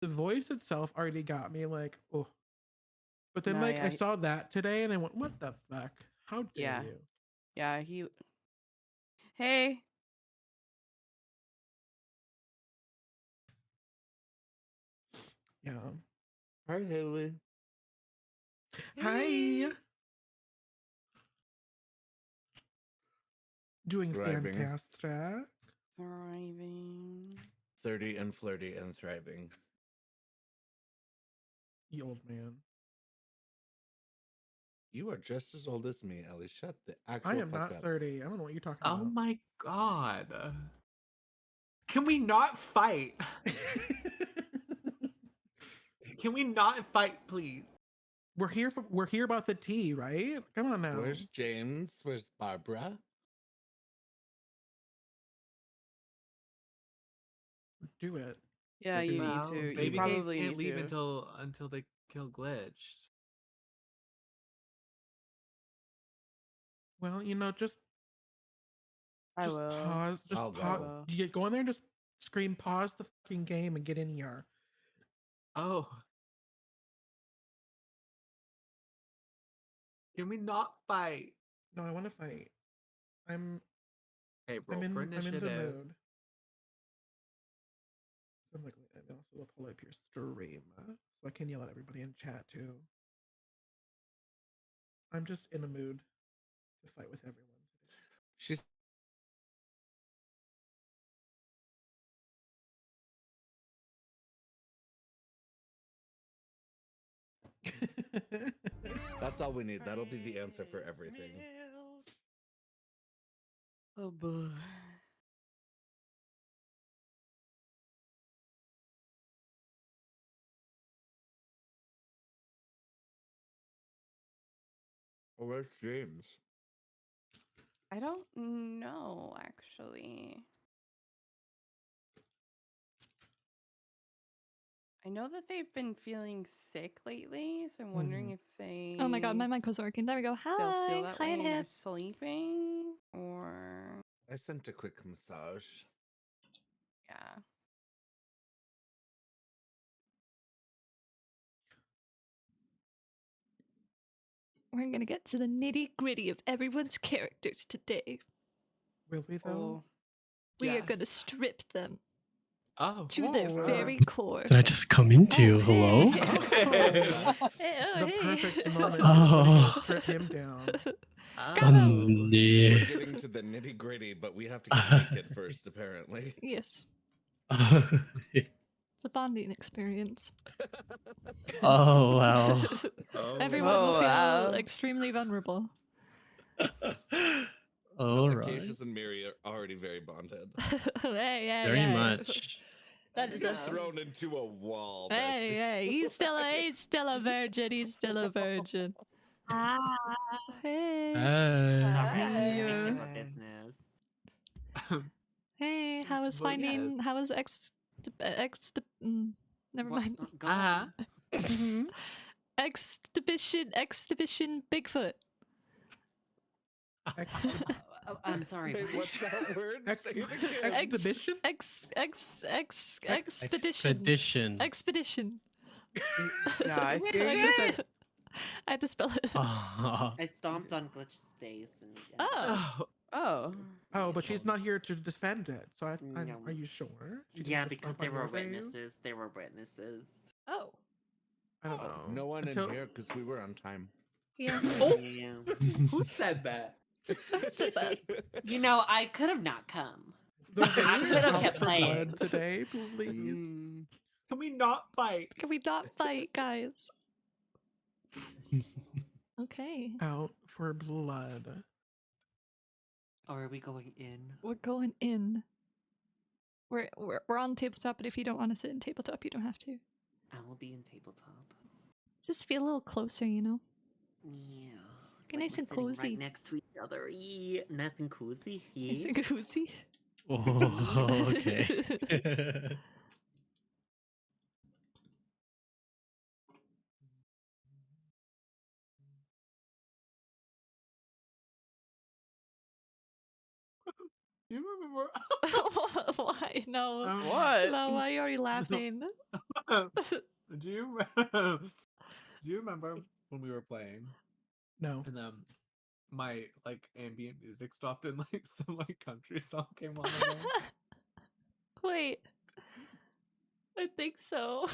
the voice itself already got me like, oh. But then No, like I yeah, saw that today and I went, what the fuck? How dare yeah, you? yeah. He. Hey. Yeah. Hi, Haley. Hi. Hey. Doing Thriving. fantastic. Thriving. 30 and flirty and thriving. You old man. You are just as old as me, Ellie. Shut the I actual am fuck not up. 30. I don't know what you're talking Oh about. my god. Can we not fight? Can we not fight, please? we're here about the tea, right? Come on now. Where's James? Where's Barbara? Do it. Yeah, you need Well, to. You Babyface probably can't need leave to. until they kill Glitch. Well, just I just will. pause. Just I'll I pause. go. will. You go in there and just scream pause the fucking game and get in here. Oh. Can we not fight? No, I want to fight. I'm Hey, I'm roll for in I'm in the initiative. mood. So I'm like, I'm also pull up your stream so I can yell at everybody in chat too. I'm just in a mood to fight with everyone She's today. That's all we need. That'll be the answer for everything. Oh boy. Oh, where's James? I don't know actually. I know that they've been feeling sick lately, so I'm wondering if they Oh my god, my mic was working. There we go. still feel Hi. that Hi way and and are hip. sleeping, or I sent a quick massage. yeah. We're gonna get to the nitty gritty of everyone's characters today. Will we though? Oh, We are gonna Yes. strip them Oh. to their Whoa. very core. Did I just come into? Hello? Hey. Oh, Hey, oh, the hey. perfect moment Oh. to strip him down. Bravo. We're Yeah. getting to the nitty gritty, but we have to get naked first, apparently. Yes, it's a bonding experience. Oh, wow. Oh. Everyone will Oh, feel wow. extremely vulnerable. All Well, right. Acacius and Miri are already very bonded. Hey, Very much. That is You a got thrown into a wall, Hey, bestie. hey, he's still a virgin. He's still a virgin. Ah, Hey, Hi. my business. hey, how was Well, finding? How was never What? mind. Go Uh-huh. on. Exhibition Bigfoot. I'm sorry. Wait, what? what's that word? Say it again. Exhibition? Expedition. Expedition. Yeah, I I seriously had to- I had to spell it. Oh. I stomped on Glitch's face and. Oh. Oh. Oh, but she's not here to defend it. So No. are you sure? She Yeah, just because stomp they on were your face? witnesses. They were witnesses. Oh. I don't know. No one Until- in here because we were on time. Yeah. Oh. Yeah. Who said that? Who said that? You know, I could have not come. The I video could have out kept for playing. blood today, please. Mm. Can we not fight? Can we not fight, guys? Okay. Out for blood. Or are we going in? We're going in. We're on tabletop, but if you don't want to sit in tabletop, you don't have to. I will be in tabletop. Just feel a little closer, you know? Yeah. Be Like nice we're and sitting cozy. Right next to each other. Yeah. Nice and cozy. Nice Yeah. and cozy. Oh, okay. Do you remember? Why? No. What? No, why are you already laughing? Do you remember? Do you remember when we were playing No. and then my like ambient music stopped and like some like country song came on? again? Wait. I think so.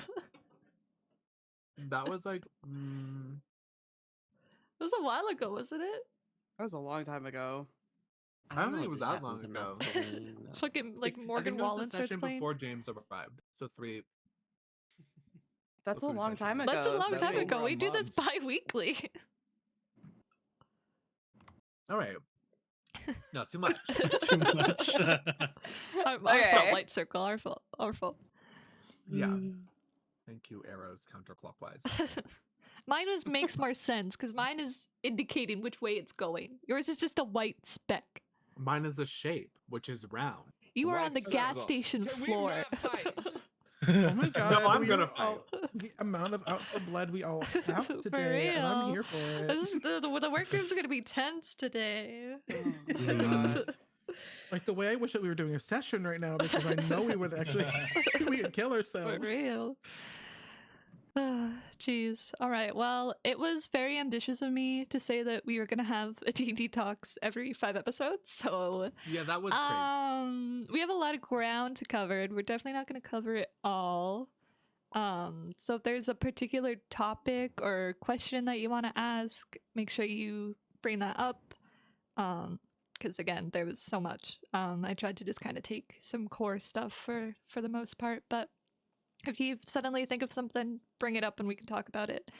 That was like It was a while ago, wasn't it? That was a long time ago. I don't think know it what was just that happened long to ago. Masculine, though. Fucking like I Morgan think it was Wallen the starts session playing. before James arrived. So 3. That's a Look who's long actually time doing ago. That's a it. long That's time over ago. a We do this month. bi-weekly. All right. No, too much. Too much. Our fault, Okay. Light Circle. Our fault. Our fault. Yeah. Thank you, arrows counterclockwise. Mine makes more sense because mine is indicating which way it's going. Yours is just a white speck. Mine is the shape, which is round. You are on the White gas circle. station Can we floor. not fight? Oh my god. I'm we gonna are all- the amount of Out for Blood we all have For today, and I'm real. here for it. This is the workroom's gonna be tense today. Oh my God. Like the way I wish that we were doing a session right now because I know we would actually we would kill For ourselves. real. Jeez. All right. Well, it was very ambitious of me to say that we were gonna have a D&D talks every 5 episodes. So, Yeah, that was crazy. we have a lot of ground to cover, and we're definitely not gonna cover it all. So if there's a particular topic or question that you want to ask, make sure you bring that up. Because again, there was so much. I tried to just kind of take some core stuff for the most part, but if you suddenly think of something, bring it up and we can talk about it.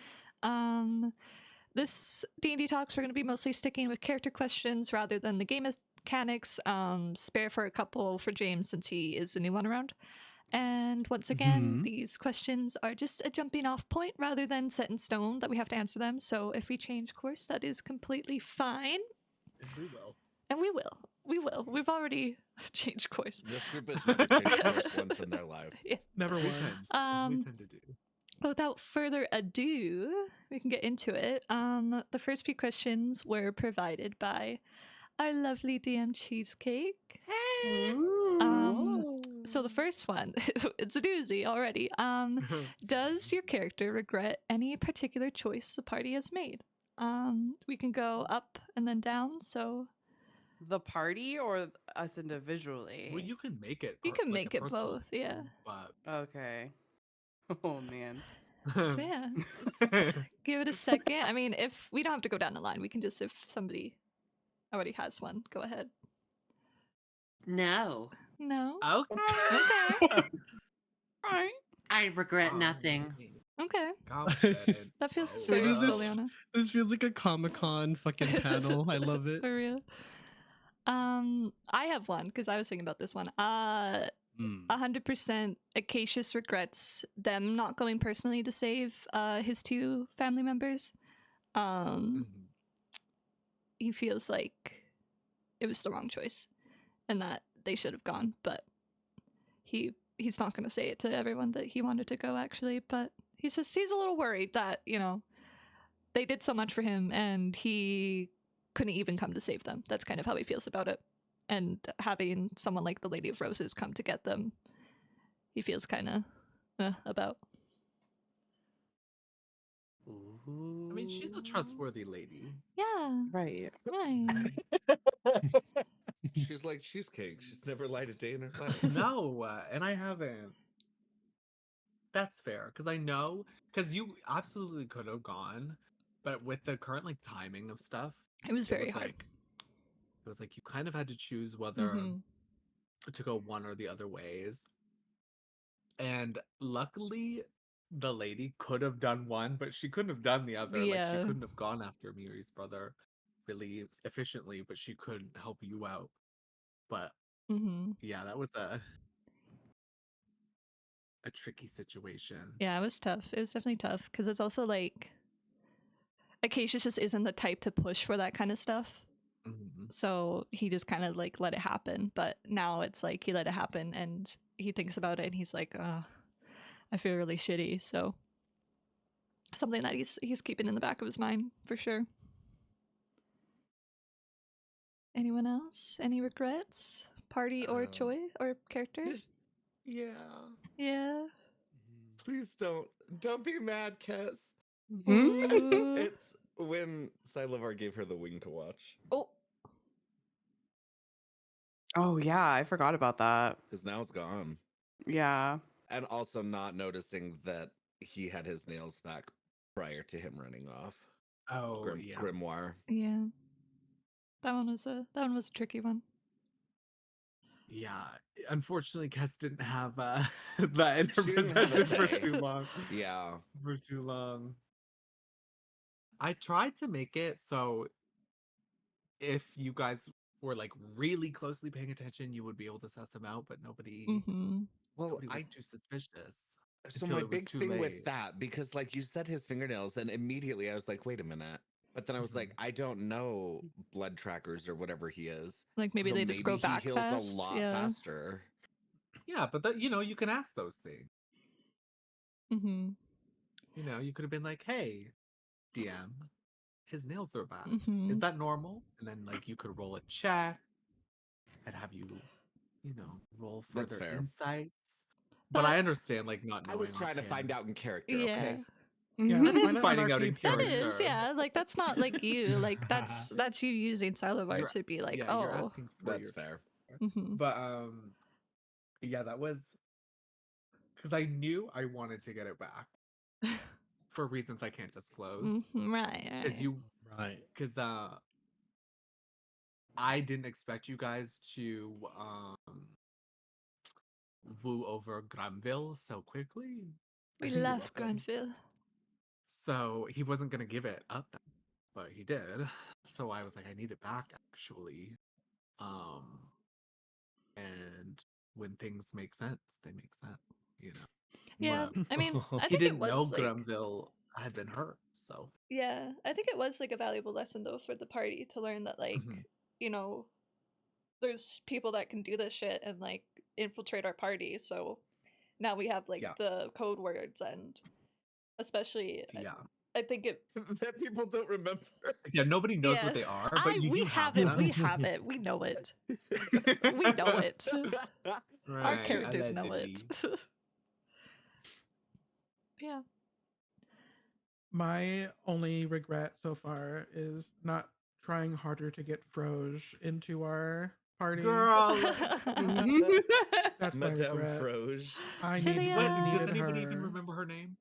This D&D talks we're going to be mostly sticking with character questions rather than the game mechanics. Spare for a couple for James since he is the new one around. And once again, Mhm. these questions are just a jumping off point rather than set in stone that we have to answer them. So if we change course, that is completely fine. And we will. And we will. We will. We've already changed course. This group has never changed course once in their life. Never We once. tend, we Um, tend to do. Without further ado, we can get into it. The first few questions were provided by our lovely DM Cheesecake. So the first one, it's a doozy already. Does your character regret any particular choice the party has made? We can go up and then down. So The party or us individually? Well, you can make it. you can like, make a it personal both. Yeah. But Okay. Oh man. So yeah, give it a second. I mean, if we don't have to go down the line, we can just if somebody already has one, go ahead. No, No. okay. Okay. Alright. I regret nothing. Okay. Confident. That feels Oh, very does this- Soliana. This feels like a Comic-Con fucking panel. I love it. For real. I have one because I was thinking about this one. 100% Acacius regrets them not going personally to save his 2 family members. Mhm. He feels like it was the wrong choice and that they should have gone, but he's not going to say it to everyone that he wanted to go actually, but he's a little worried that, you know, they did so much for him and he couldn't even come to save them. That's kind of how he feels about it. And having someone like the Lady of Roses come to get them, he feels kind of about. I mean, she's a trustworthy lady. Yeah, Right. right. She's like cheesecake. She's never lied a day in her life. No, and I haven't. That's fair because I know because you absolutely could have gone, but with the current like timing of stuff, It was very hard. Like, it was like you kind of had to choose whether Mhm. to go one or the other ways. And luckily, the lady could have done one, but she couldn't have done the other. Like Yeah. she couldn't have gone after Miri's brother really efficiently, but she could help you out. But Mhm. yeah, that was a tricky situation. Yeah, it was tough. It was definitely tough because it's also like Acacius just isn't the type to push for that kind of stuff. Mhm. So he just kind of like let it happen. But now it's like he let it happen and he thinks about it and he's like, I feel really shitty. So something that he's keeping in the back of his mind for sure. Anyone else? Any regrets? party or choice or character? Yeah. Yeah. Please don't be mad, Kes. Ooh. It's when Silavar gave her the wing to watch. Oh. Oh yeah, I forgot about that. Because now it's gone. Yeah. And also not noticing that he had his nails back prior to him running off. Oh, yeah. Grimoire. Yeah. That one was a tricky one. Yeah. Unfortunately, Kes didn't have that in her She didn't have a possession for say. too long. Yeah. For too long. I tried to make it so if you guys were like really closely paying attention, you would be able to suss them out, but nobody, Mm-hmm. Well, nobody was too suspicious. so until my it was big too thing with late. that, because like you said his fingernails, and immediately I was like, wait a minute. But then I was like, I don't know blood trackers or whatever he is. Like maybe So they just grow he back heals fast. a lot Yeah. faster. Yeah, but that, you can ask those things. Mm-hmm. You could have been like, hey, DM, his nails are back. Mm-hmm. Is that normal? And then like you could roll a check and have you roll That's further fair. insights. But I understand like not I knowing. was trying to find out in character, Yeah. okay? Yeah, That is find out finding out anarchy. in That character. is, yeah. Like that's not like you. Like that's you using Silavar You're- to be like, yeah, you're oh. asking for That's your fair. Mm-hmm. But yeah, that was because I knew I wanted to get it back for reasons I can't disclose. Right. Because Right. because I didn't expect you guys to woo over Granville so quickly. We You're love welcome. Granville. So he wasn't gonna give it up, but he did. So I was like, I need it back actually. And when things make sense, they make sense. Yeah. But I mean, I he think it didn't know was like, Granville had been hurt, so yeah, I think it was like a valuable lesson though for the party to learn that like, Mhm. there's people that can do this shit and like infiltrate our party. So now we have like Yeah. the code words, and especially yeah. I think it. That people don't remember. Yeah, nobody knows Yeah. what they are, but you we do have them. it. We have it. We know it. We know it. Our Right, characters know allegedly. it. Yeah. My only regret so far is not trying harder to get Froge into our party. Girl. That's my Madame regret. Froge. I Tilia. need, What, I does needed anybody her. even remember her name?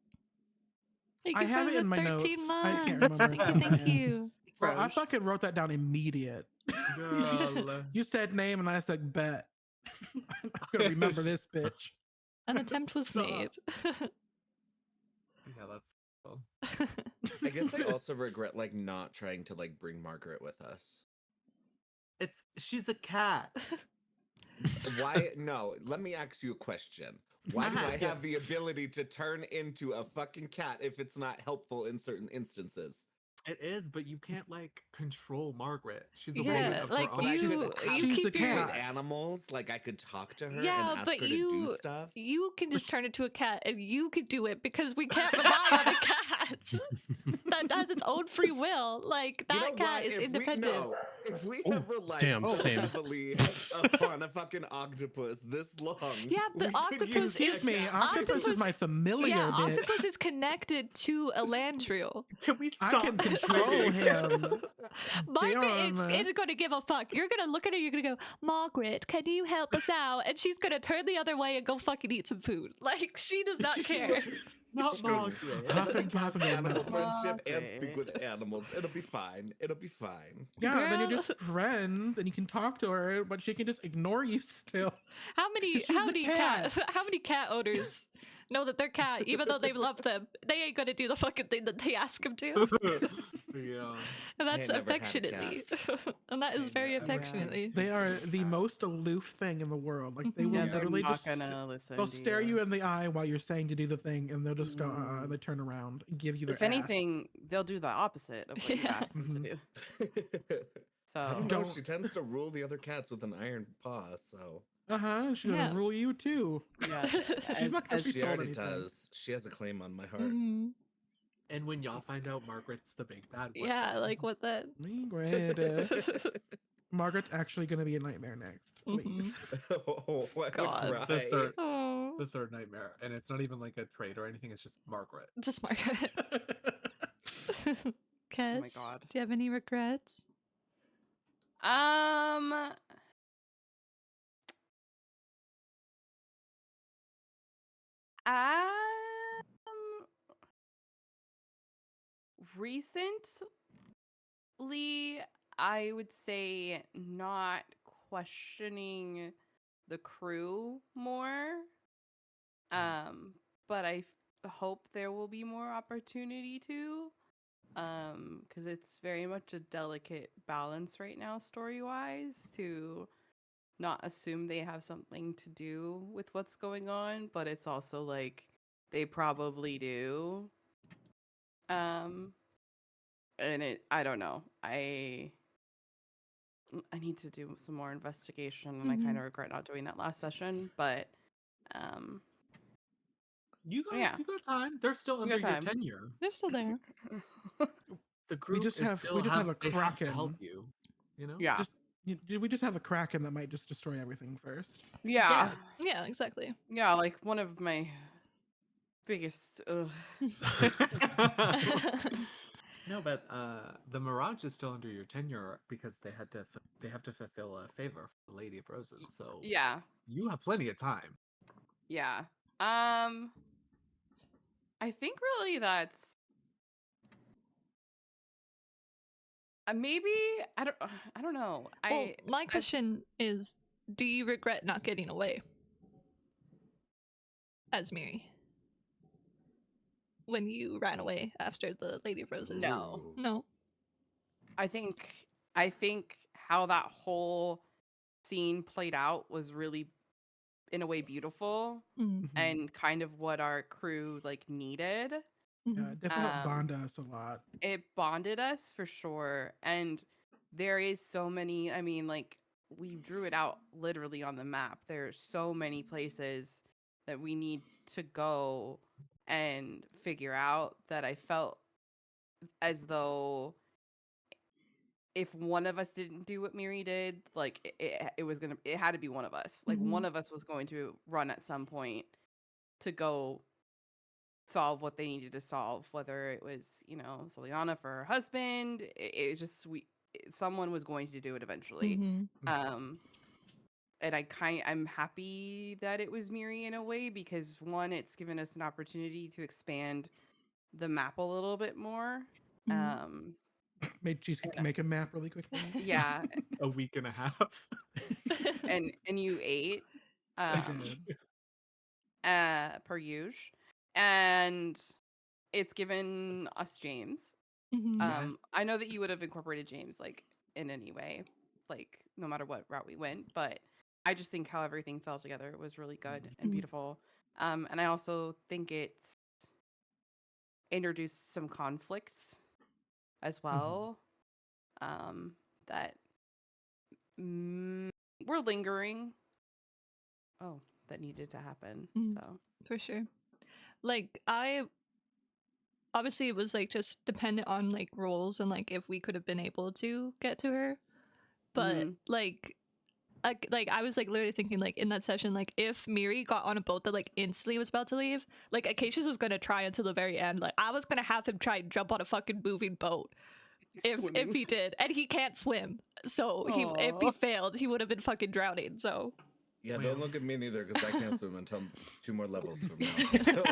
Thank I you have for it the in my 13 notes. months. I can't remember Thank you. it Thank offhand. you. Bro, I Froge. fucking wrote that down immediate. Girl. You said name and I said bet. I'm gonna remember this bitch. An attempt was Stop. made. Yeah, that's cool. I guess I also regret like not trying to like bring Margaret with us. She's a cat. Why? No, let me ask you a question. Why do I Yeah. have the ability to turn into a fucking cat if it's not helpful in certain instances? It is, but you can't like control Margaret. She's a Yeah, woman of like, her But own. I you- could you have keep with your- animals. Like I could talk to her Yeah, and ask but her to do you- stuff. You can just turn into a cat, and you could do it because we can't rely on a cat that has its own free will. Like You that know cat what? is If independent. If we Oh, ever like damn, so same. heavily upon a fucking octopus this long, Yeah, but we could octopus use is- Excuse me, cat. octopus Octopus- is my familiar Yeah, bitch. octopus is connected to Elandriel. Can we I stop? can control him. Margaret Damn. isn't going to give a fuck. You're going to look at her, you're going to go, Margaret, can you help us out? And she's going to turn the other way and go fucking eat some food. Like, she does not care. Not Margaret. Huff and puff and Animal puff. friendship and speak Margaret. with animals. It'll be fine. It'll be fine. Yeah, then you're Girl. just friends and you can talk to her, but she can just ignore you still. How many 'Cause she's how a many cat. how many cat owners know that they're cat, even though they love them? They ain't gonna do the fucking thing that they ask them to. Yeah. And that's I never had a affectionately. And that is I very never had a affectionately. They are the most aloof thing in the world. Like they Mhm. will Yeah, Yeah. they're literally not just gonna listen. they'll to stare you in the eye while you're saying to do the thing, and they'll just go and they turn around and give you their If anything, they'll do the opposite of what you Yeah. asked them to do. I So don't know. Don't- She tends to rule the other cats with an iron paw, so she's Yeah. gonna rule you too. yeah, She's not gonna she She told already anything. does. She has a claim on my heart. Mhm. And when y'all find out Margaret's the big bad one, Yeah, like what that. Margaret. Margaret's actually going to be a nightmare next, please. Oh, I would God. The cry. third, Oh, the third nightmare, and it's not even like a trait or anything. It's just Margaret. just Margaret. Kes, God. do you have any regrets? Um, recently, I would say not questioning the crew more. Um, but hope there will be more opportunity to. Because it's very much a delicate balance right now, story-wise, to not assume they have something to do with what's going on, but it's also like they probably do. And I don't know. I need to do some more investigation, and I kind Mhm. of regret not doing that last session, but um You got yeah. you got time. They're still You under got your time. tenure. They're still there. The group just is have- still we just have a they have to help Kraken. you. You know. Yeah. We just have a Kraken that might just destroy everything first. Yeah. Yes. Yeah, exactly. Yeah, like one of my biggest No, but the Mirage is still under your tenure because they have to fulfill a favor for the Lady of Roses. So yeah. you have plenty of time. Yeah. I think really that's maybe I don't know. Well, my I question is, do you regret not getting away as Miri when you ran away after the Lady of Roses? No. Ooh. No. I think how that whole scene played out was really in a way beautiful Mm, Mhm. and kind of what our crew like needed. Yeah, mhm. it definitely helped Um, bond us a lot. It bonded us for sure, and there is so many, I mean, like we drew it out literally on the map. There's so many places that we need to go and figure out that I felt as though if one of us didn't do what Miri did, like it had to be one of us. Like Mhm. one of us was going to run at some point to go solve what they needed to solve, whether it was, Soliana for her husband. It was just someone was going to do it eventually. Mhm. And I'm happy that it was Miri in a way, because one, it's given us an opportunity to expand the map a little bit more. Mhm. Um Made Cheesecake and, make a map really quickly. yeah, A week and a half. and you ate I um did. per usual, and it's given us James. Mhm. Yes. I know that you would have incorporated James like in any way, like no matter what route we went, but I just think how everything fell together was really good and Mhm. beautiful. And I also think it's introduced some conflicts as well. That were lingering. Oh, that needed to happen. Mhm. So For sure. Like, obviously it was like just dependent on like roles and like if we could have been able to get to her, but Mhm. like I was like literally thinking like in that session, like if Miri got on a boat that like instantly was about to leave, like Acacius was gonna try until the very end. Like I was gonna have him try and jump on a fucking moving boat if Swimming. he did, and he can't swim, so if he Aw. failed, he would have been fucking drowning. So Yeah, Well. don't look at me neither because I can't swim until 2 more levels from now. So.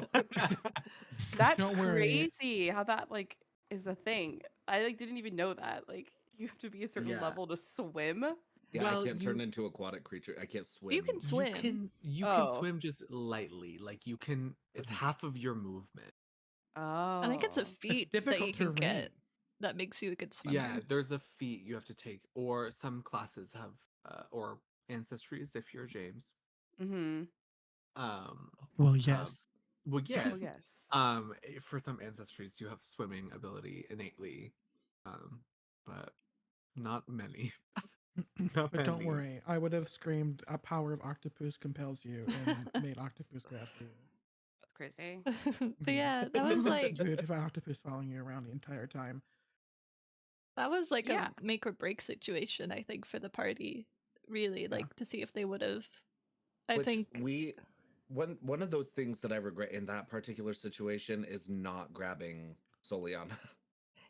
That's Don't worry. crazy how that like is a thing. I like didn't even know that. Like you have to be a certain Yeah. level to swim. Yeah, Well, I can't turn you- into aquatic creature. I can't swim. you can swim. You Oh. can swim just lightly. Like you can. It's half of your movement. Oh. I think it's a feat that difficult you can terrain. get that makes you a good swimmer. Yeah, there's a feat you have to take, or some classes have, or ancestries if you're James. Mm-hmm. Well, Um, yes. well, yes. Oh yes. For some ancestries, you have swimming ability innately, but not many. Not But don't many. worry, I would have screamed "A power of octopus compels you" and made octopus go after you. That's crazy. But yeah, that was like You would have an octopus following you around the entire time. That was like Yeah. a make or break situation, I think, for the party. Really, like to see if they would have. I Which think. one of those things that I regret in that particular situation is not grabbing Soliana.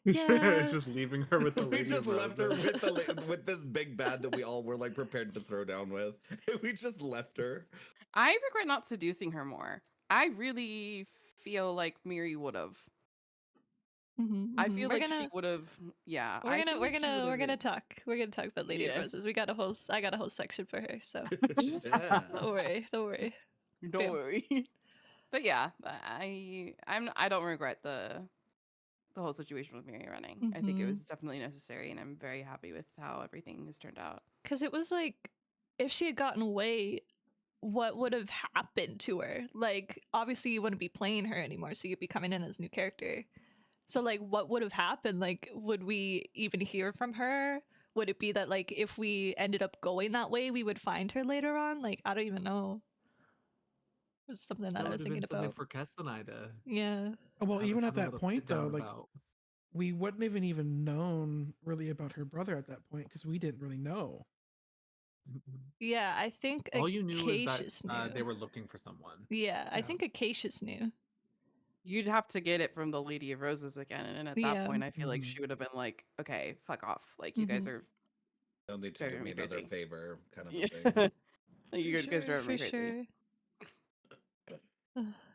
Yeah. It's just leaving her with the We Lady just of left her Roses. with this big bad that we all were like prepared to throw down with. We just left her. I regret not seducing her more. I really feel like Miri would have. I feel We're like gonna. she would have. Yeah. We're I gonna feel we're like she gonna we're would've gonna been- talk. We're gonna talk about Lady of Yeah. Roses. I got a whole section for her, so Yeah. don't worry. Don't worry. Don't Yeah. worry. But yeah, I don't regret the whole situation with Miri running. I think it Mhm. was definitely necessary, and I'm very happy with how everything has turned out. Because it was like, if she had gotten away, what would have happened to her? Like, obviously, you wouldn't be playing her anymore, so you'd be coming in as a new character. So, like, what would have happened? Like, would we even hear from her? Would it be that, like, if we ended up going that way, we would find her later on? Like, I don't even know. It was something that That I would was have been thinking something about. for Kess and I to Yeah. Well, have, even have at a that little point, sit down though, like about. we wouldn't even known really about her brother at that point because we didn't really know. Mm-mm. Yeah, I think All you knew is that Acacius knew. they were looking for someone. Yeah, I Yeah. think Acacius knew. You'd have to get it from the Lady of Roses again, and at that Yeah. point, I feel like Mhm. she would have been like, "Okay, fuck off! Like you guys Mhm. are, They'll need to do Driving me me another crazy. favor, kind of a yeah, thing. like, you guys driving For me crazy." sure.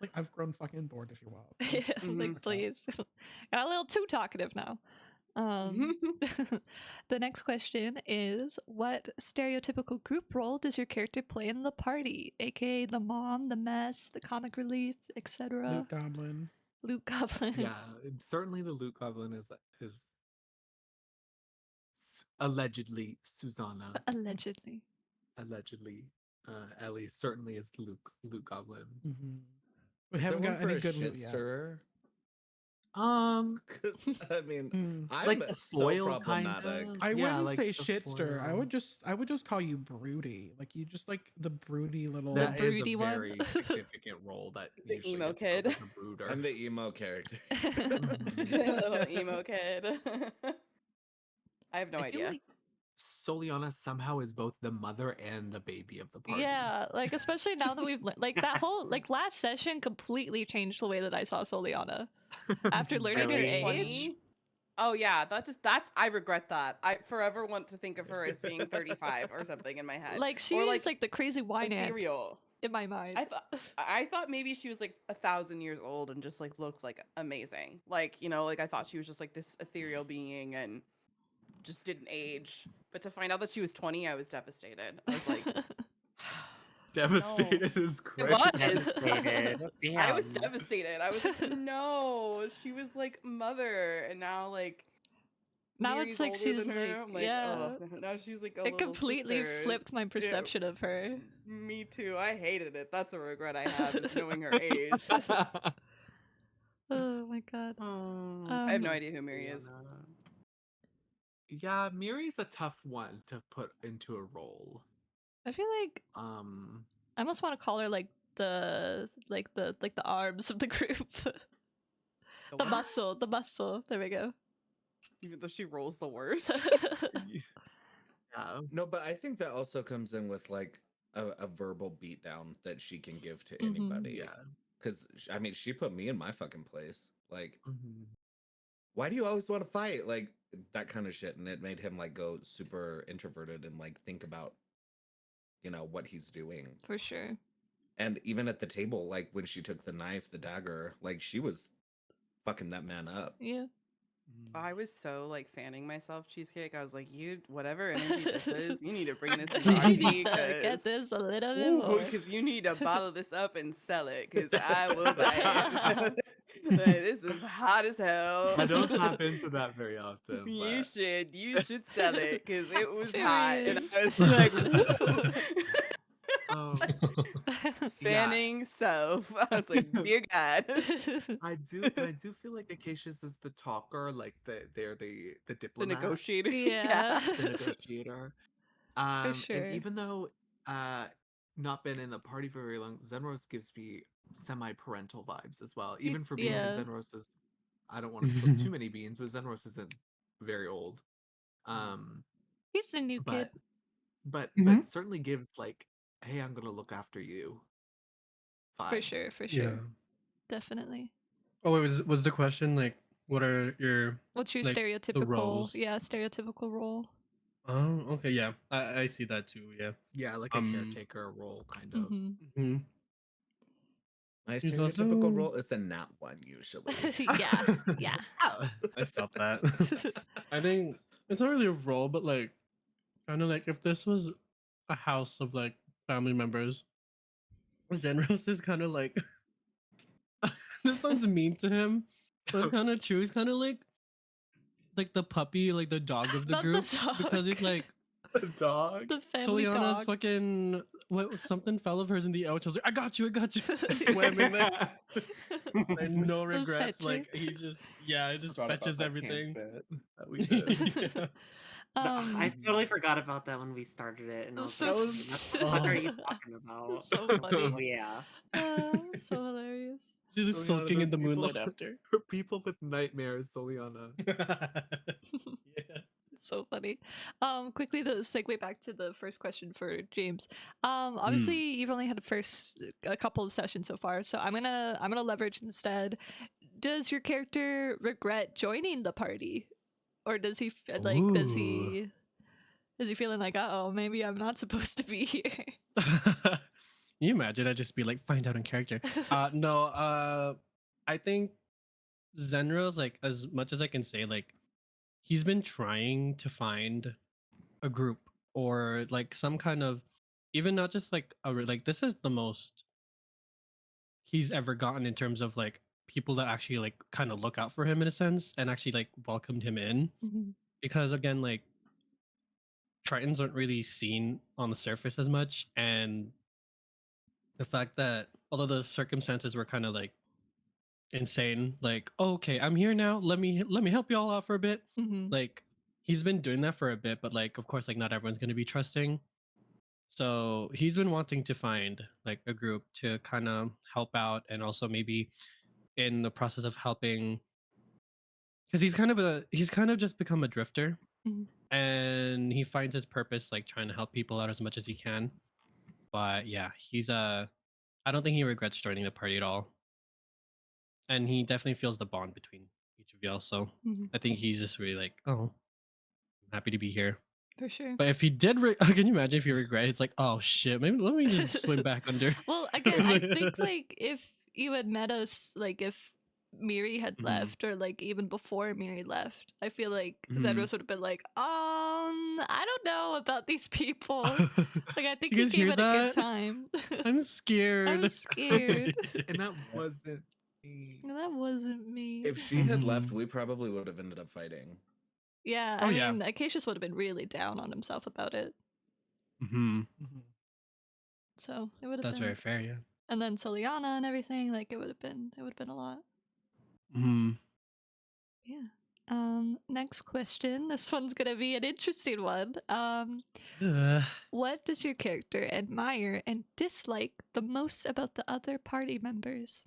Like I've grown fucking bored if you will. Like, Mhm. please. Got a little too talkative now. The next question is, what stereotypical group role does your character play in the party? AKA the mom, the mess, the comic relief, etc. Luke Goblin. Luke Goblin. Yeah, certainly the Luke Goblin is allegedly Susanna. Allegedly. Allegedly, Ellie certainly is the Luke Goblin. Mm-hmm. We Is there haven't one got for any a good shit loot yet. stirrer? 'Cause, I mean, Mm. I'm Like the so foil, problematic. kinda. I Yeah, wouldn't like say the shitster. foil. I would just call you broody. Like you just like the broody little. The That is a broody one. very significant role that The usually emo gets filled kid. as a brooder. I'm the emo character. Little emo kid. I have no I feel idea. like Soliana somehow is both the mother and the baby of the party. Yeah, like especially now that we've like that whole like last session completely changed the way that I saw Soliana. After learning her Really? age. 20? Oh yeah, that's I regret that. I forever want to think of her as being 35 or something in my head. Like she or is like the crazy wine aunt ethereal. in my mind. I thought maybe she was like 1,000 years old and just like looked like amazing. Like, you know, like I thought she was just like this ethereal being and just didn't age. But to find out that she was 20, I was devastated. I was like, Devastated is it great. was. Devastated. I was Damn. devastated. I was like, no, she was like mother, and now like Now Miri's it's like older she's than her. like, I'm like, yeah. oh, now she's like a It little completely sister. flipped my perception of her. Me too. I hated it. That's a regret I have is knowing her age. Oh my god. I have no idea who Miri is. Yeah, Miri's a tough one to put into a role. I feel like I almost want to call her like the arms of the group. The muscle. There we go. Even though she rolls the worst. Yeah. No, but I think that also comes in with like a verbal beatdown that she can give to Mhm. anybody. Yeah. Because I mean, she put me in my fucking place. Like, Mhm. why do you always want to fight? Like that kind of shit. And it made him like go super introverted and like think about, you know, what he's doing. For sure. And even at the table, like when she took the knife, the dagger, like she was fucking that man up. Yeah. I was so like fanning myself, Cheesecake. I was like, you, whatever energy this is, you need to bring this into You RP need to get this a little bit more. because you need to bottle this up and sell it because I will buy it. Like, this is hot as hell. I don't tap into that very often. You But... should sell it because it was hot, and Period. I was like, woo. Oh, Fanning self. I was like, dear God. I do feel like Acacius is the talker, like they're the The diplomat, negotiator. Yeah. the negotiator. sure. And even though not been in the party for very long, Zenros gives me semi-parental vibes as well. Even for being Yeah. Zenros is, I don't want to spill too many beans, but Zenros isn't very old. He's the new kid. But Mhm. certainly gives like, hey, I'm gonna look after you For sure, vibes. for sure. Yeah. Definitely. Oh, wait, was the question like, what are your What's your like the stereotypical roles? stereotypical role? Oh, okay, yeah, I see that too. Yeah. Yeah, like a Um. caretaker role, kind of. Mm-hmm. hmm My He's stereotypical also. role is the not one usually. Yeah, yeah. Oh. I felt that. I think it's not really a role, but like, kind of like if this was a house of like family members, Zenros is kind of like. This sounds mean to him, but it's kind of true. He's kind of like the puppy, like the dog of the Not the group, because he's dog. like The dog. The family Soliana's dog. fucking what something fell of hers in the ocean. I was like, I got you, swam in there. And no The regrets. Like fetches. he just it just Forgot about fetches that camp everything. bit that we did. Yeah. I totally forgot about that when we started it, and I was So like, s- "What the fuck are you Oh. talking about?" So funny. Oh yeah. So hilarious. She's just Soliana, sulking in those the people- moonlight after. For people with nightmares, Soliana. Yeah. So funny. Quickly to segue back to the first question for James. Obviously you've only had a couple of sessions so far, so I'm gonna leverage instead. Does your character regret joining the party, or does he Ooh. is he feeling like, oh, maybe I'm not supposed to be here? Can you imagine? I'd just be like, find out in character. No, I think Zenro's like, as much as I can say, like, he's been trying to find a group or like some kind of, even not just like like this is the most he's ever gotten in terms of like people that actually like kind of look out for him in a sense and actually like welcomed him in, Mhm. because again, like Tritons aren't really seen on the surface as much, and the fact that although the circumstances were kind of like insane, like, oh, okay, I'm here now, let me help you all out for a bit, Mhm. like he's been doing that for a bit, but like of course like not everyone's going to be trusting, so he's been wanting to find like a group to kind of help out, and also maybe in the process of helping, because he's kind of just become a drifter, Mhm. and he finds his purpose like trying to help people out as much as he can. But yeah, he's I don't think he regrets joining the party at all, and he definitely feels the bond between each of y'all. So Mhm. I think he's just really like, oh, I'm happy to be here. For sure. But if he did, can you imagine if he regret? It's like, oh shit, maybe let me just swim back under. Well, again, I think like if you had met us, like if Miri had Mhm. left, or like even before Miri left, I feel like Mhm. Zedros would have been like, I don't know about these people. Like I think You he guys came hear at a good that? time. I'm scared. I'm scared. And that wasn't me. That wasn't me. If she had left, Mhm. we probably would have ended up fighting. Yeah, Oh, I yeah. mean, Acacius would have been really down on himself about it. hmm So it would have That's been. very fair, yeah. And then Celiana and everything, like it would have been a lot. hmm Yeah. Next question. This one's gonna be an interesting one. What does your character admire and dislike the most about the other party members?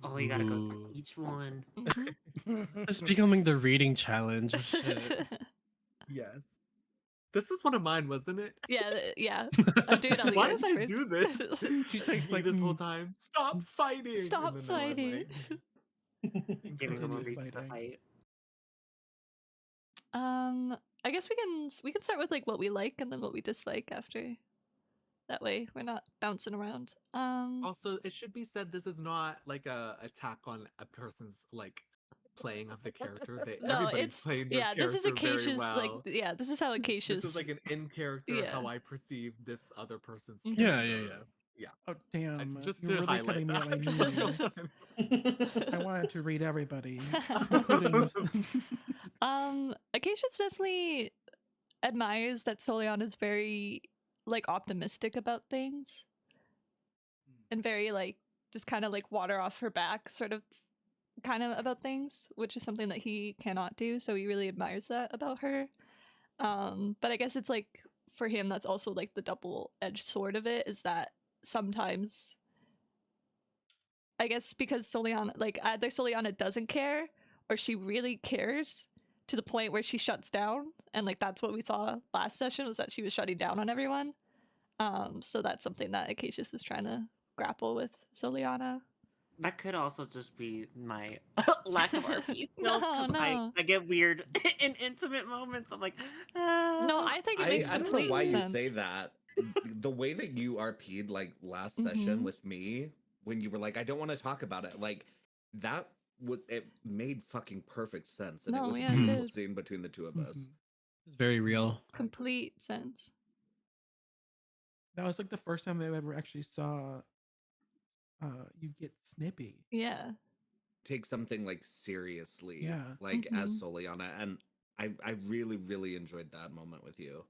Oh, you gotta go through Ooh. each one. Mhm. It's becoming the reading challenge. Shit. Yes. This is one of mine, wasn't it? yeah. I'm doing it on the Why yours did I first. do this? She's like, Like this whole time. Stop fighting. and Stop then now I'm fighting. like, Giving them a Continues reason to fighting. fight. I guess we can start with like what we like and then what we dislike after. That way we're not bouncing around. Also, it should be said this is not like a attack on a person's like playing of the character. No, Everybody's it's playing their yeah. This is character very Acacius. well. Like yeah, this is how Acacius. This is like an in character Yeah. how I perceive this other person's Mhm. character. Yeah. Oh damn! Just You're to really highlight cutting me out like that. me. I wanted to read everybody, including. Acacius definitely admires that Soliana is very like optimistic about things and very like just kind of like water off her back sort of kind of about things, which is something that he cannot do, so he really admires that about her. But I guess it's like for him that's also like the double-edged sword of it, is that sometimes I guess because Soliana, like either Soliana doesn't care or she really cares to the point where she shuts down, and like that's what we saw last session, was that she was shutting down on everyone. So that's something that Acacius is trying to grapple with Soliana. That could also just be my lack of RP No, skills because no. I get weird in intimate moments. I'm like, No, I think it makes I don't know complete why sense. you say that. The way that you RP'd like last session Mhm. with me, when you were like, I don't want to talk about it, like that it made fucking perfect sense, and it No, was a yeah, it beautiful did. scene between the two of us. Mhm. It's very real. Complete sense. That was like the first time they ever actually saw you get snippy. Yeah. Take something like seriously, Yeah. like as Mhm. Soliana, and I really really enjoyed that moment with you.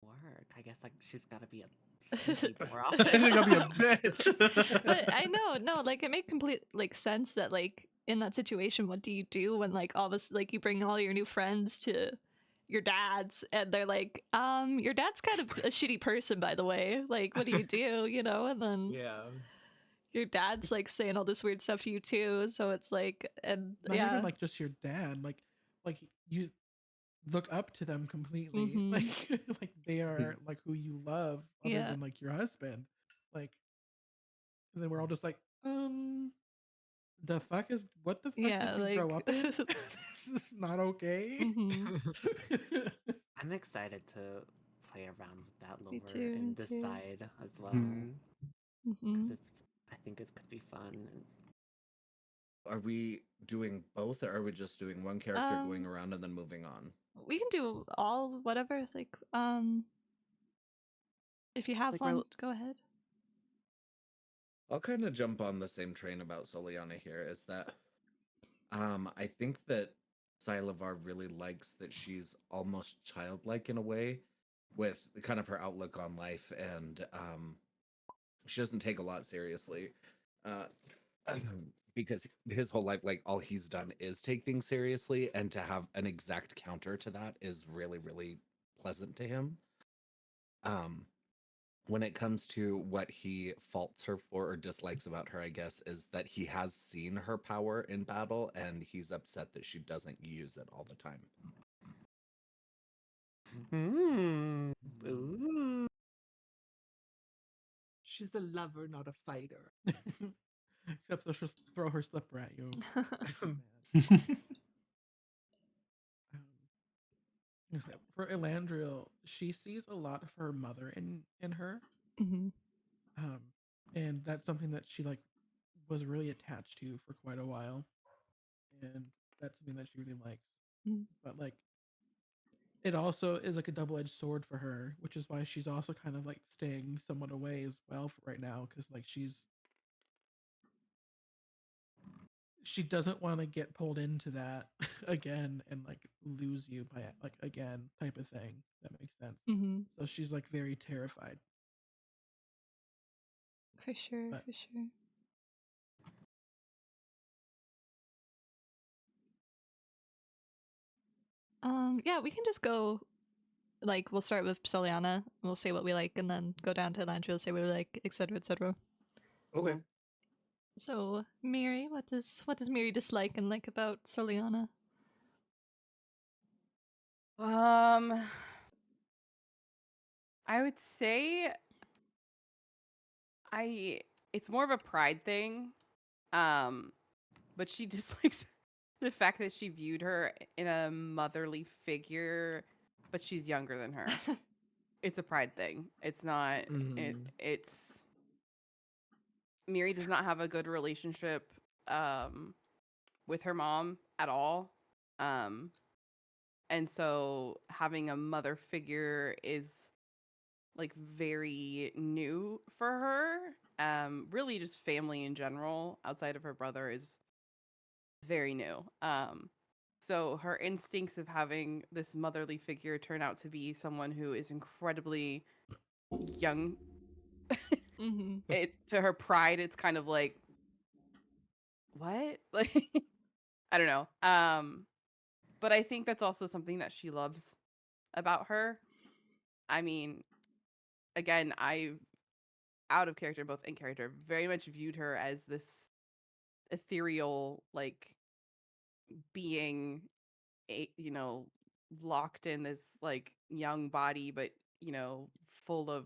work. I guess like she's got to be a sneaky more She's often. gonna be a bitch. But I know, no, like it made complete like sense that like in that situation, what do you do when like all this like you bring all your new friends to your dad's and they're like, your dad's kind of a shitty person, by the way. Like, what do you do? You know, and then Yeah. your dad's like saying all this weird stuff to you too. So it's like, and Not yeah, even like just your dad, like you look up to them completely. Mhm. Like they are like who you love other Yeah. than like your husband. Like and then we're all just like, the fuck is what the fuck Yeah, did you grow like up in? This is not okay. Mhm. I'm excited to play around with that Me lore too, me and too. decide as well Mm. because Mhm. I think it could be fun. Are we doing both, or are we just doing one character going Um, around and then moving on? We can do all whatever. Like, if you have Like we're one, go ahead. I'll kind of jump on the same train about Soliana here. Is that I think that Sylavar really likes that she's almost childlike in a way with kind of her outlook on life, and she doesn't take a lot seriously. Uh, because his whole life, like all he's done is take things seriously, and to have an exact counter to that is really, really pleasant to him. Um, when it comes to what he faults her for or dislikes about her, I guess, is that he has seen her power in battle and he's upset that she doesn't use it all the time. Mm. Ooh. She's a lover, not a fighter. Except she'll throw her slipper at you. Except for Elandriel, she sees a lot of her mother in her. Hmm. Um, and that's something that she like was really attached to for quite a while, and that's something that she really likes. Mm. But like, it also is like a double-edged sword for her, which is why she's also kind of like staying somewhat away as well for right now, because like she doesn't want to get pulled into that again and like lose you by like again type of thing. That makes sense. Hmm. So she's like very terrified. For sure, But for sure. Yeah, we can just go. Like, we'll start with Soliana. We'll say what we like, and then go down to Elandriel, say what we like, etc., etc. Okay. So, Miri, what does Miri dislike and like about Soliana? I would say it's more of a pride thing. But she dislikes the fact that she viewed her in a motherly figure, but she's younger than her. It's a pride thing. It's not Mhm. it's Miri does not have a good relationship with her mom at all. Um and so having a mother figure is like very new for her. Really just family in general outside of her brother is very new. So her instincts of having this motherly figure turn out to be someone who is incredibly young, Mm-hmm. it to her pride, it's kind of like, what? Like, I don't know. But I think that's also something that she loves about her. I mean, again, I out of character, both in character, very much viewed her as this ethereal, like being locked in this like young body, but full of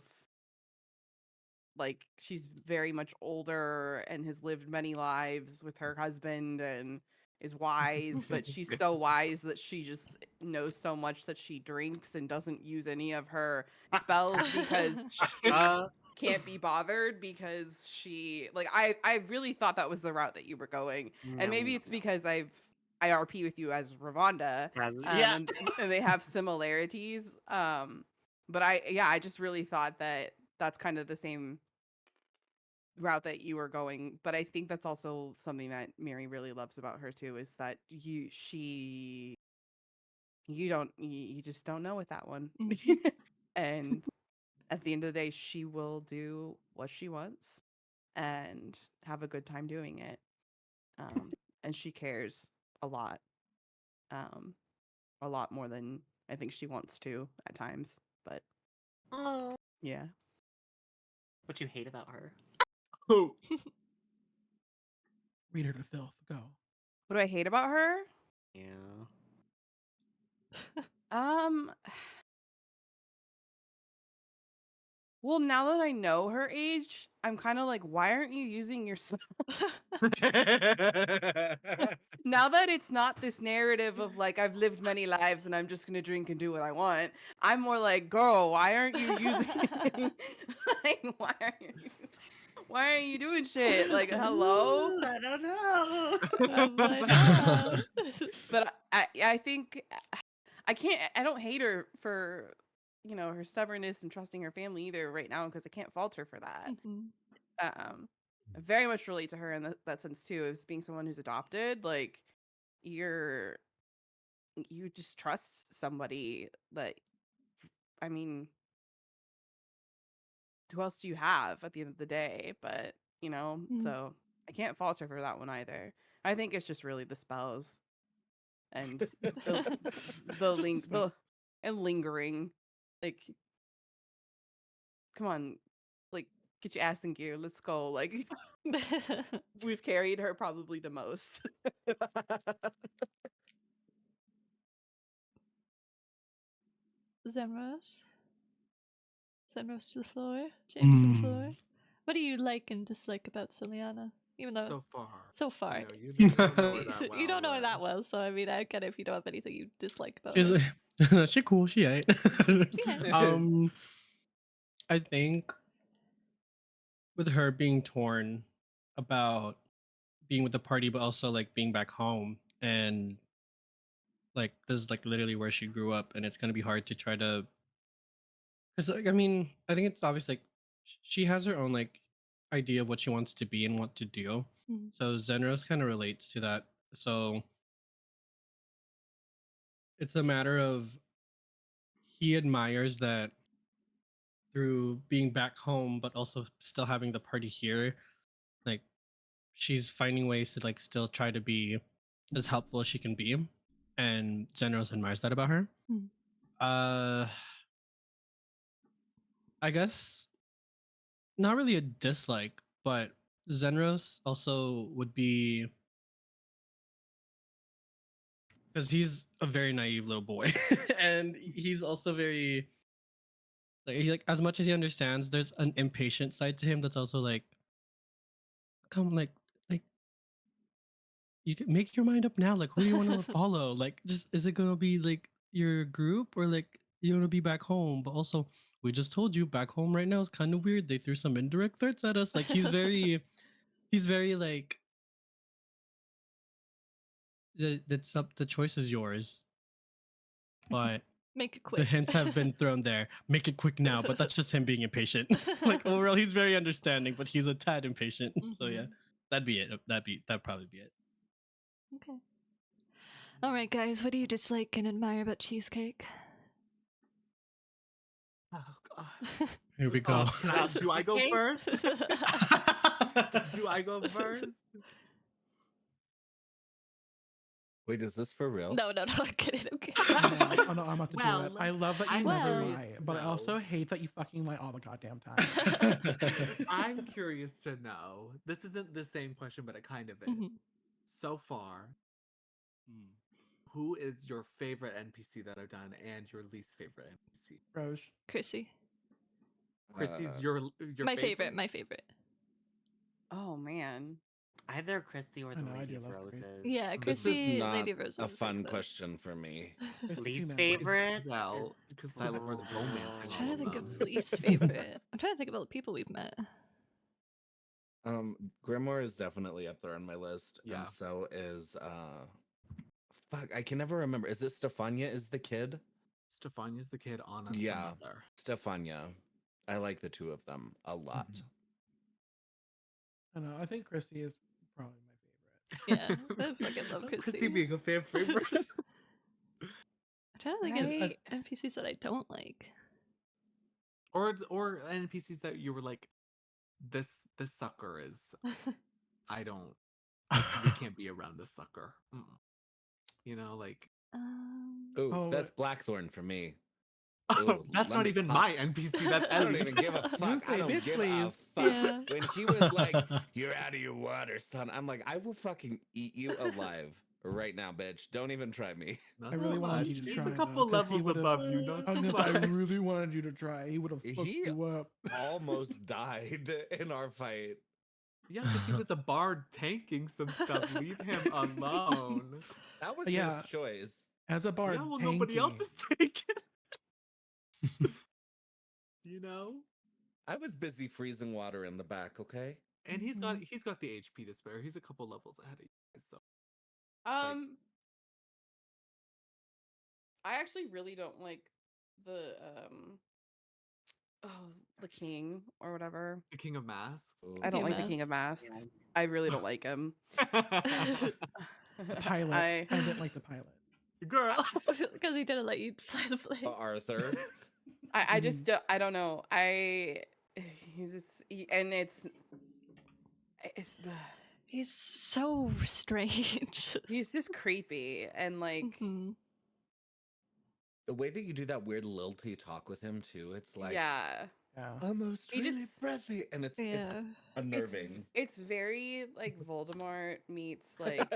like she's very much older and has lived many lives with her husband and is wise, but she's so wise that she just knows so much that she drinks and doesn't use any of her spells because she can't be bothered because she like I really thought that was the route that you were going. And maybe it's because I RP with you as Ravonda, Yeah. and they have similarities. But I just really thought that that's kind of the same route that you were going. But I think that's also something that Mary really loves about her too, is that you just don't know with that one. And at the end of the day, she will do what she wants and have a good time doing it. And she cares a lot more than I think she wants to at times. But Oh. yeah. What you hate about her? Oh. Read her to filth. Go. What do I hate about her? Yeah. Well, now that I know her age, I'm kind of like, why aren't you using your spell? Now that it's not this narrative of like I've lived many lives and I'm just gonna drink and do what I want, I'm more like, girl, why aren't you using? Like, why aren't you doing shit? Like, hello. Ooh, I don't know. Why not? But I think I don't hate her for her stubbornness and trusting her family either right now because I can't fault her for that. Mhm. I very much relate to her in that sense too, as being someone who's adopted. Like you just trust somebody that, I mean, who else do you have at the end of the day? But so I can't fault her for that one either. I think it's just really the spells and and lingering. Like, come on, like get your ass in gear. Let's go. Like we've carried her probably the most. Zemros? Zemros to the floor? James to the floor? What do you like and dislike about Soliana? Even though So far. so far. You know, you don't know her that well. You don't know her but- that well, so I mean, I get it if you don't have anything you dislike about She's her. she cool. She ain't. aight. I think with her being torn about being with the party, but also like being back home, and like this is like literally where she grew up, and it's gonna be hard to try to. Because like, I mean, I think it's obvious like she has her own like idea of what she wants to be and what to do. Mhm. So Zenros kind of relates to that. So it's a matter of he admires that through being back home, but also still having the party here. Like she's finding ways to like still try to be as helpful as she can be, and Zenros admires that about her. Hmm. I guess not really a dislike, but Zenros also would be because he's a very naive little boy, and he's also very like as much as he understands, there's an impatient side to him that's also like, come like you can make your mind up now. Like, who do you want to follow? Like, just is it gonna be like your group or like you want to be back home? But also, we just told you back home right now is kind of weird. They threw some indirect threats at us. Like, he's very like, that's up. The choice is yours. But Make it the quick. hints have been thrown there. Make it quick now. But that's just him being impatient. Like overall, he's very understanding, but he's a tad impatient. So yeah, Mhm. that'd be it. That'd probably be it. Okay. All right, guys. What do you dislike and admire about cheesecake? Oh, God. Here we go. Do I go Cheesecake? first? Do I go first? Wait, is this for real? No, I'm kidding. I'm kidding. Oh no, I'm about to do Well, it. I love that you I'm never curious lie, to but I also know. hate that you fucking lie all the goddamn time. I'm curious to know. This isn't the same question, but it kind of is. Mhm. So far, who is your favorite NPC that I've done and your least favorite NPC? Rose. Chrissy. Christy's Uh, your My favorite. My favorite. Oh man. Either Christy or I the know, I Lady do of love Christy. Roses. Yeah, this is Chrissy, not Lady Rose. a is fun the- question for me. Chrissy Least Tuna. favorite? Well, because Xylovar's romancing I'm all trying to of think them. of least favorite. I'm trying to think about the people we've met. Grimoire is definitely up there on my list, Yeah. and so is fuck, I can never remember. Is it Stefania is the kid? Stefania's the kid, Anna's Yeah. the mother. Stefania. I like the two of them a lot. Mhm. I know. I think Chrissy is probably my favorite. Yeah, I fucking love Christy Chrissy. being a fan favorite. I'm trying to think Right. of NPCs that I don't like. or NPCs that you were like, this sucker is I don't we can't be around this sucker. You know, like Ooh, Oh, that's Blackthorn for me. oh, Ooh, that's let not me even pop- my NPC. That's I don't Ellie's. even give a fuck. I say, don't "Bitch, give a please." fuck. Yeah. When he was like, "You're out of your water, son," I'm like, "I will fucking eat you alive right now, bitch. Don't even try me." Not I really so wanted much. you to She's try, a though, couple 'cause he levels would've- above you. Not I was so gonna say, I much. really wanted you to try. He would have fucked He- you up. Almost died in our fight. Yeah, because he was a bard tanking some stuff. Leave him alone. That was Yeah. his choice. As a bard, Yeah, well, nobody else tanking. is taken. You know, I was busy freezing water in the back. Okay. and he's got the HP to spare. He's a couple levels ahead of you guys, so I actually really don't like the the king or whatever. the King of Masks. I don't King like of the King of Masks. Masks. I really don't like him. The pilot. I didn't like the pilot. Girl. Because he didn't let you fly the plane. Arthur. I just I don't know. And it's He's so strange. he's just creepy and like Mhm. The way that you do that weird lilty talk with him too, it's like yeah. Yeah. almost He really just- breathy, and it's Yeah. unnerving. It's very like Voldemort meets like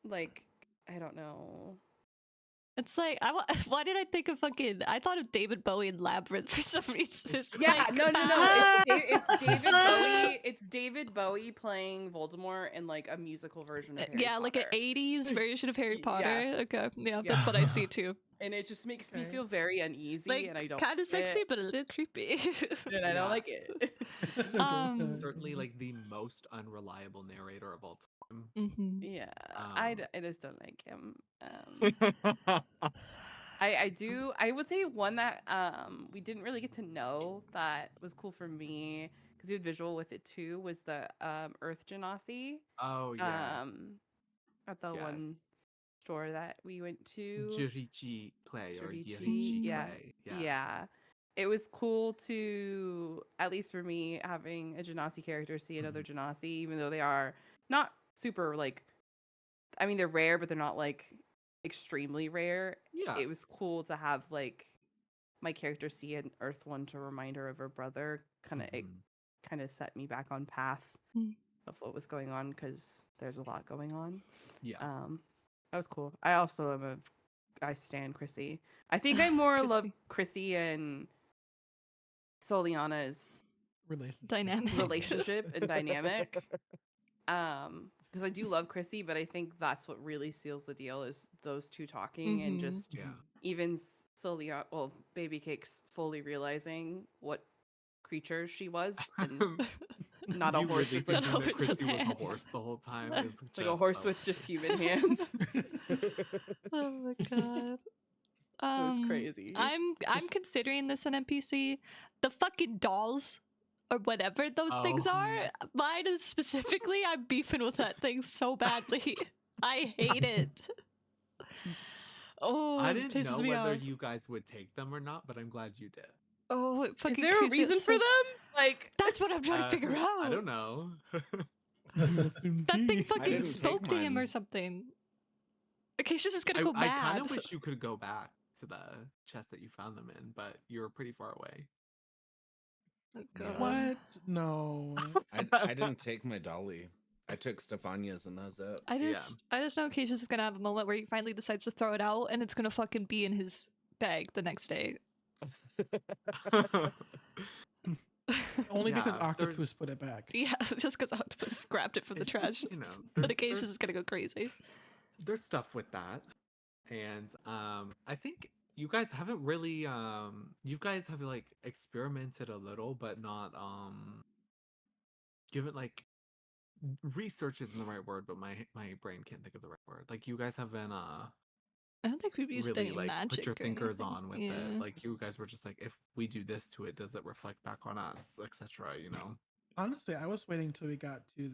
like I don't know. It's like why did I think of I thought of David Bowie in Labyrinth for some reason. Yeah, Like, no. ah! It's David Bowie. It's David Bowie playing Voldemort in like a musical version of Harry yeah, like an Potter. 80s version of Harry Yeah. Potter. Okay, yeah, Yeah. that's what I see too. And it just makes me Okay. feel very uneasy, Like and I don't kind of like sexy, it, but a little creepy. and I don't like it. Certainly like the most unreliable narrator of all time. Mhm. Yeah, Um, I just don't like him. I would say one that we didn't really get to know that was cool for me because we had visual with it too was the Earth Genasi Oh yeah. at the one store that we went to. Jirichi clay or Jirichi, Yirichi yeah. clay. Yeah. It was cool to, at least for me, having a Genasi character see another Genasi, even though they are not super like, I mean, they're rare, but they're not like extremely rare. Yeah. It was cool to have like my character see an Earth one to remind her of her brother. It Mhm. kind of set me back on path Mm. of what was going on because there's a lot going on. Yeah. That was cool. I also I stan Chrissy. I think I more love Chrissy. Chrissy and Soliana's Dynamic. relationship and dynamic. Because I do love Chrissy, but I think that's what really seals the deal is those two talking and Mhm. just Yeah. even Soliana, well, Baby Cakes fully realizing what creature she was and not a You horse really with like thinking No, that it's Christy was a hands. horse the whole time. Is like a just horse so with just funny. human hands. Oh my god. It was crazy. I'm considering this an NPC. The fucking dolls or whatever those things Oh. are. Mine is specifically I'm beefing with that thing so badly. I hate it. Oh, I it didn't pisses know me whether off. you guys would take them or not, but I'm glad you did. Oh, it Is fucking there a creeps me out reason for so- them? Like That's what I'm trying to figure out. I don't know. That thing fucking didn't spoke take to him or mine. something. Acacia's just gonna go I mad. kind of wish you could go back to the chest that you found them in, but you're pretty far away. Oh, Yeah. God. What? No. I didn't take my dolly. I took Stefania's and that's it. I just know Cassius is gonna have a moment where he finally decides to throw it out, and it's gonna fucking be in his bag the next day. Only because Yeah, there's- Octopus put it back. Yeah, just because Octopus grabbed it from the It's just, trash. you know, But there's- Cassius there's- is gonna go crazy. There's stuff with that, and I think you guys haven't really you guys have like experimented a little, but not you haven't like research isn't the right word, but my brain can't think of the right word. Like you guys haven't I don't think we've used really any like magic put your or thinkers anything. on with Yeah. it. Like you guys were just like, if we do this to it, does it reflect back on us, etc. You know? Honestly, I was waiting till we got to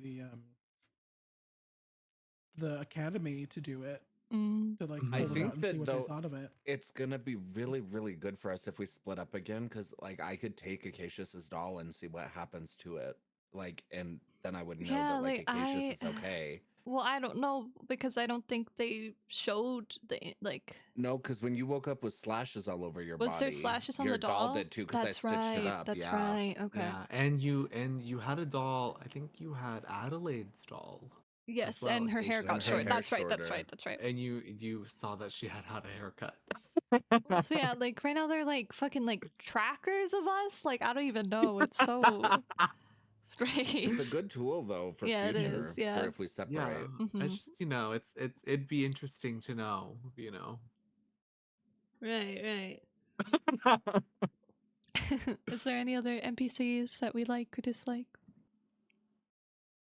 the academy to do it, Mm. to like Mhm. I pull it think out and that, see what though, they thought of it. it's gonna be really, really good for us if we split up again, because like I could take Acacius's doll and see what happens to it. Like, and then I would know Yeah, that like like, Acacius is I- okay. Well, I don't know because I don't think they showed the like. No, because when you woke up with slashes all over your Was body, there slashes on your the doll? did too, because I That's stitched right. it up. That's yeah. right. Okay. Yeah, and you had a doll. I think you had Adelaide's doll. Yes, well, and her hair Acacius. got And her short. hair That's right. That's shorter. right. That's right. And you saw that she had a haircut. So yeah, like right now they're like fucking like trackers of us. Like I don't even know. It's so strange. It's a good tool though for Yeah, it future. is, yeah. For if we Yeah, separate. Mhm. it's just it'd be interesting to know. You know. Right. Is there any other NPCs that we like or dislike?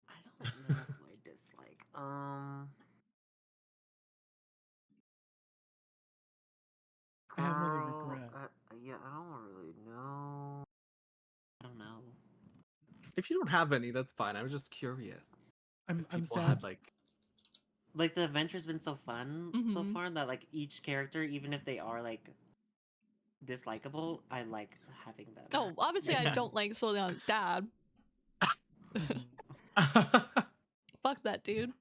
I don't know who I dislike. I have another Girl, regret. yeah, I don't really know. I don't know. If you don't have any, that's fine. I was just curious. I'm If people sad. had like Like the adventure's been so fun so Mhm. far that like each character, even if they are like dislikable, I liked having them. Oh, obviously I Yeah. don't like Soliana's dad. Fuck that dude.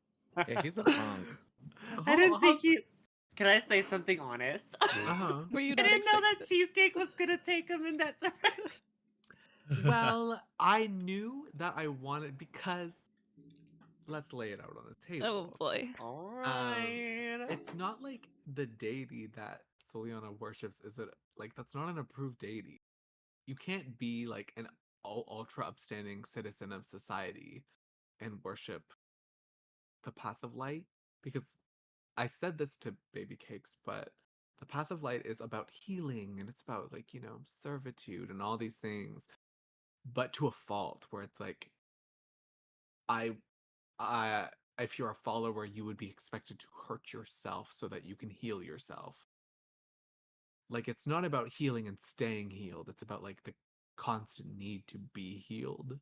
Yeah, he's a punk. I didn't think he. Can I say something honest? Uh-huh. Were you I not didn't know that expecting- Cheesecake was gonna take him in that direction. Well, I knew that I wanted because let's lay it out on the table. Oh boy. Alright. It's not like the deity that Soliana worships is it like that's not an approved deity. You can't be like an ultra upstanding citizen of society and worship the path of light because I said this to Baby Cakes, but the path of light is about healing and it's about like, you know, servitude and all these things, but to a fault where it's like I if you're a follower, you would be expected to hurt yourself so that you can heal yourself. Like it's not about healing and staying healed. It's about like the constant need to be healed.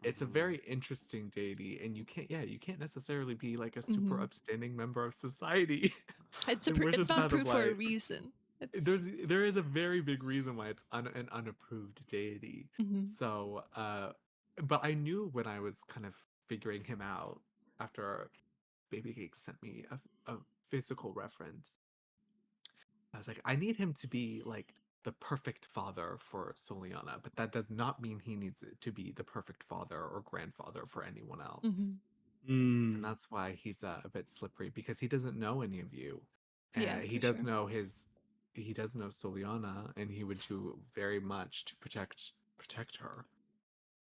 It's a very interesting deity, and you can't necessarily be like a super Mhm. upstanding member of society. It's and worship it's the not path of approved for a light. reason. It's... There is a very big reason why it's an unapproved deity. Mhm. So, but I knew when I was kind of figuring him out after Baby Cake sent me a physical reference. I was like, I need him to be like the perfect father for Soliana, but that does not mean he needs to be the perfect father or grandfather for anyone else. Mhm. And that's why he's a bit slippery because he doesn't know any of you. Yeah, He for does sure. know he does know Soliana, and he would do very much to protect her.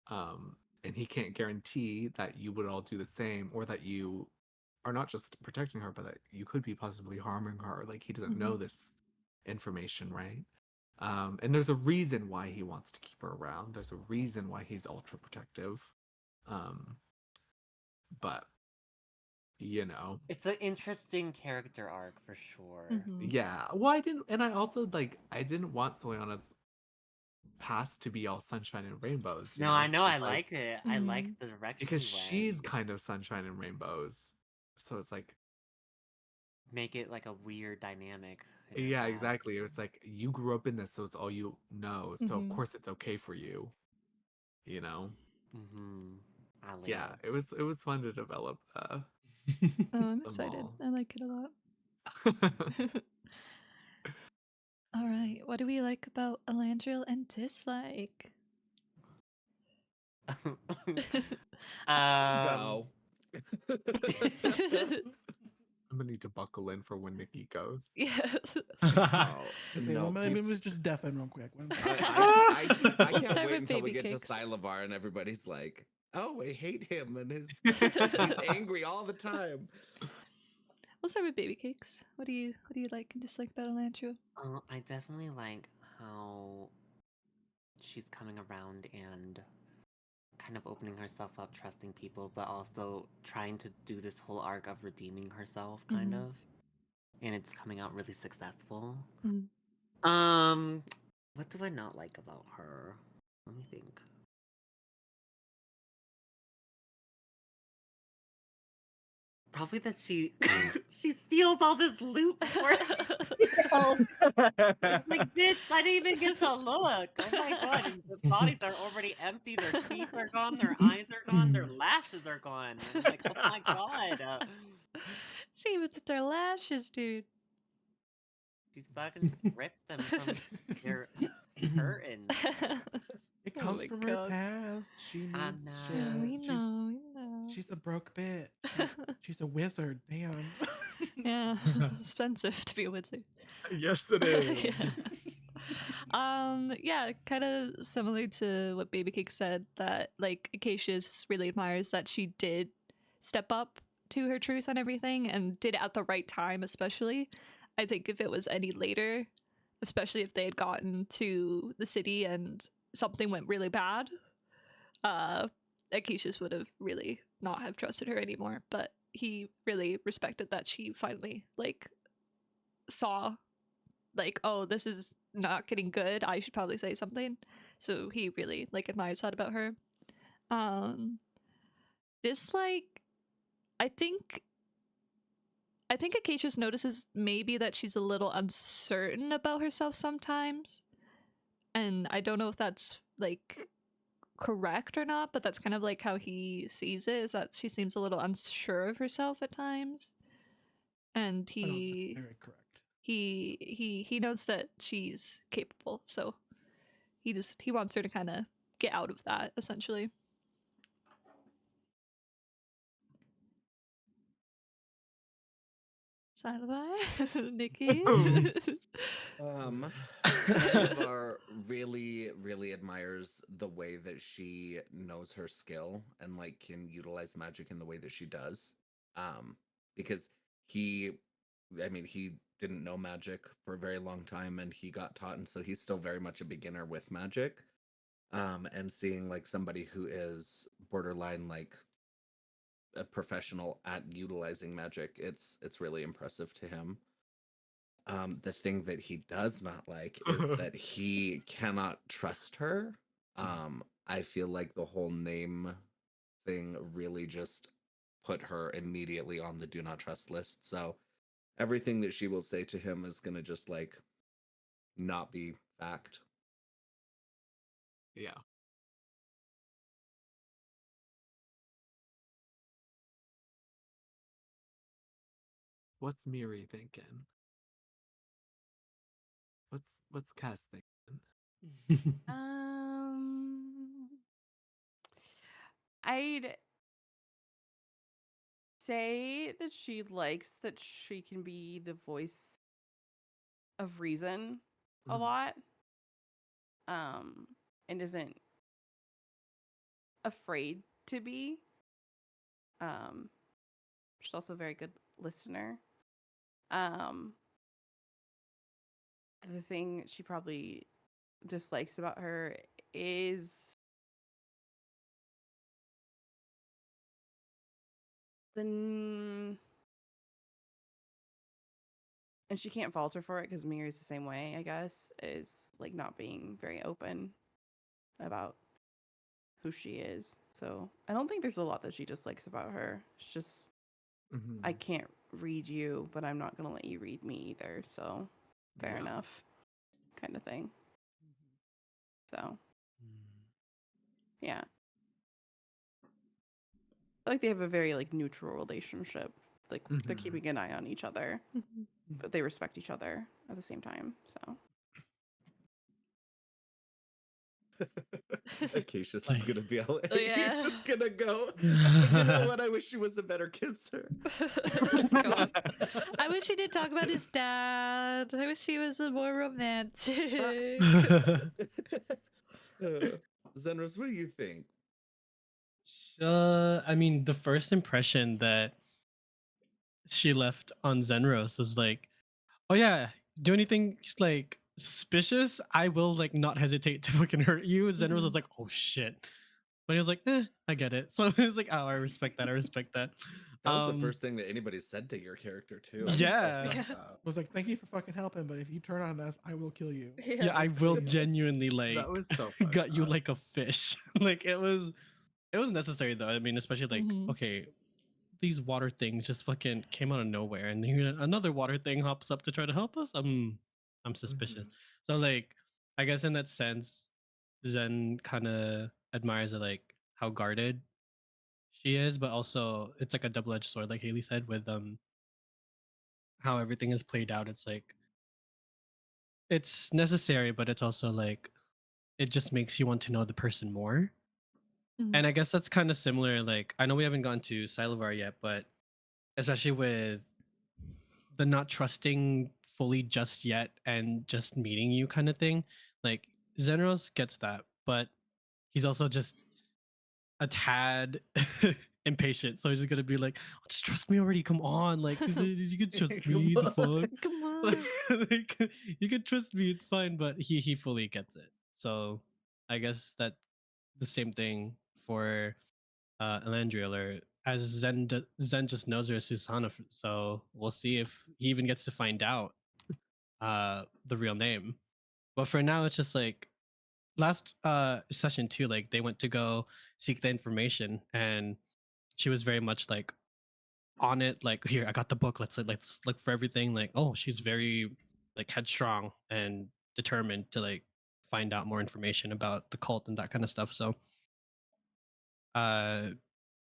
And he can't guarantee that you would all do the same, or that you are not just protecting her, but that you could be possibly harming her. Like he doesn't know this information, right? And there's a reason why he wants to keep her around. There's a reason why he's ultra protective. But you know, It's an interesting character arc for sure. Mhm. yeah. Well, I didn't want Soliana's past to be all sunshine and rainbows. You No, know? I know. I It's like it. I like Mhm. the direction because he went. she's kind of sunshine and rainbows. So it's like, Make it like a weird dynamic. in her yeah, past. exactly. It was like you grew up in this, so it's all you know. So of Mhm. course it's okay for you. You know? I Yeah, live. it was fun to develop Oh, I'm them excited. all. I like it a lot. All right. What do we like about Elandriel and dislike? Go. I'm gonna need to buckle in for when Nikki goes. Yeah. Oh, Okay, no. let me please. just deaf in real quick. I We'll can't start wait with until we baby get cakes. to Silavar and everybody's like, oh, I hate him and he's angry all the time. We'll start with baby cakes. What do you like and dislike about Elantria? I definitely like how she's coming around and kind of opening herself up, trusting people, but also trying to do this whole arc of redeeming herself, kind Mhm. of. And it's coming out really successful. Mhm. What do I not like about her? Let me think. Probably that she she steals all this loot before it's like, bitch, I didn't even get to look. Oh my god, and the bodies are already empty, their teeth are gone, their eyes are gone, their lashes are gone. I'm like, oh my god. She even took their lashes, dude. She's fucking ripped them from their curtains. It Oh comes my from her God. past. She I needs know. Yeah, we shit. know, we know. She's a broke bitch. She's a wizard. Damn. Yeah, it's expensive to be a wizard. Yes, it is. Yeah, kind of similar to what Baby Cake said, that like Acacius really admires that she did step up to her truth and everything and did it at the right time, especially. I think if it was any later, especially if they had gotten to the city and something went really bad, Acacius would have really not have trusted her anymore. But he really respected that she finally like saw like, oh, this is not getting good. I should probably say something. So he really like admires that about her. This like I think Acacius notices maybe that she's a little uncertain about herself sometimes. And I don't know if that's like correct or not, but that's kind of like how he sees it, is that she seems a little unsure of herself at times. And Oh, that's very correct. he knows that she's capable, so he wants her to kind of get out of that, essentially. Sidebar, Nikki. Salivar really, really admires the way that she knows her skill and like can utilize magic in the way that she does. Because he, I mean, he didn't know magic for a very long time and he got taught, and so he's still very much a beginner with magic. And seeing like somebody who is borderline like a professional at utilizing magic, it's really impressive to him. The thing that he does not like is that he cannot trust her. I feel like the whole name thing really just put her immediately on the do not trust list. So everything that she will say to him is gonna just like not be fact. Yeah. What's Miri thinking? What's Cass thinking? I'd say that she likes that she can be the voice of reason a Mhm. lot. And isn't afraid to be. She's also a very good listener. The thing she probably dislikes about her is and she can't falter for it because Miri's the same way, I guess, is like not being very open about who she is. So I don't think there's a lot that she dislikes about her. It's just I Mhm. can't read you, but I'm not gonna let you read me either. So fair Yeah. enough, kind of thing. So yeah, I feel like they have a very like neutral relationship. Like they're Mhm. keeping an eye on each other, Mhm. but they respect each other at the same time. So Acacius is Like- gonna be all. Oh, yeah. He's just gonna go. You know what? I wish she was a better kisser. God. I wish he did talk about his dad. I wish he was a more romantic. Zenros, what do you think? I mean, the first impression that she left on Zenros was like, "Oh yeah, do anything like suspicious? I will like not hesitate to fucking hurt you." Zenros was like, "Oh shit," but he was like, I get it." So he was like, "Oh, I respect that. I respect that." That was the first thing that anybody said to your character too. I just Yeah. felt Yeah. was like, thank you for fucking helping, but if you turn on us, I will kill you. Yeah, I will genuinely like That was so fucked gut you up. like a fish. Like it was necessary though. I mean, especially like Mhm. okay, these water things just fucking came out of nowhere, and here another water thing hops up to try to help us. I'm suspicious. So like, I guess in that sense, Zen kind of admires like how guarded she is, but also it's like a double-edged sword, like Haley said, with how everything is played out. It's like it's necessary, but it's also like it just makes you want to know the person more. Mhm. And I guess that's kind of similar. Like I know we haven't gone to Silavar yet, but especially with the not trusting fully just yet and just meeting you kind of thing. Like Zenros gets that, but he's also just a tad impatient. So he's just gonna be like, "Oh, just trust me already. Come on, like you could trust Come me. The on. fuck, Come on. like, you could trust me. It's fine." But he fully gets it. So I guess that the same thing for Elandriel, or as Zen just knows her as Susanna. So we'll see if he even gets to find out the real name. But for now, it's just like last session too. Like they went to go seek the information, and she was very much like on it. Like, here, I got the book. Let's look for everything. Like, oh, she's very like headstrong and determined to like find out more information about the cult and that kind of stuff. So uh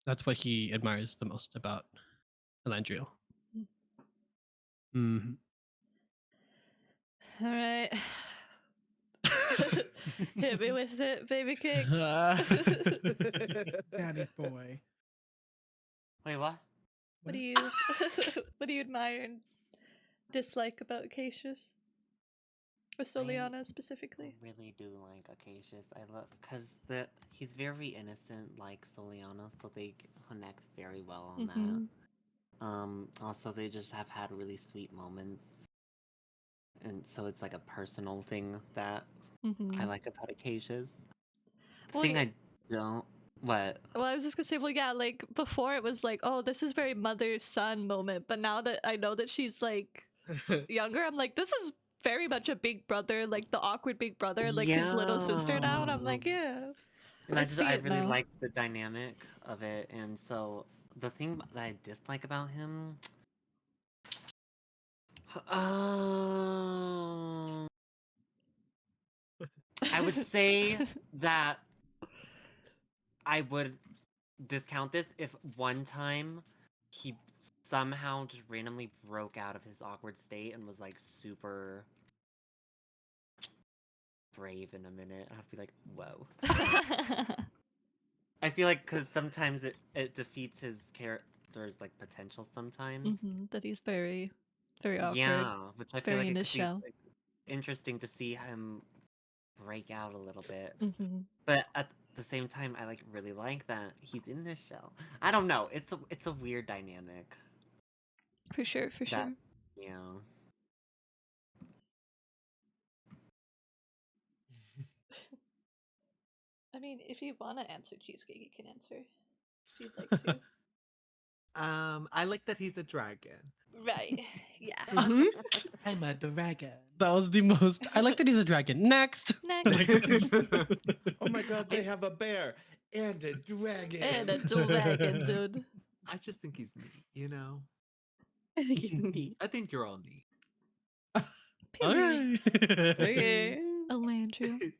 that's what he admires the most about Elandriel. Mhm. All right. Hit me with it, baby cakes. Daddy's boy. Wait, what? What do you what do you admire and dislike about Acacius? With Soliana specifically? I really do like Acacius. I love because he's very innocent, like Soliana, so they connect very well on Mhm. that. Also, they just have had really sweet moments, and so it's like a personal thing that I Mhm. like about Acacius. The Well, thing yeah. I don't. What? Well, I was just gonna say, well, yeah, like before it was like, oh, this is very mother son moment, but now that I know that she's like younger, I'm like, this is very much a big brother, like the awkward big brother, like his little sister now, and I'm like, yeah, And I I just see I it really now. like the dynamic of it, and so the thing that I dislike about him, I would say that I would discount this if one time he somehow just randomly broke out of his awkward state and was like super brave in a minute. I'd be like, whoa. I feel like because sometimes it defeats his character's like potential sometimes. That he's very, very awkward. Yeah, which I feel very like in it his could be shell. like, interesting to see him break out a little bit. Mhm. But at the same time, I like really like that he's in this shell. I don't know. It's a weird dynamic. For sure, for That sure. yeah. I mean, if you want to answer Cheesecake, you can answer. If you'd like to. I like that he's a dragon. Right. Yeah. Mhm. I'm a dragon. That was the most. I like that he's a dragon. Next. Next. Oh my god, they have a bear and a dragon. And a dragon, dude. I just think he's neat, you know? I think he's neat. I think you're all neat. Period. Okay. Elandriel.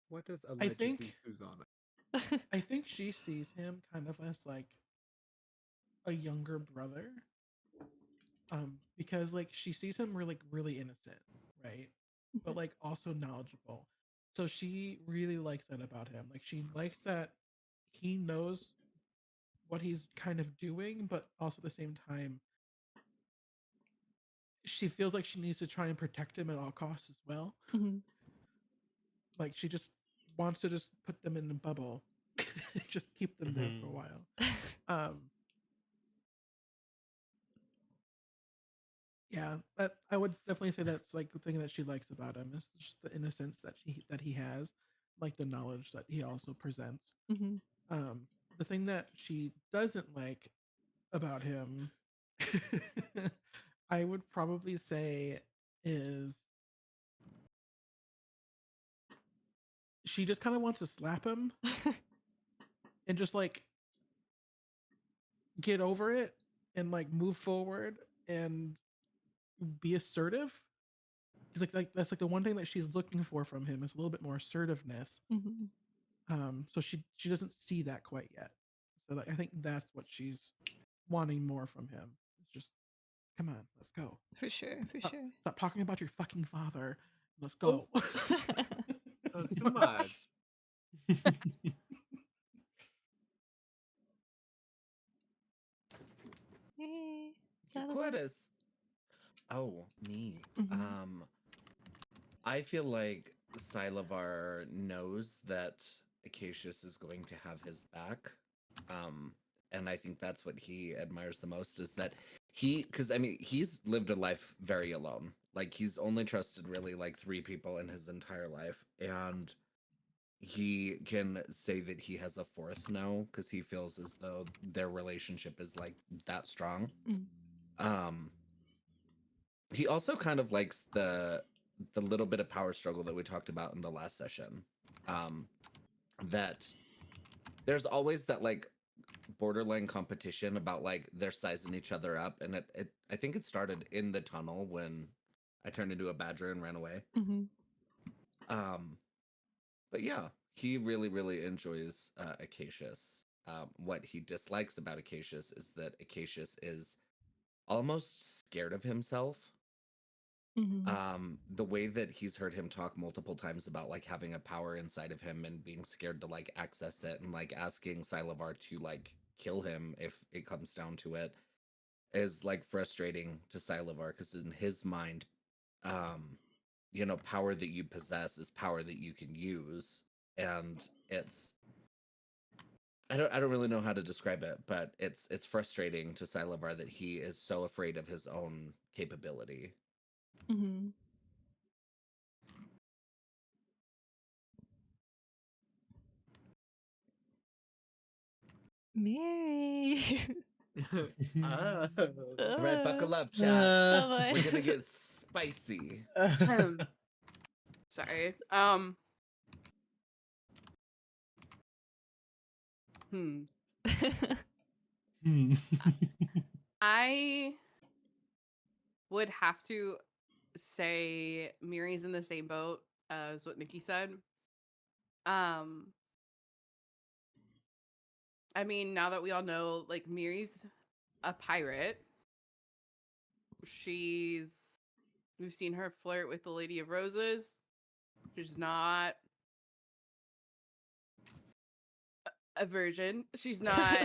What does I allegedly think- Susanna? I think she sees him kind of as like a younger brother. because like she sees him really innocent, right? But like also knowledgeable. So she really likes that about him. Like she likes that he knows what he's kind of doing, but also at the same time, she feels like she needs to try and protect him at all costs as well. Mhm. Like she just wants to just put them in a bubble, just keep them there for a while. Yeah, that I would definitely say that's like the thing that she likes about him is just the innocence that he has, like the knowledge that he also presents. Mhm. The thing that she doesn't like about him, I would probably say, is she just kind of wants to slap him and just like get over it and like move forward and be assertive. Because like that's like the one thing that she's looking for from him is a little bit more assertiveness. Mhm. So she doesn't see that quite yet. So like I think that's what she's wanting more from him. It's just come on, let's go. For sure, for Stop, sure. stop talking about your fucking father. Let's Oh. go. Too much. Yay. Saddleback. Jaquittis. Oh, me. Mhm. I feel like Sylavar knows that Acacius is going to have his back. And I think that's what he admires the most is that because I mean, he's lived a life very alone. Like he's only trusted really like 3 people in his entire life. And he can say that he has a 4th now because he feels as though their relationship is like that strong. Mm. Um, he also kind of likes the little bit of power struggle that we talked about in the last session. That there's always that like borderline competition about like they're sizing each other up, and it I think it started in the tunnel when I turned into a badger and ran away. Mhm. But yeah, he really enjoys Acacius. What he dislikes about Acacius is that Acacius is almost scared of himself. Mhm. The way that he's heard him talk multiple times about like having a power inside of him and being scared to like access it and like asking Sylavar to like kill him if it comes down to it is like frustrating to Sylavar because in his mind, you know, power that you possess is power that you can use, and it's I don't really know how to describe it, but it's frustrating to Sylavar that he is so afraid of his own capability. Mhm. Mary. Oh. All right, buckle up, chat. Oh boy. We're gonna get spicy. Sorry. I would have to say Miri's in the same boat as what Nikki said. I mean, now that we all know, like Miri's a pirate. We've seen her flirt with the Lady of Roses. She's not a virgin. She's not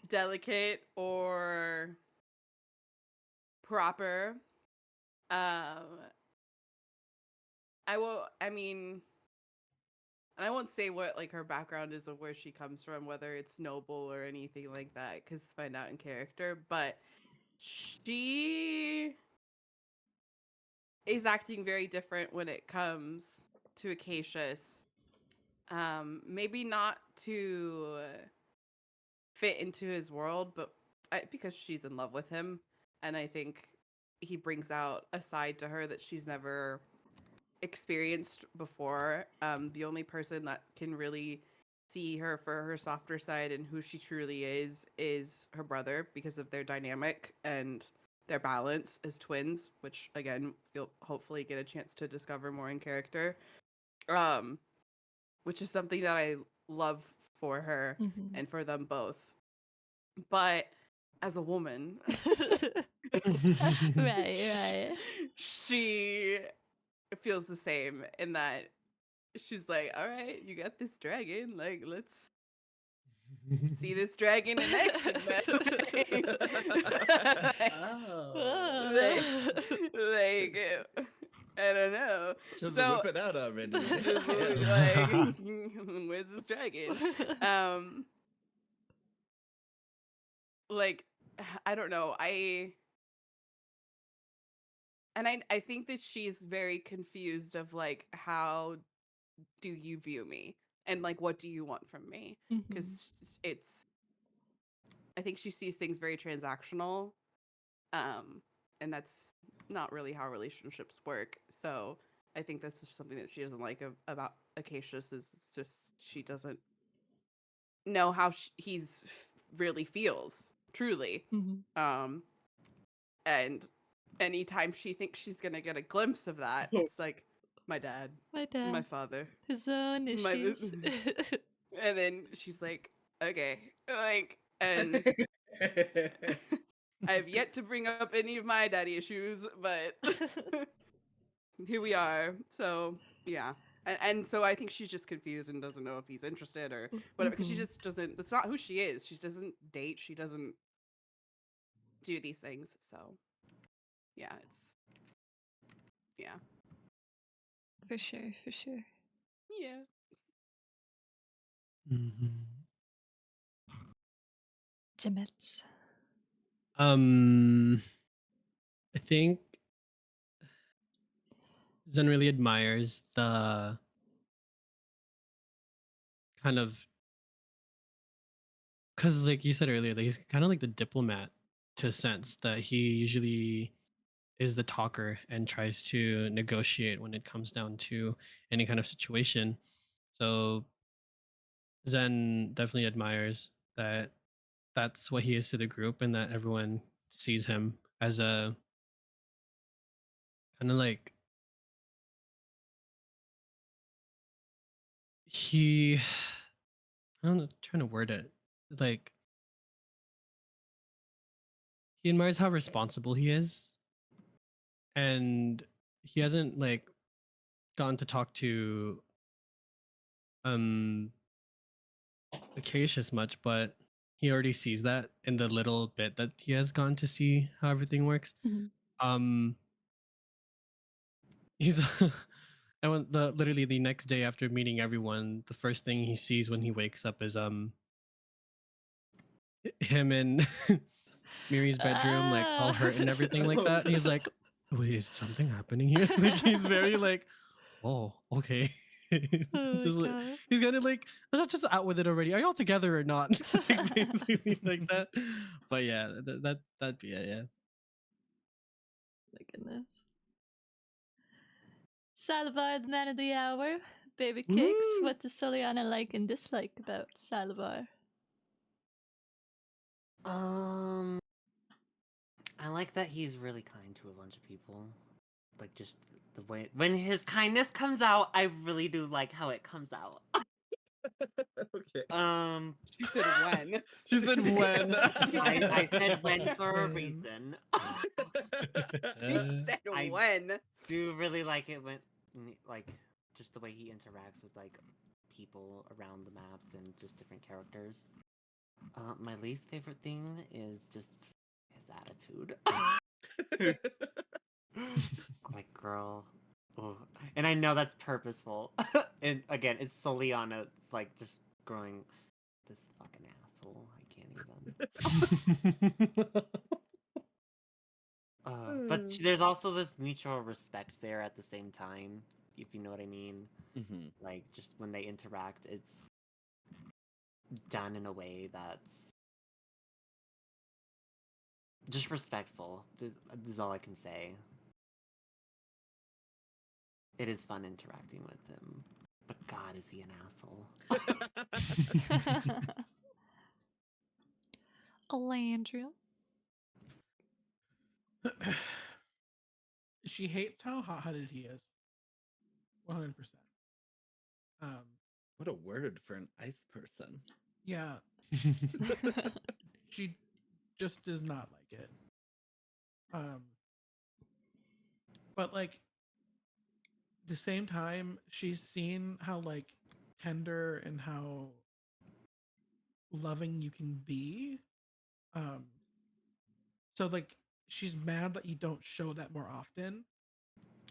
delicate or proper. I mean, and I won't say what like her background is of where she comes from, whether it's noble or anything like that, because find out in character. But she is acting very different when it comes to Acacius. Maybe not to fit into his world, but because she's in love with him, and I think he brings out a side to her that she's never experienced before. The only person that can really see her for her softer side and who she truly is her brother because of their dynamic and their balance as twins, which again you'll hopefully get a chance to discover more in character. Which is something that I love for her Mhm. and for them both. But as a woman, right. she feels the same in that she's like, all right, you got this dragon. Like, let's see this dragon in action, man. Oh. like, I don't know. Just So, whip it out already. just Damn. like, where's this dragon? Like, I don't know. I think that she's very confused of like, how do you view me, and like, what do you want from me? Mhm. Because I think she sees things very transactional, and that's not really how relationships work. So I think that's just something that she doesn't like about Acacius, is it's just she doesn't know how he's really feels truly. Mhm. And anytime she thinks she's gonna get a glimpse of that, it's like, my dad, My dad, my father, his own my issues. and then she's like, okay, like, and I have yet to bring up any of my daddy issues, but here we are. So yeah, and so I think she's just confused and doesn't know if he's interested or whatever, because she Mhm. just doesn't. That's not who she is. She doesn't date. She doesn't do these things. So yeah, yeah. For sure, for sure. Yeah. Mhm. Jimmets. I think Zen really admires the kind of, because like you said earlier, that he's kind of like the diplomat, to a sense that he usually is the talker and tries to negotiate when it comes down to any kind of situation. So Zen definitely admires that that's what he is to the group, and that everyone sees him as a kind of like, he, I don't know, trying to word it, like, he admires how responsible he is, and he hasn't like gone to talk to um Acacius much, but he already sees that in the little bit that he has gone to see how everything works. Mhm. Um, he's and when literally the next day after meeting everyone, the first thing he sees when he wakes up is him in Miri's bedroom, like all hurt and everything like that. And he's like, "Wait, is something happening here?" Like he's very like, "Oh, okay." Oh my Just like, god. he's kind of like, "Let's just out with it already. Are y'all together or not?" Like basically like that. But yeah, that'd be it. Yeah. My goodness. Salivar, the man of the hour. Baby Cakes, Woo! what does Soliana like and dislike about Salivar? I like that he's really kind to a bunch of people. Like, just the way when his kindness comes out, I really do like how it comes out. Okay. She said when. She said when. I said when for a When. reason. She said I- when. Do really like it when, like, just the way he interacts with like people around the maps and just different characters. My least favorite thing is just his attitude. Like, girl. Oh. And I know that's purposeful. And again, it's Soliana. It's like just growing this fucking asshole. I can't even. But there's also this mutual respect there at the same time, if you know what I mean. Mhm. Like, just when they interact, it's done in a way that's just respectful. This is all I can say. It is fun interacting with him. But God, is he an asshole. Alandria. She hates how hot-headed he is. 100%. What a word for an ice person. Yeah, she just does not like it. But like at the same time, she's seen how like tender and how loving you can be. So like she's mad that you don't show that more often.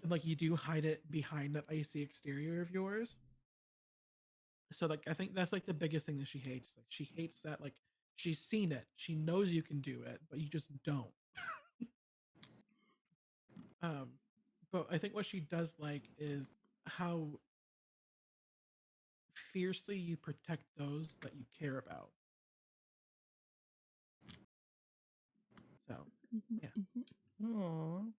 And like you do hide it behind that icy exterior of yours. So like I think that's like the biggest thing that she hates. Like she hates that like she's seen it. She knows you can do it, but you just don't. But I think what she does like is how fiercely you protect those that you care about. So yeah. Aww.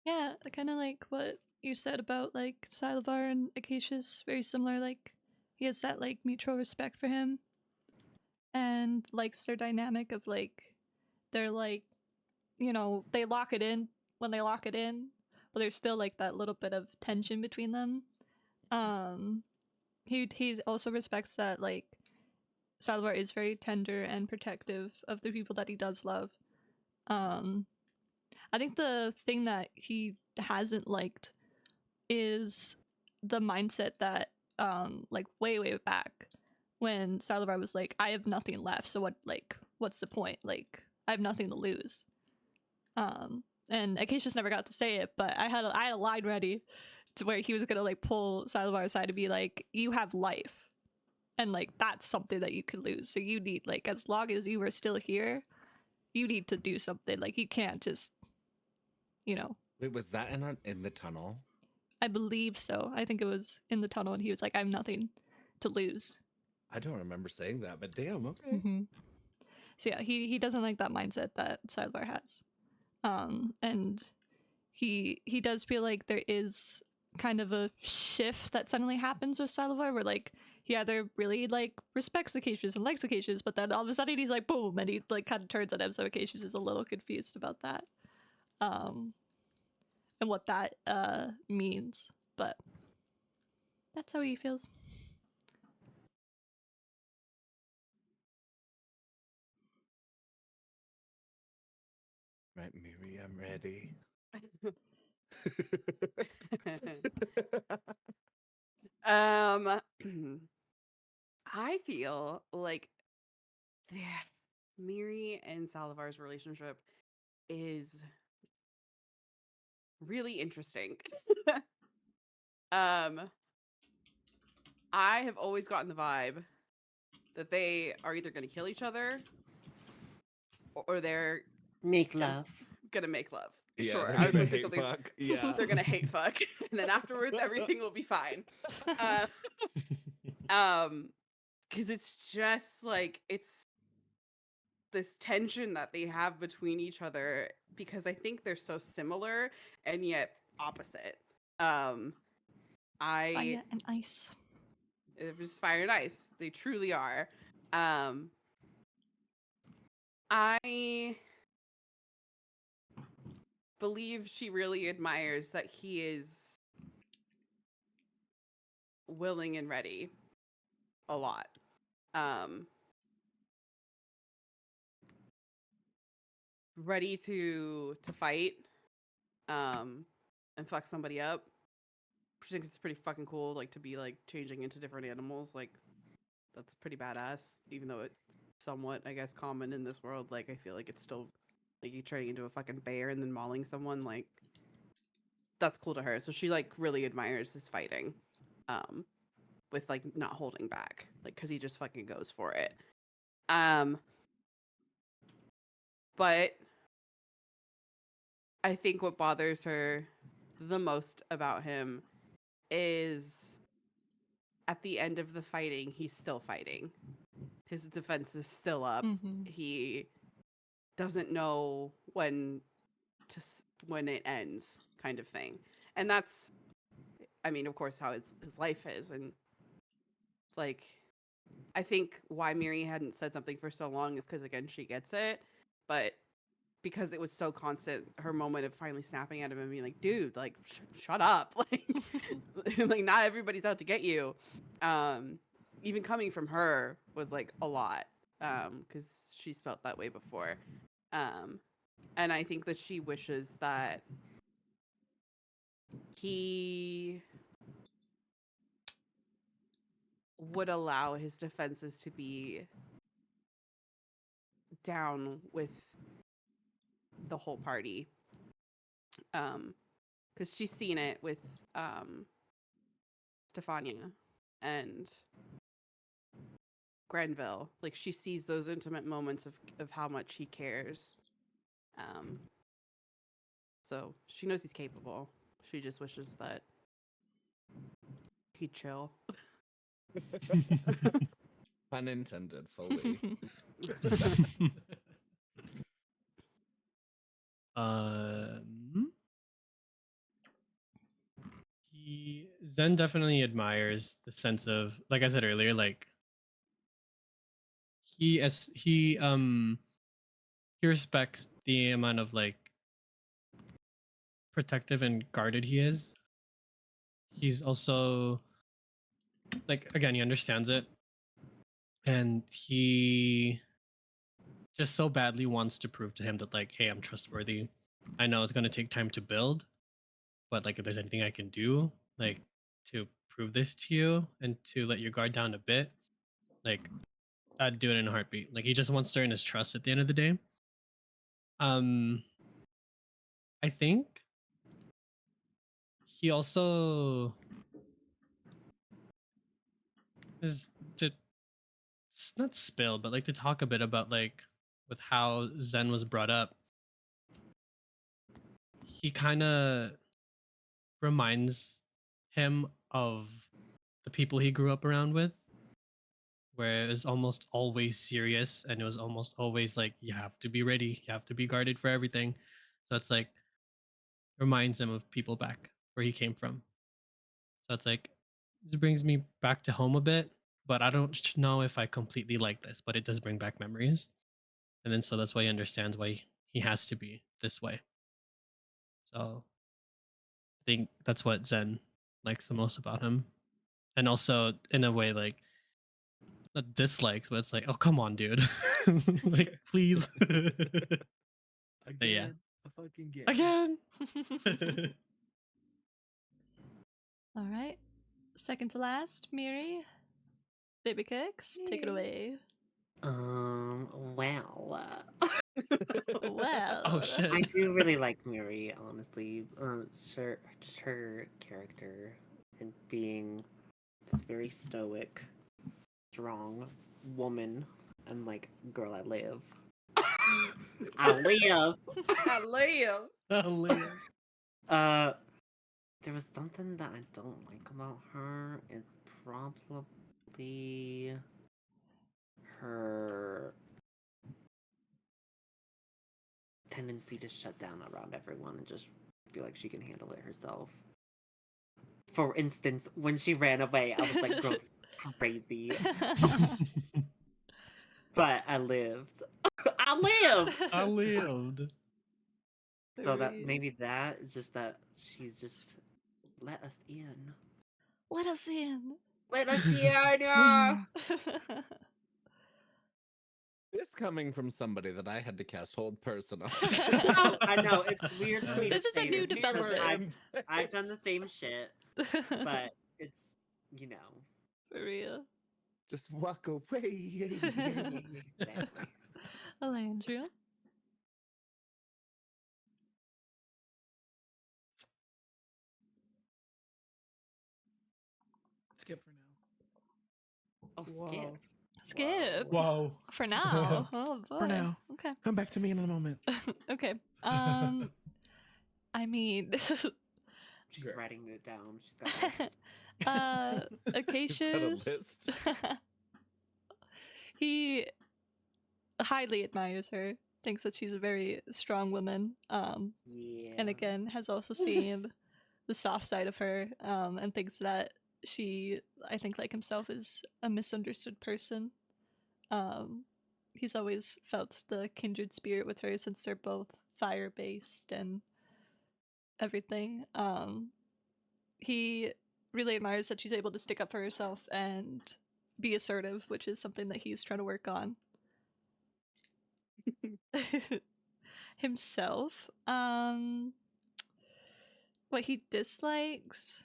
Yeah, kind of like what you said about like Salivar and Acacius, very similar. Like he has that like mutual respect for him, and likes their dynamic of like they're like, you know, they lock it in when they lock it in, but there's still like that little bit of tension between them. He also respects that like Salivar is very tender and protective of the people that he does love. I think the thing that he hasn't liked is the mindset that like way back when Salivar was like, I have nothing left, so what's the point? Like I have nothing to lose. And Acacius never got to say it, but I had a line ready to where he was gonna like pull Salivar aside to be like, you have life. And like that's something that you could lose. So you need like as long as you were still here, you need to do something. Like you can't just, you know. Wait, was that in the tunnel? I believe so. I think it was in the tunnel, and he was like, "I have nothing to lose." I don't remember saying that, but damn, okay. Mm-hmm. So yeah, he doesn't like that mindset that Salivar has, and he does feel like there is kind of a shift that suddenly happens with Salivar, where like he either really like respects Acacius and likes Acacius, but then all of a sudden he's like boom, and he like kind of turns on him. So Acacius is a little confused about that. And what that means, but that's how he feels. Right, Miri, I'm ready. I feel like Miri and Salivar's relationship is really interesting. I have always gotten the vibe that they are either going to kill each other or they're Make gonna- love. gonna make love. Yeah, Sure, they're I was gonna gonna say hate something. fuck. Yeah. They're gonna hate fuck, and then afterwards everything will be fine. Because it's just like it's this tension that they have between each other because I think they're so similar and yet opposite. Fire and ice. It's just fire and ice. They truly are. I believe she really admires that he is willing and ready a lot. Ready to fight and fuck somebody up. I think it's pretty fucking cool, like to be like changing into different animals. Like that's pretty badass, even though it's somewhat, I guess, common in this world. Like I feel like it's still like you turning into a fucking bear and then mauling someone. Like that's cool to her. So she like really admires his fighting, with like not holding back, like because he just fucking goes for it. But I think what bothers her the most about him is at the end of the fighting, he's still fighting. His defense is still up. Mm-hmm. He doesn't know when it ends, kind of thing. And that's, I mean, of course, how his life is. And like, I think why Miri hadn't said something for so long is because, again, she gets it. But because it was so constant, her moment of finally snapping at him and being like, dude, like, shut up. Like, not everybody's out to get you. Even coming from her was like a lot. because she's felt that way before. And I think that she wishes that he would allow his defenses to be down with the whole party. Because she's seen it with Stefania and Grenville. Like, she sees those intimate moments of how much he cares. So she knows he's capable. She just wishes that he'd chill. Pun intended, fully. Zen definitely admires the sense of, like I said earlier, like he respects the amount of like protective and guarded he is. He's also like, again, he understands it, and he just so badly wants to prove to him that, like, hey, I'm trustworthy. I know it's going to take time to build, but like if there's anything I can do, like, to prove this to you and to let your guard down a bit, like, I'd do it in a heartbeat. Like, he just wants to earn his trust at the end of the day. I think he also is to not spill, but like to talk a bit about like with how Zen was brought up. He kind of reminds him of the people he grew up around with, where it was almost always serious and it was almost always like you have to be ready, you have to be guarded for everything. So it's like reminds him of people back where he came from. So it's like this brings me back to home a bit, but I don't know if I completely like this, but it does bring back memories. And then so that's why he understands why he has to be this way. So I think that's what Zen likes the most about him. And also in a way like not dislikes, but it's like, oh come on, dude. Like please. But yeah. Again. All right. Second to last, Miri. Baby Cooks, take it Yay. away. Well. Well. Oh shit. I do really like Miri, honestly. Sure, just her character and being this very stoic, strong woman. And like, girl, I live. I live. I live. There was something that I don't like about her. It's probably her tendency to shut down around everyone and just feel like she can handle it herself. For instance, when she ran away, I was like, girl, this is crazy. But I lived. I lived! I lived. So that maybe that is just that she's just let us in. Let us in. Let us in! This coming from somebody that I had to cast hold person on. I know, it's weird for me This to is a say new this because development. I've done the same shit, but it's, you know. For real. Just walk away. Exactly. Alandria. Skip for now. Oh, Whoa. skip. Skip. Whoa. For now. Oh boy. For now. Okay. Come back to me in a moment. Okay. I mean, She's Great. writing it down. She's got a list. He's got a Acacia's. list. He highly admires her. Thinks that she's a very strong woman. Yeah. And again, has also seen the soft side of her. And thinks that she, I think, like himself, is a misunderstood person. He's always felt the kindred spirit with her since they're both fire based and everything. He really admires that she's able to stick up for herself and be assertive, which is something that he's trying to work on. Himself. What he dislikes.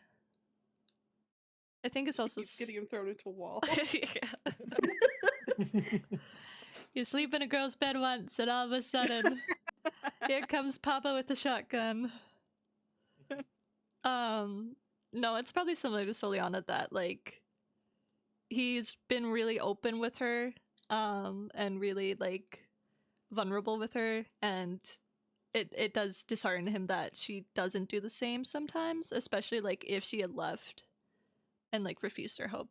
I think it's also He's getting him thrown into a wall. You sleep in a girl's bed once, and all of a sudden, here comes Papa with the shotgun. No, it's probably similar to Soliana that like he's been really open with her, and really like vulnerable with her, and it does dishearten him that she doesn't do the same sometimes, especially like if she had left and like refused her hope.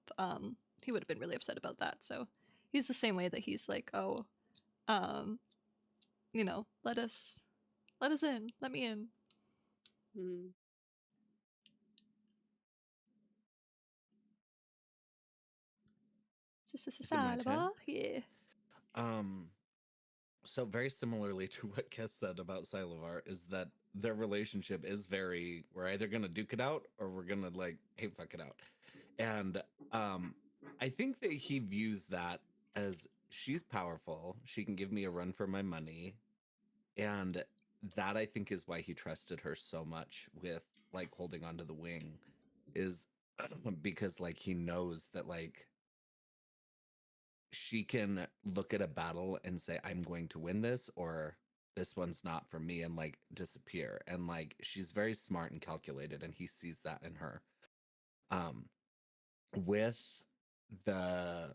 He would have been really upset about that. So he's the same way that he's like, oh, you know, let us in, let me in. Mhm. Is it my turn? Salaba? Yeah. So very similarly to what Kes said about Silavar is that their relationship is very, we're either gonna duke it out or we're gonna like, hey, fuck it out. And I think that he views that as she's powerful, she can give me a run for my money. And that I think is why he trusted her so much with like holding onto the wing, is because like he knows that like she can look at a battle and say, I'm going to win this, or this one's not for me, and like disappear. And like she's very smart and calculated, and he sees that in her. With the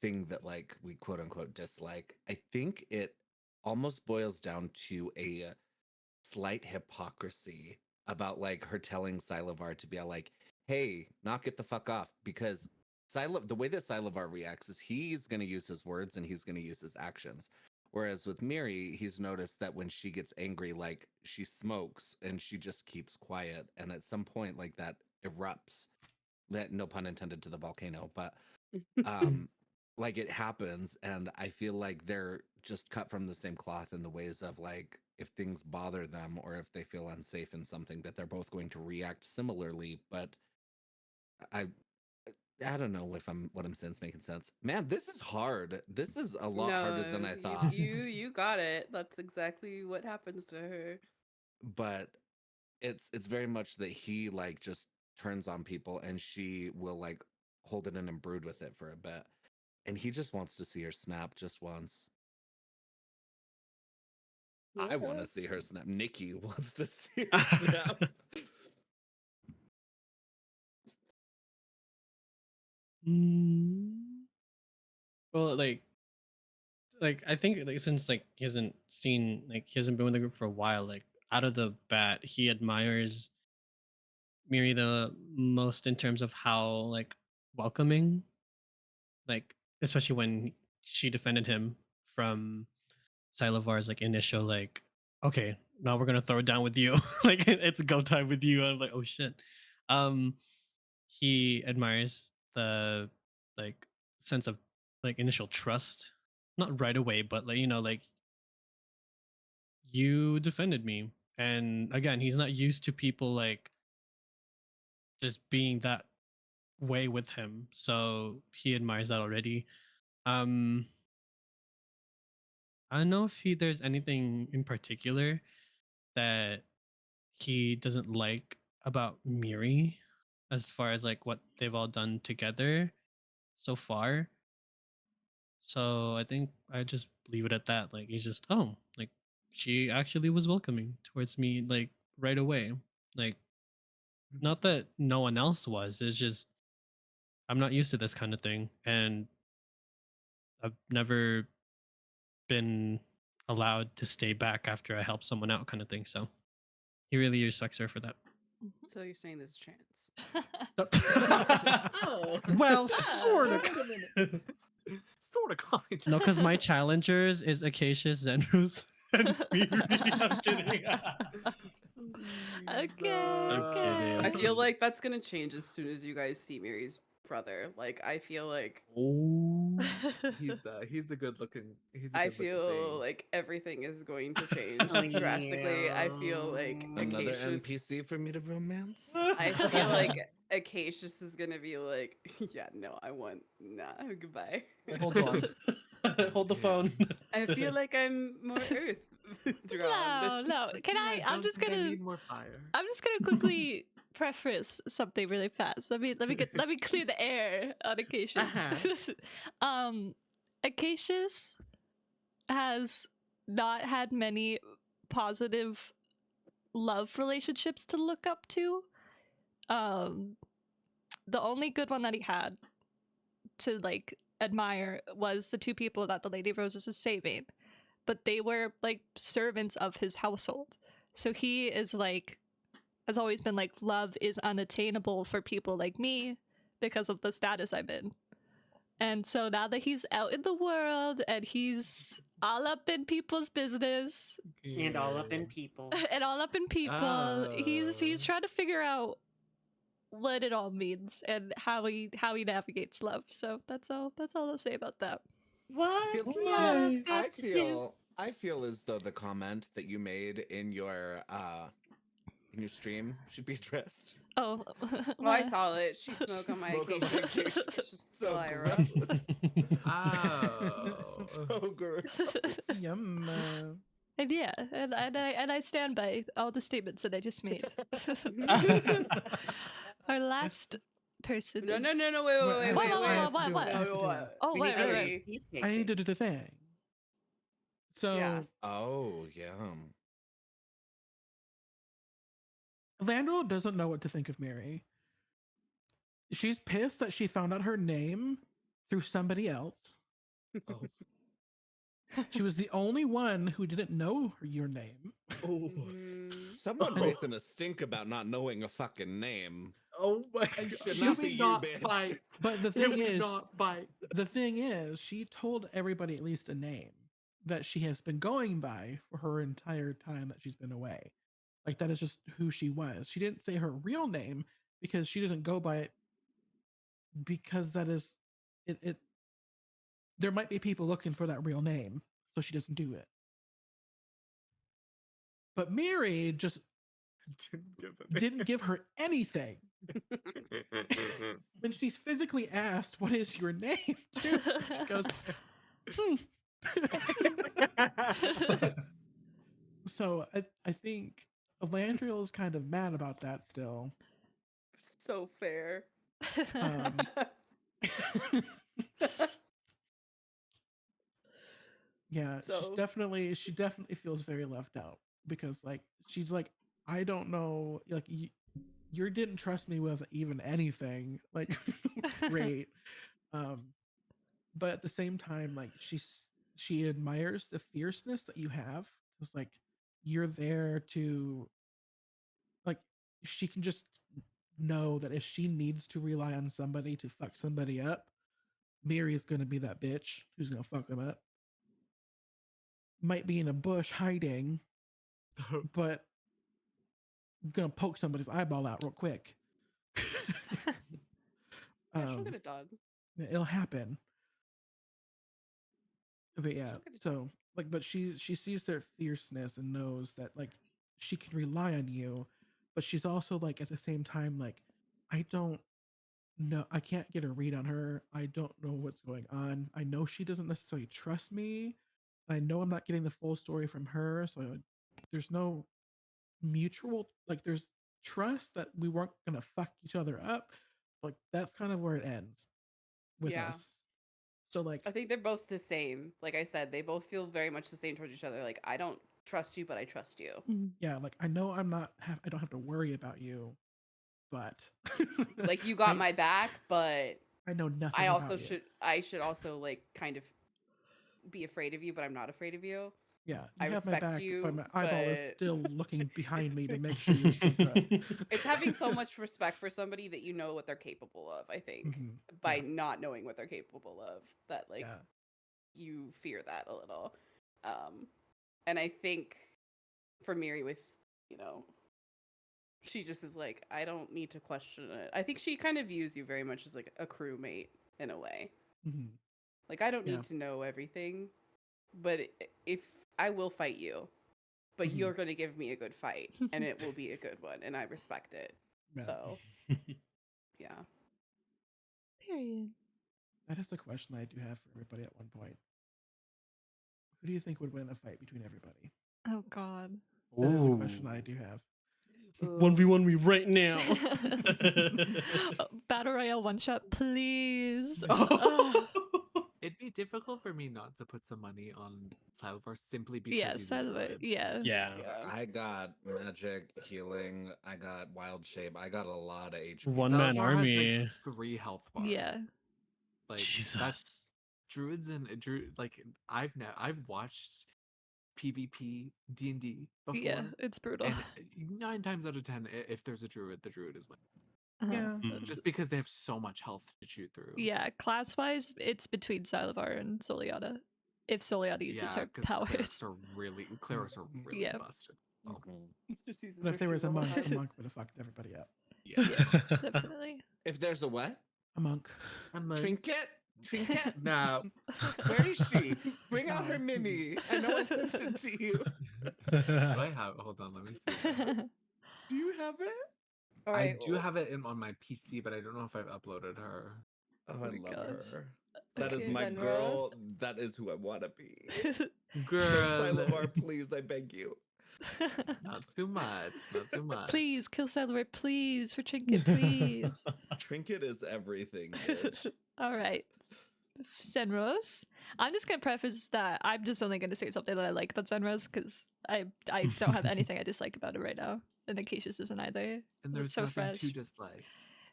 thing that like we quote unquote dislike, I think it almost boils down to a slight hypocrisy about like her telling Silavar to be like, hey, knock it the fuck off, because the way that Silavar reacts is he's going to use his words and he's going to use his actions. Whereas with Miri, he's noticed that when she gets angry, like she smokes and she just keeps quiet. And at some point, like that erupts. That, no pun intended to the volcano, but like it happens. And I feel like they're just cut from the same cloth in the ways of like, if things bother them or if they feel unsafe in something, that they're both going to react similarly. But I don't know if what I'm saying's making sense. Man, this is hard. This is a lot harder than I thought. You got it. That's exactly what happens to her. But it's very much that he like just turns on people and she will like hold it in and brood with it for a bit. And he just wants to see her snap just once. I want to see her snap. Nikki wants to see her snap. Well, like I think like since like he hasn't seen like he hasn't been with the group for a while, like out of the bat, he admires Miri the most in terms of how like welcoming, like especially when she defended him from Silavar's like initial like, okay, now we're gonna throw it down with you. Like it's go time with you. I'm like, oh shit. Um he admires the like sense of like initial trust. Not right away, but like, you know, like you defended me. And again, he's not used to people like just being that way with him. So he admires that already. Um I don't know if there's anything in particular that he doesn't like about Miri as far as like what they've all done together so far. So I think I just leave it at that. Like he's just, oh, like she actually was welcoming towards me like right away. Like not that no one else was. It's just I'm not used to this kind of thing, and I've never been allowed to stay back after I help someone out, kind of thing. So he really respects her for that. So you're saying there's a chance. Oh. Well, sort of. Sort of kind. No, because my challengers is Acacius, Zenrus, and Miri. I'm kidding. Okay. I feel like that's gonna change as soon as you guys see Miri's brother. Like I feel like Oh, he's the good looking. He's the I good-looking feel thing. like everything is going to change drastically. I feel like Another Acacius. NPC for me to romance? I feel like Acacius is gonna be like, yeah, no, I want nah, goodbye. Hold on. Hold the Yeah. phone. I feel like I'm more Earth drawn. No. Can I? I'm just I gonna. need more fire. I'm just gonna quickly preface something really fast. Let me clear the air on Acacius. Acacius has not had many positive love relationships to look up to. The only good one that he had to like admire was the two people that the Lady Roses is saving, but they were like servants of his household. So he is like has always been like love is unattainable for people like me because of the status I'm in. And so now that he's out in the world and he's all up in people's business And all up in people. and all up in people, he's trying to figure out what it all means and how he navagates love. So that's all I'll say about that. What? Why? I feel as though the comment that you made in your stream should be addressed. Oh, Well, I what? saw it. She smoked on my Smoke on Acacia. my Acacia. It's just So Lyra. gross. Oh. So gross. Yum. And yeah, and I stand by all the statements that I just made. Our last person. No, is... Wait. I Wait. have to do it, What? I have to do it. Oh, We wait, need to wait. make peace I need to making. do the thing. So Yeah. Oh, yeah. Landro doesn't know what to think of Mary. She's pissed that she found out her name through somebody else. Oh. She was the only one who didn't know your name. Oh. Someone raising a stink about not knowing a fucking name. Oh my I god. should Can not we be not you, bitch. fight? But the Can thing we is, not fight? the thing is, she told everybody at least a name that she has been going by for her entire time that she's been away. Like that is just who she was. She didn't say her real name because she doesn't go by it because that is it there might be people looking for that real name, so she doesn't do it. But Miri just didn't give her anything. When she's physically asked, "What is your name?" too, she goes, So I think Elandriel is kind of mad about that still. So fair. Um, yeah, So- she definitely feels very left out because like she's like, I don't know, like you didn't trust me with even anything, like great. But at the same time, like she admires the fierceness that you have because like you're there to like she can just know that if she needs to rely on somebody to fuck somebody up, Miri is gonna be that bitch who's gonna fuck them up. Might be in a bush hiding, but gonna poke somebody's eyeball out real quick. Yeah, she'll get it done. It'll happen. But yeah, She'll get it so like, but she sees their fierceness and knows that like she can rely on you, but she's also like at the same time like, I don't know, I can't get a read on her. I don't know what's going on. I know she doesn't necessarily trust me. I know I'm not getting the full story from her, so there's no mutual like there's trust that we weren't gonna fuck each other up. Like that's kind of where it ends with Yeah. us. So like I think they're both the same. Like I said, they both feel very much the same towards each other. Like I don't trust you, but I trust you. yeah, like I know I don't have to worry about you, but Like you got I- my back, but I know nothing. I also about you. should also like kind of be afraid of you, but I'm not afraid of you. Yeah, I you have my respect back, you, but my eyeball is but- still looking behind me to make sure you're still good. It's having so much respect for somebody that you know what they're capable of, I think. Mhm, By yeah. not knowing what they're capable of, that like Yeah. you fear that a little. And I think for Miri with, she just is like, I don't need to question it. I think she kind of views you very much as like a crewmate in a way. Mhm. Like I don't Yeah. need to know everything, but if I will fight you, but Mhm. you're going to give me a good fight and it will be a good one and I respect it. Yeah. So, yeah. Period. That is a question I do have for everybody at one point. Who do you think would win a fight between everybody? Oh God. That is a question I do have. 1v1 me right now. Battle Royale one shot, please. Oh. It'd be difficult for me not to put some money on Sylvar simply because Yeah, he's a druid. yeah. Yeah. I got magic, healing, I got wild shape, I got a lot of HP. One man Sylvar army. has like 3 health bars. Yeah. Like Jesus. that's druids and like I've watched PvP D&D before. Yeah, it's brutal. And 9 times out of 10, if there's a druid, the druid is winning. Uh-huh. Yeah. Mm. Just because they have so much health to chew through. Yeah, class-wise, it's between Sylvar and Soliana. If Soliana uses her 'cause powers. clerics are really Yeah. busted. Oh, He just uses But if her there was a shield all the monk, the time. monk would have fucked everybody up. yeah. Definitely. If there's a what? A monk. Trinket? Trinket? No. Where is she? Bring out her mini. I know I sent it to you. Do I have? Hold on, let me see. Do you have it? All I right, do well, have it on my PC, but I don't know if I've uploaded her. Oh, my I love gosh. her. That is Okay. my Zenros. girl. That is who I want to be. Girl, Sylamar, please, I beg you. not too much, not too much. Please, kill Sylvar, please, for Trinket, please. Trinket is everything, bitch. All right. Senrose. I'm just going to preface that I'm just only going to say something that I like about Senrose because I don't have anything I dislike about it right now. And Acacius isn't either. And It's there's so nothing fresh. to dislike.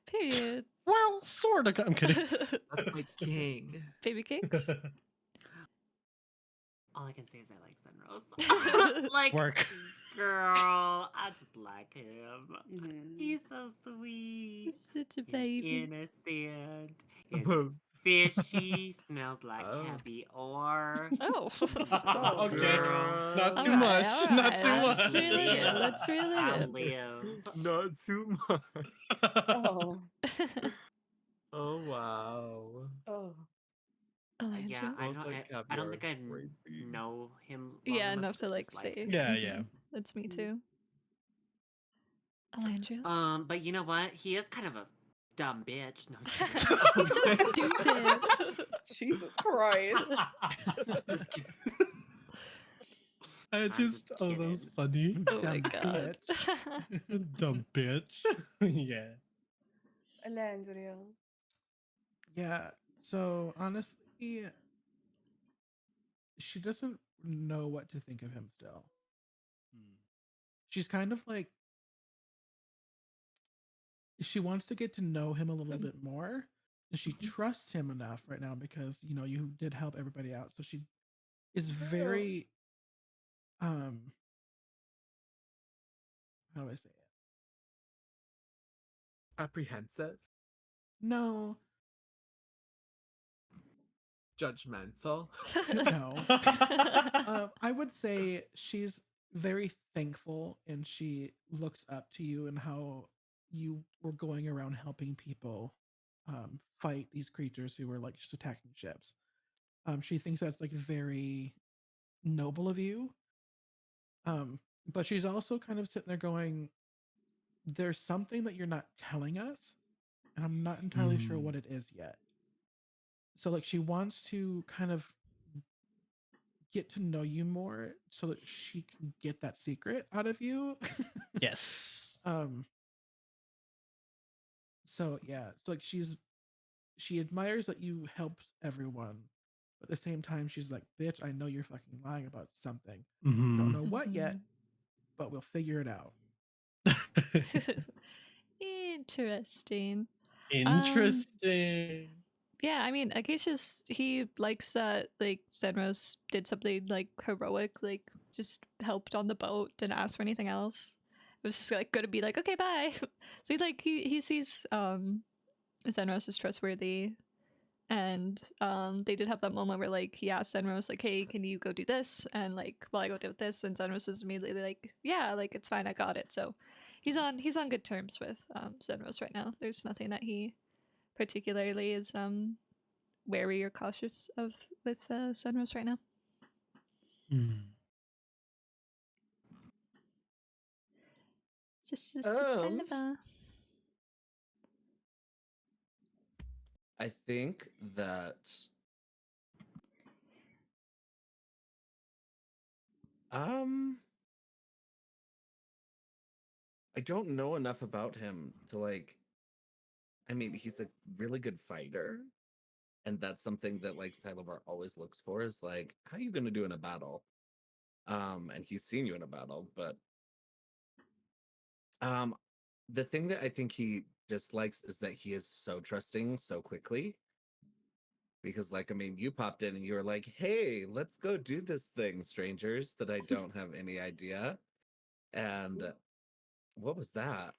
Period. Well, sort of. I'm kidding. That's my king. Baby cakes. All I can say is I like Sunrose. Like, Work. girl, I just like him. mhm. He's so sweet. Such a and baby. innocent. And fishy. Smells like Oh. caviar. Oh. Okay. Girl. Not too Alright, much. Not alright, too let's much. reel it in. Let's reel I it in. live. Not too much. Oh, Oh wow. oh. Yeah, Elandria? I Smells don't. like I don't caviar think is I crazy. know him. Long Yeah, enough to like dislike say. him. Yeah, yeah. Mhm. That's me Mhm. too. Elandria? But you know what? He is kind of a dumb bitch. No, He's so stupid. Jesus Christ. Just kidding. I I'm just, just oh, that was kidding. funny. Oh my Dumb god. Dumb bitch. Yeah. Alandria. Yeah. So honestly, she doesn't know what to think of him still. She's kind of like she wants to get to know him a little bit more. And she trusts him enough right now because you did help everybody out. So she is very how do I say it? Apprehensive, No. judgmental. No. I would say she's very thankful and she looks up to you and how you were going around helping people fight these creatures who were like just attacking ships. She thinks that's like very noble of you. But she's also kind of sitting there going, there's something that you're not telling us, and I'm not entirely sure what it is yet. So like she wants to kind of get to know you more so that she can get that secret out of you. Yes. So yeah, it's like she admires that you helped everyone, but at the same time she's like, bitch, I know you're fucking lying about something. Don't know what yet, but we'll figure it out. Interesting. Interesting. Yeah, I mean, Acacius, he likes that, like, Zenros did something, like, heroic, like, just helped on the boat, didn't ask for anything else. It was just, like, gonna be like, okay, bye. So, like, he sees, Zenros is trustworthy, and, they did have that moment where, like, he asked Zenros, like, hey, can you go do this? And, like, while I go do this, and Zenros is immediately like, yeah, like, it's fine, I got it. So, he's on good terms with, Zenros right now. There's nothing that he particularly is wary or cautious of with Sunrose right now. Silva. I think that Um, I don't know enough about him to like. I mean, he's a really good fighter, and that's something that like Silavar always looks for is like, how are you going to do in a battle? And he's seen you in a battle, but um, the thing that I think he dislikes is that he is so trusting so quickly. Because, like, I mean, you popped in and you were like, "Hey, let's go do this thing, strangers," that I don't have any idea. And what was that?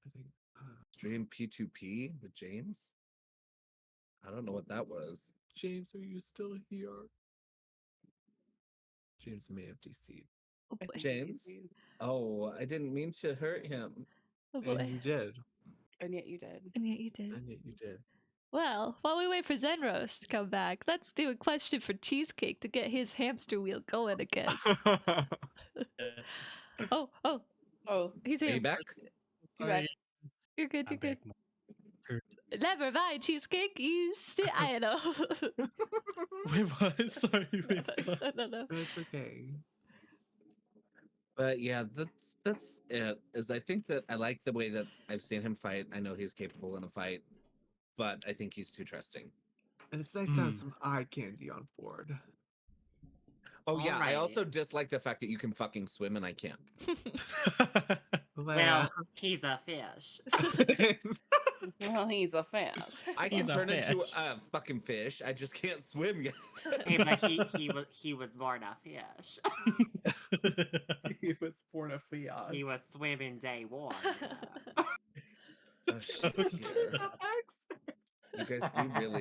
I think Stream P2P with James? I don't know what that was. James, are you still here? James may have DC'd. Oh I boy. think James? you did. Oh, I didn't mean to hurt him. Oh And boy. you did. And yet you did. And yet you did. And yet you did. Well, while we wait for Zenros to come back, let's do a question for Cheesecake to get his hamster wheel going again. Oh, Oh, he's Are here. you back? you back. You're good, you're I'm good. back. Never mind, Cheesecake. You sit idle. Wait, what? Sorry, wait, what? No. But it's okay. But yeah, that's it. Is I think that I like the way that I've seen him fight. I know he's capable in a fight, but I think he's too trusting. And it's nice to have Mm. some eye candy on board. Oh yeah, I Alright. also dislike the fact that you can fucking swim and I can't. Well, he's a fish. Well, he's a fan. I He's can a turn into fish. a fucking fish. I just can't swim yet. Hey, but he was born a fish. He was born a fish. He was swimming day one. Oh, she's here. You guys,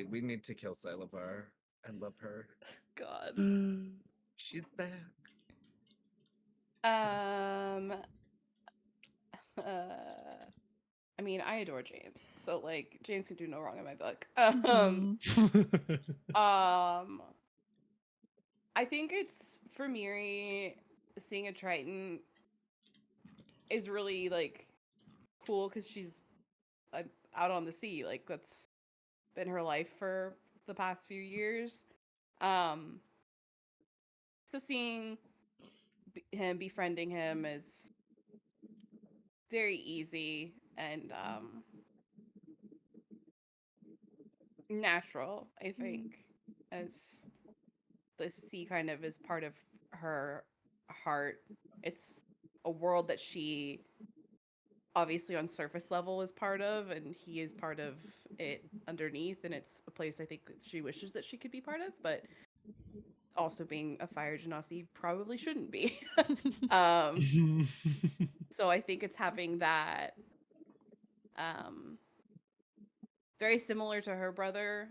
we need to kill Silavar. I love her. God. She's back. I mean, I adore James, so like James can do no wrong in my book. I think it's for Miri, seeing a Triton is really like cool because she's out on the sea. Like that's been her life for the past few years. So seeing him befriending him is very easy and natural, I think, as the sea kind of is part of her heart. It's a world that she obviously on surface level is part of, and he is part of it underneath, and it's a place I think that she wishes that she could be part of, but also being a fire genasi probably shouldn't be. So I think it's having that very similar to her brother,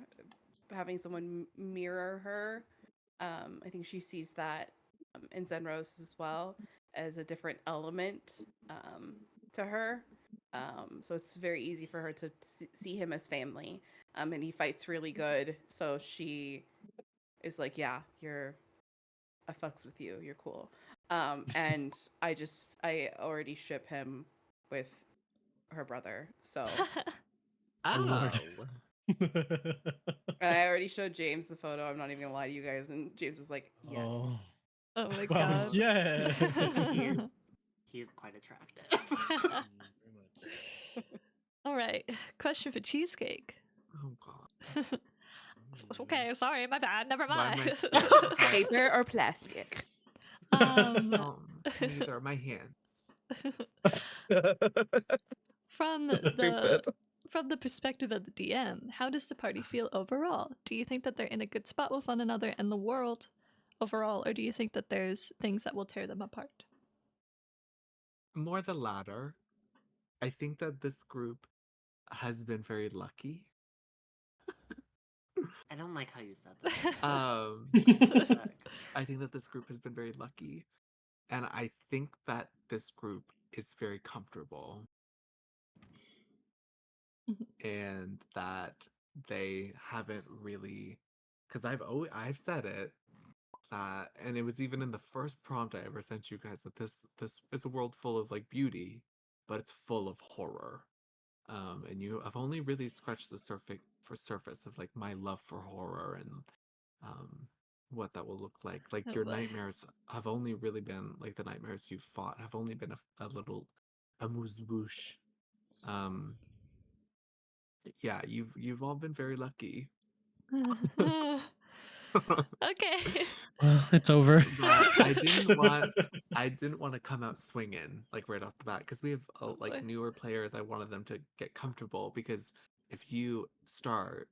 having someone mirror her. I think she sees that in Zenros as well as a different element to her. So it's very easy for her to see him as family. And he fights really good. So she is like, yeah, I fucks with you. You're cool. And I already ship him with her brother. So Oh, Lord. and I already showed James the photo. I'm not even gonna lie to you guys. And James was like, yes. Oh, Oh my wow, god. yeah. He is quite attractive. All right. Question for Cheesecake. Oh god. Okay, sorry, my bad. Never Why am mind. I Paper or plastic? Neither my hands. From Stupid. the perspective of the DM, how does the party feel overall? Do you think that they're in a good spot with one another and the world overall, or do you think that there's things that will tear them apart? More the latter. I think that this group has been very lucky. I don't like how you said that. I think that this group has been very lucky. And I think that this group is very comfortable. And that they haven't really, because I've said it, that, and it was even in the first prompt I ever sent you guys, that this is a world full of like beauty, but it's full of horror. And I've only really scratched the surface of like my love for horror and what that will look like. Like Oh your boy. nightmares have only really been like the nightmares you've fought have only been a little amuse-bouche. Um, yeah, you've all been very lucky. Okay. Well, it's over. But I didn't want to come out swinging like right off the bat because we have Oh like boy. newer players. I wanted them to get comfortable because if you start,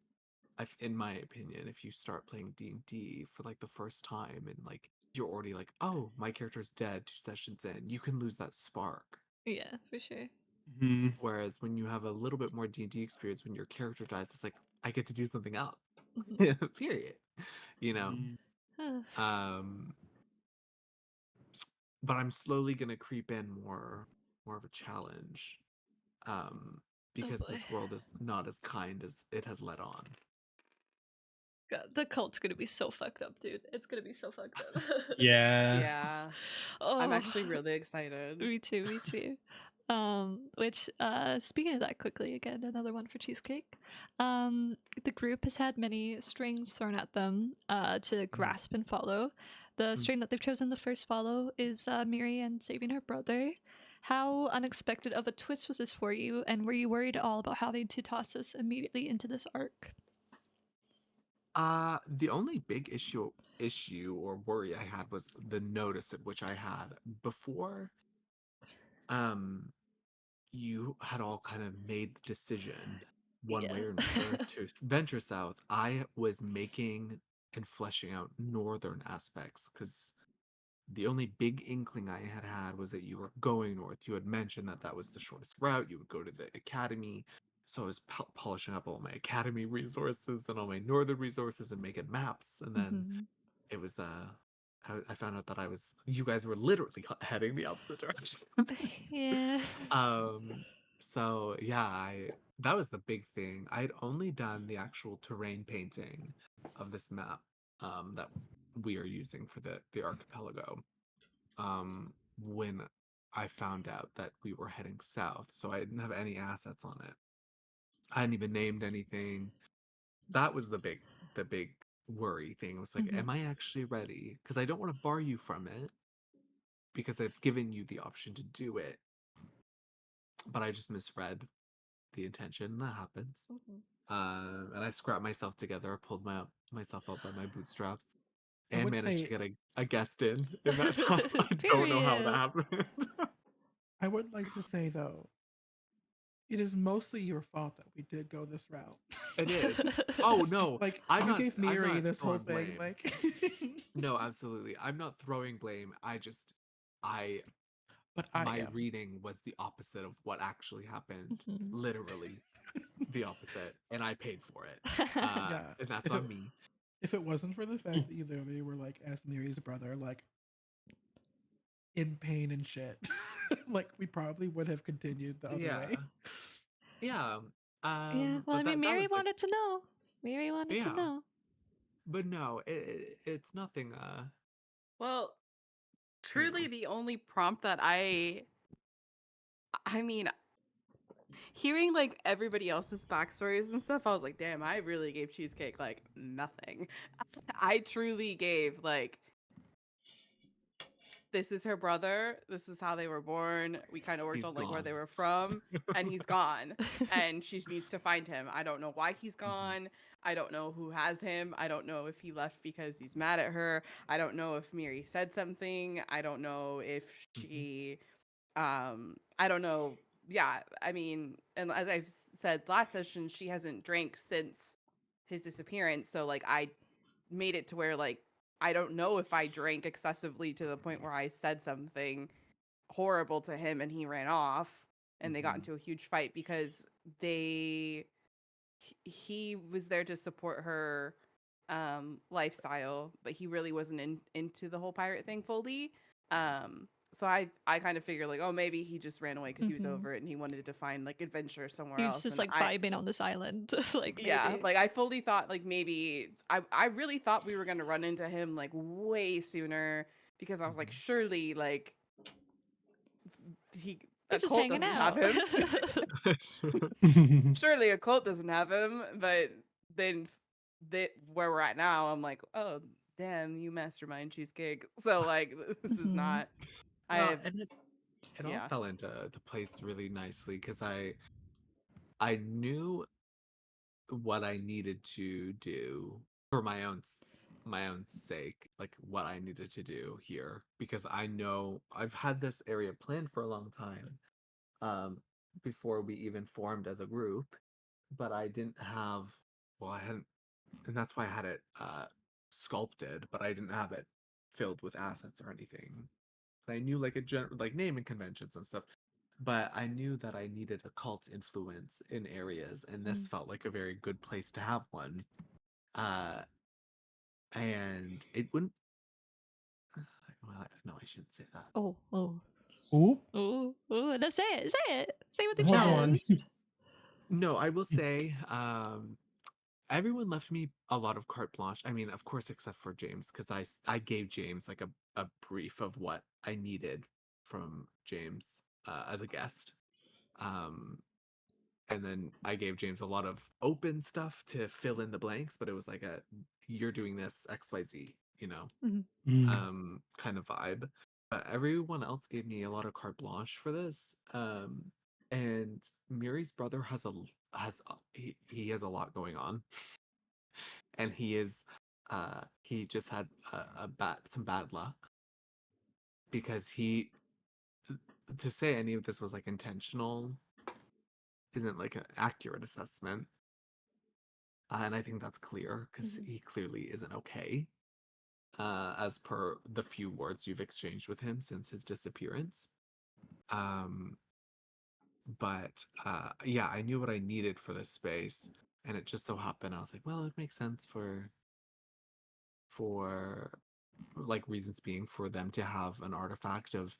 in my opinion, if you start playing D&D for like the first time and like you're already like, oh, my character's dead 2 sessions in, you can lose that spark. Yeah, for sure. Mhm. Whereas when you have a little bit more D&D experience, when your character dies, it's like I get to do something else. Mhm. Period. You know. Mm. Um, but I'm slowly gonna creep in more of a challenge. Oh Because boy. this world is not as kind as it has let on. God, the cult's gonna be so fucked up, dude. It's gonna be so fucked up. Yeah. Yeah. Oh, I'm actually really excited. me too, me too. Which speaking of that quickly, again, another one for Cheesecake. The group has had many strings thrown at them to grasp and follow. The Mm. string that they've chosen the first follow is Miri and saving her brother. How unexpected of a twist was this for you, and were you worried at all about having to toss us immediately into this arc? The only big issue or worry I had was the notice at which I had before. You had all kind of made the decision one way Yeah. or another to venture south. I was making and fleshing out northern aspects because the only big inkling I had was that you were going north. You had mentioned that that was the shortest route. You would go to the academy. So I was polishing up all my academy resources and all my northern resources and making maps. And then Mhm. it was I found out that you guys were literally heading the opposite direction. Yeah. So yeah, that was the big thing. I'd only done the actual terrain painting of this map that we are using for the archipelago when I found out that we were heading south. So I didn't have any assets on it. I hadn't even named anything. That was the big worry thing. It was like, Mhm. am I actually ready? Because I don't want to bar you from it because I've given you the option to do it. But I just misread the intention. That happens. Mhm. And I scrapped myself together. I pulled myself up by my bootstraps I and would managed to say get a guest in that time. I don't know how that Period. happened. I would like to say though, it is mostly your fault that we did go this route. It is. Oh no, Like I'm you not. gave I'm Miri not this whole throwing thing. blame. Like, No, absolutely. I'm not throwing blame. I but I my am. reading was the opposite of what actually happened. Mhm. Literally the opposite, and I paid for it. Yeah. And that's If it on me. if it wasn't for the fact that you literally were like as Miri's brother, like in pain and shit, like we probably would have continued the other Yeah, way. yeah. Yeah, well, I But mean, that Mary was like, wanted to know. Mary wanted to yeah. know. But no, it's nothing. Well, You know. truly the only prompt that I mean, hearing like everybody else's backstories and stuff, I was like, damn, I really gave Cheesecake like nothing. I truly gave like, this is her brother, this is how they were born. We kind of worked He's on like where gone. they were from, and he's gone. And she needs to find him. I don't know why he's Mhm. gone. I don't know who has him. I don't know if he left because he's mad at her. I don't know if Miri said something. I don't know if Mhm. she I don't know. Yeah, I mean, and as I've said last session, she hasn't drank since his disappearance. So like I made it to where like I don't know if I drank excessively to the point where I said something horrible to him and he ran off and they got Mhm. into a huge fight because he was there to support her lifestyle, but he really wasn't into the whole pirate thing fully. So I kind of figured like, oh, maybe he just ran away because he was Mhm. over it and he wanted to find like adventure somewhere He was else. just And like vibing on this island. Like, yeah, maybe. like I fully thought like maybe I really thought we were gonna run into him like way sooner because I was like, Mhm. surely like a He's just cult hanging doesn't have out. him. Surely a cult doesn't have him, but then where we're at now, I'm like, oh, damn, you mastermind cheesecake. So like, this is Mhm. not. No, I and it all yeah. fell into the place really nicely because I knew what I needed to do for my own sake, like what I needed to do here because I know I've had this area planned for a long time, before we even formed as a group, but I didn't have, well, I hadn't, and that's why I had it sculpted, but I didn't have it filled with assets or anything. And I knew like like naming conventions and stuff, but I knew that I needed a cult influence in areas, and this felt like a very good place to have one. Uh, and it wouldn't. Well, no, I shouldn't say that. Oh, oh, Ooh, oh, oh! No, say it, say it, say it with your hold on. chest. No, I will say, everyone left me a lot of carte blanche. I mean, of course, except for James, because I gave James like a brief of what I needed from James as a guest. Um, and then I gave James a lot of open stuff to fill in the blanks, but it was like you're doing this XYZ, you know, Mm. kind of vibe. But everyone else gave me a lot of carte blanche for this. And Muri's brother he has a lot going on, and he just had some bad luck because to say any of this was like intentional isn't like an accurate assessment. And I think that's clear because he clearly isn't okay, as per the few words you've exchanged with him since his disappearance. Um, but yeah, I knew what I needed for this space, and it just so happened I was like, well, it makes sense for like reasons being for them to have an artifact of,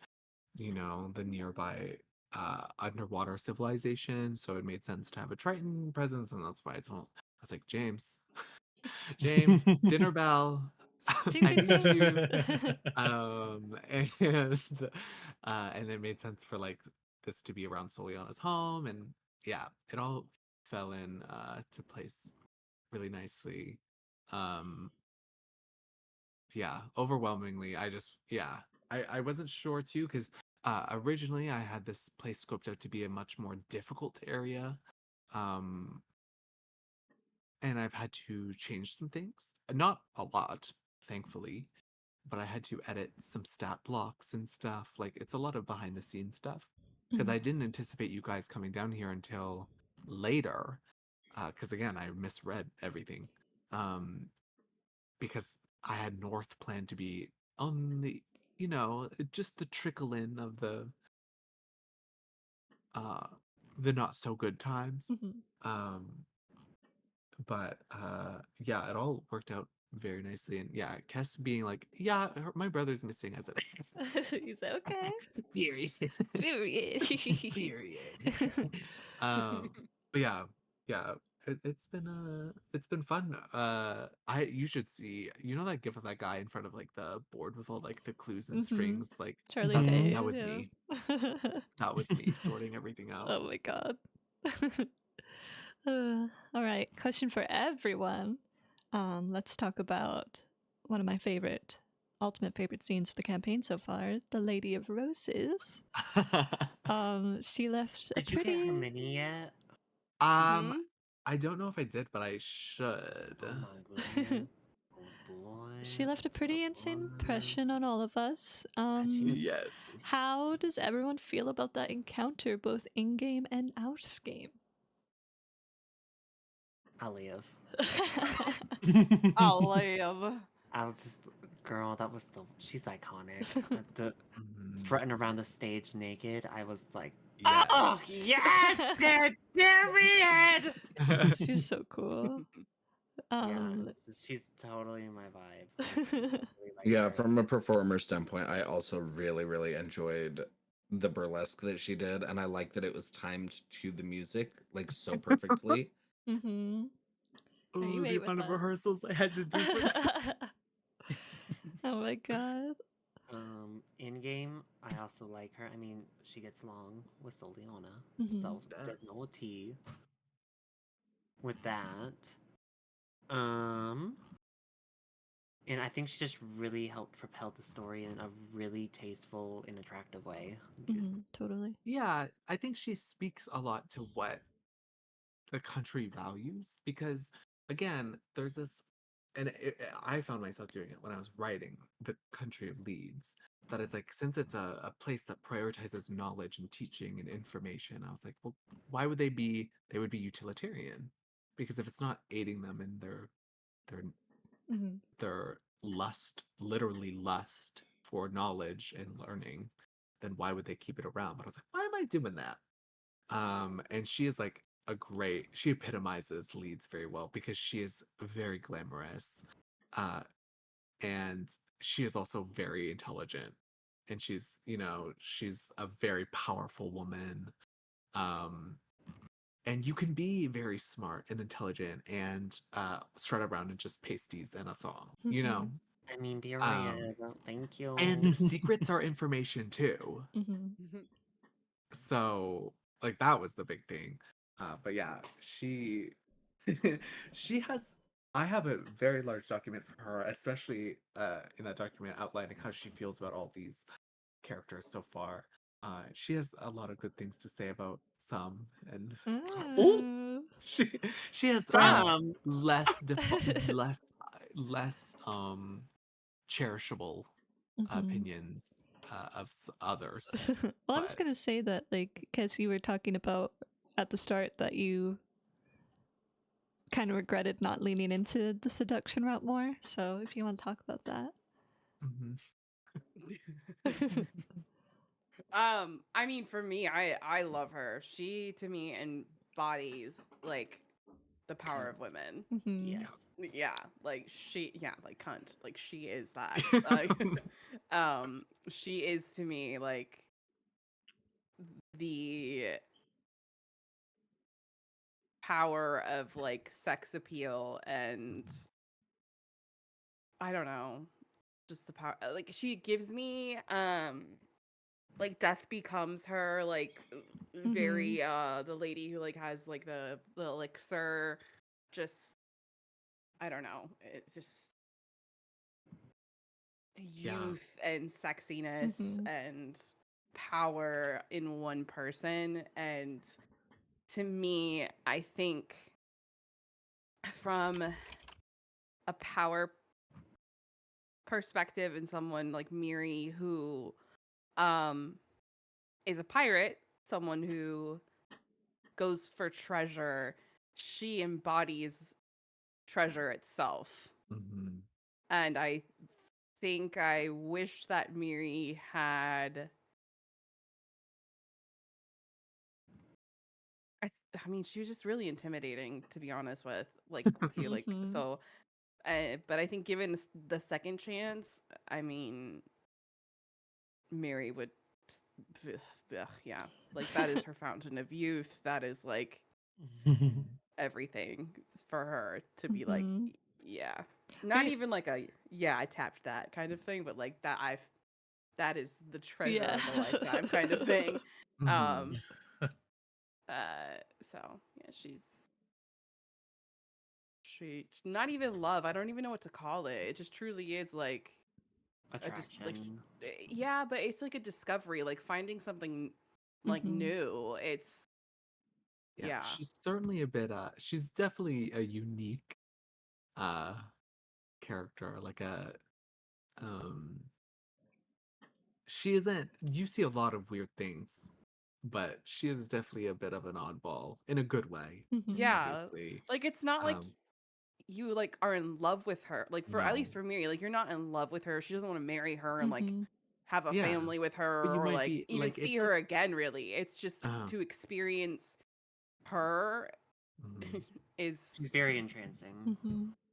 you know, the nearby underwater civilization. So it made sense to have a Triton presence, and that's why I was like, James, James, dinner bell. Ding, I ding, need ding. you. And and it made sense for like this to be around Soliana's home, and yeah, it all fell in to place really nicely. Um, yeah, overwhelmingly, I wasn't sure too because originally I had this place scoped out to be a much more difficult area. Um, and I've had to change some things. Not a lot, thankfully, but I had to edit some stat blocks and stuff. Like it's a lot of behind the scenes stuff because I didn't anticipate you guys coming down here until later. Because again, I misread everything. Because I had North planned to be on the, you know, just the trickle in of the not so good times. Um, but yeah, it all worked out very nicely, and yeah, Kess being like, yeah, my brother's missing as He's like, okay. period. Period. Period. But yeah, yeah, it's been fun. You should see, you know, that gif of that guy in front of like the board with all like the clues and strings, like Charlie that Day. was Yeah. me. That was me sorting everything out. Oh my god. All right, question for everyone. Let's talk about one of my ultimate favorite scenes of the campaign so far, the Lady of Roses. She left a Did you get her pretty. mini yet? I don't know if I did, but I should. Oh my goodness. Oh boy. She left a pretty insane boy. impression on all of us. She was Yes. How does everyone feel about that encounter, both in game and out of game? I'll live. I'll live. I'll just, girl, that was she's iconic. The Mhm. strutting around the stage naked, I was like, Yes. oh yes, period. She's so cool. Yeah, she's totally my vibe. I totally like Yeah, her. from a performer standpoint, I also really, really enjoyed the burlesque that she did, and I like that it was timed to the music like so perfectly. Mm-hmm. Are you Ooh, ready the with amount of that? rehearsals I had to do for this. Oh my god. In game, I also like her. I mean, she gets along with Soliana, so there's no tea with that. And I think she just really helped propel the story in a really tasteful and attractive way. Totally. Yeah, I think she speaks a lot to what the country values because, again, there's this, and I found myself doing it when I was writing the country of Leeds. That it's like, since it's a place that prioritizes knowledge and teaching and information, I was like, well, why would they be? They would be utilitarian, because if it's not aiding them in their their lust, literally lust for knowledge and learning, then why would they keep it around? But I was like, why am I doing that? And she is like she epitomizes Leeds very well because she is very glamorous. And she is also very intelligent. And she's a very powerful woman. Um, and you can be very smart and intelligent and strut around in just pasties and a thong, you know? I mean, period. Thank you. And secrets are information too. So, like, that was the big thing. But yeah, she she has I have a very large document for her, especially in that document outlining how she feels about all these characters so far. She has a lot of good things to say about some, and Mm. she she has Some. less cherishable opinions of others. Well, I was But gonna say that, like, because you were talking about at the start that you kind of regretted not leaning into the seduction route more. So if you want to talk about that. mhm. I mean, for me, I love her. She to me embodies like the power of women. Yes. Yeah, like like cunt. Like she is that. Like, she is to me like the power of like sex appeal and I don't know, just the power. Like she gives me like Death Becomes Her, like very the lady who like has like the elixir, just I don't know, it's just Yeah. youth and sexiness and power in one person. And to me, I think from a power perspective and someone like Miri who um is a pirate, someone who goes for treasure, she embodies treasure itself. Mhm. And I think I wish that Miri had I mean she was just really intimidating to be honest with you like so but I think given the second chance, I mean Miri would yeah, like that is her fountain of youth. That is like everything for her to be like yeah, not Right. even like a yeah I tapped that kind of thing, but like that is the treasure Yeah. of a lifetime kind of thing. Mhm. So yeah, she not even love, I don't even know what to call it, it just truly is like I just like Attraction. yeah, but it's like a discovery, like finding something like new. It's Yeah, yeah. she's certainly she's definitely a unique uh character, like a um she isn't you see a lot of weird things, but she is definitely a bit of an oddball in a good way, Yeah. obviously. Like it's not like Um you like are in love with her. Like for at no. least for Miri, like you're not in love with her. She doesn't want to marry her and like have a Yeah, family with but her you or might like be even like see it's her again really. It's just uh to experience her mhm. is She's very entrancing.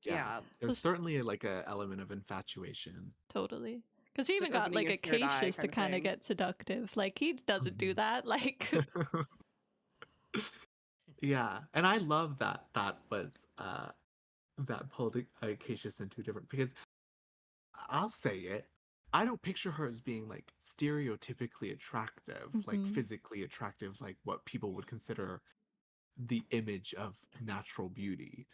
Yeah. yeah, There's certainly like a element of infatuation. Totally. Because he it's even like got opening like your third eye Acacius to kind of kind of thing. get seductive. Like he doesn't do Mhm. that. Like Yeah, and I love that was that pulled Acacius into different because I'll say it. I don't picture her as being like stereotypically attractive, like physically attractive, like what people would consider the image of natural beauty.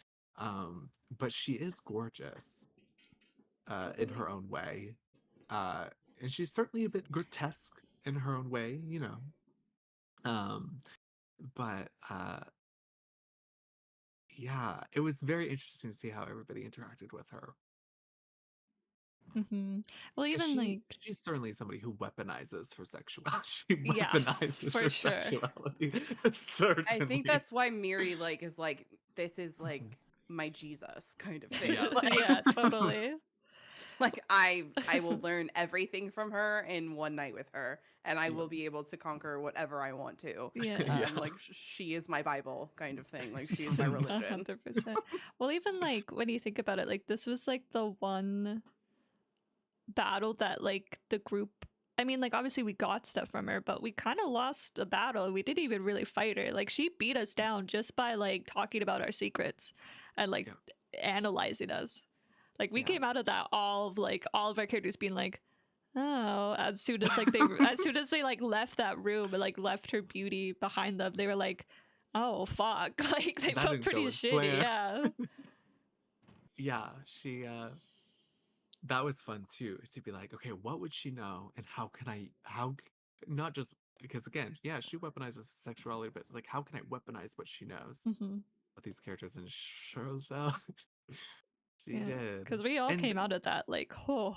But she is gorgeous. in her own way. And she's certainly a bit grotesque in her own way, you know. But yeah, it was very interesting to see how everybody interacted with her. Hmm. Well, 'Cause even like, she's certainly somebody who weaponizes her sexuality. She yeah, weaponizes for her sure. sexuality. I Certainly. think that's why Miri like is like this is like my Jesus kind of thing. Yeah. Like, Yeah, totally. like I will learn everything from her in one night with her, and I Yeah. will be able to conquer whatever I want to. Yeah. Yeah. Like she is my Bible kind of thing. Like she is my religion. 100%. Well, even like when you think about it, like this was like the one battle that like the group. I mean, like obviously we got stuff from her, but we kind of lost the battle. We didn't even really fight her. Like she beat us down just by like talking about our secrets and like analyzing us. Like we Yeah. came out of that all of our characters being like, oh, as soon as they like left that room and like left her beauty behind them, they were like, oh fuck, like they That felt didn't go pretty as shitty. planned. Yeah. Yeah, she that was fun too, to be like, okay, what would she know, and not just because again, yeah, she weaponizes sexuality, but like, how can I weaponize what she knows Hmm. with these characters? And sure as hell, she Yeah, did. because we all And came out of that like, oh.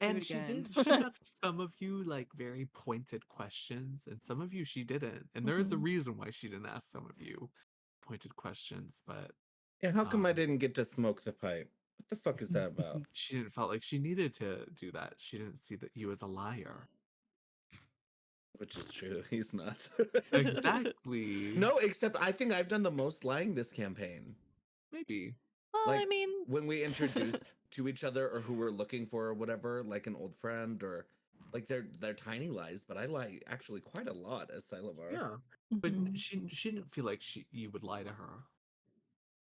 and it she again. did. She asked some of you like very pointed questions, and some of you she didn't. And there is a Mhm. reason why she didn't ask some of you pointed questions, but Yeah, how come I um, didn't get to smoke the pipe? What the fuck is that about? she didn't felt like she needed to do that. She didn't see that you as a liar. Which is true. He's not. Exactly. No, except I think I've done the most lying this campaign. Maybe. Well, I Like mean, when we introduce to each other or who we're looking for or whatever, like an old friend or like they're tiny lies, but I lie actually quite a lot as Silavar. Yeah. But mhm. she didn't feel like you would lie to her.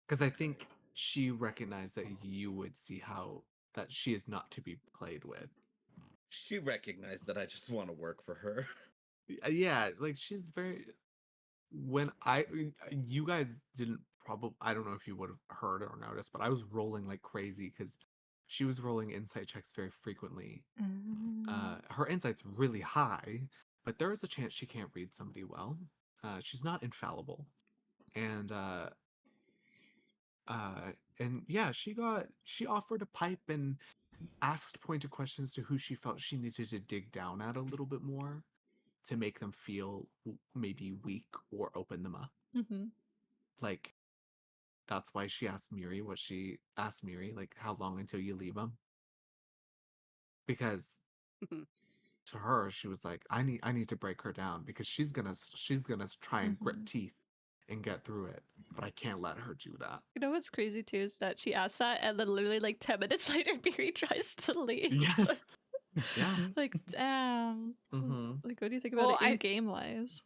Because I think she recognized that you would see how that she is not to be played with. She recognized that I just want to work for her. Yeah, like she's very when you guys didn't probably I don't know if you would have heard or noticed, but I was rolling like crazy because she was rolling insight checks very frequently. Her insight's really high, but there is a chance she can't read somebody well. She's not infallible, and yeah, she offered a pipe and asked pointed questions to who she felt she needed to dig down at a little bit more to make them feel maybe weak or open them up. Mhm. Like that's why she asked Miri what she asked Miri, like how long until you leave him? Because to her, she was like, I need to break her down because she's gonna try and grit Mhm. teeth and get through it, but I can't let her do that. You know what's crazy too is that she asked that, and then literally like 10 minutes later, Miri tries to leave. Yes. Yeah. Like, damn. Mm-hmm. Like, what do you think about Well, it in game wise?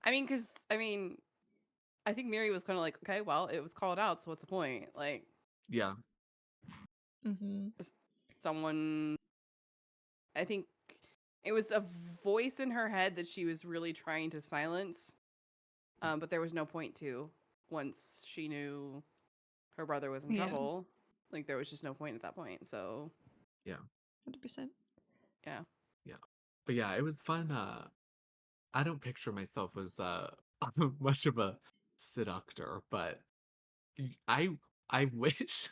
I mean, I think Miri was kind of like, okay, well, it was called out, so what's the point? Like, Yeah. Mm-hmm. someone, I think it was a voice in her head that she was really trying to silence, but there was no point to once she knew her brother was in Yeah. trouble. Like, there was just no point at that point. So, 100%. yeah. But yeah, it was fun. I don't picture myself as much of a seductor, but I wish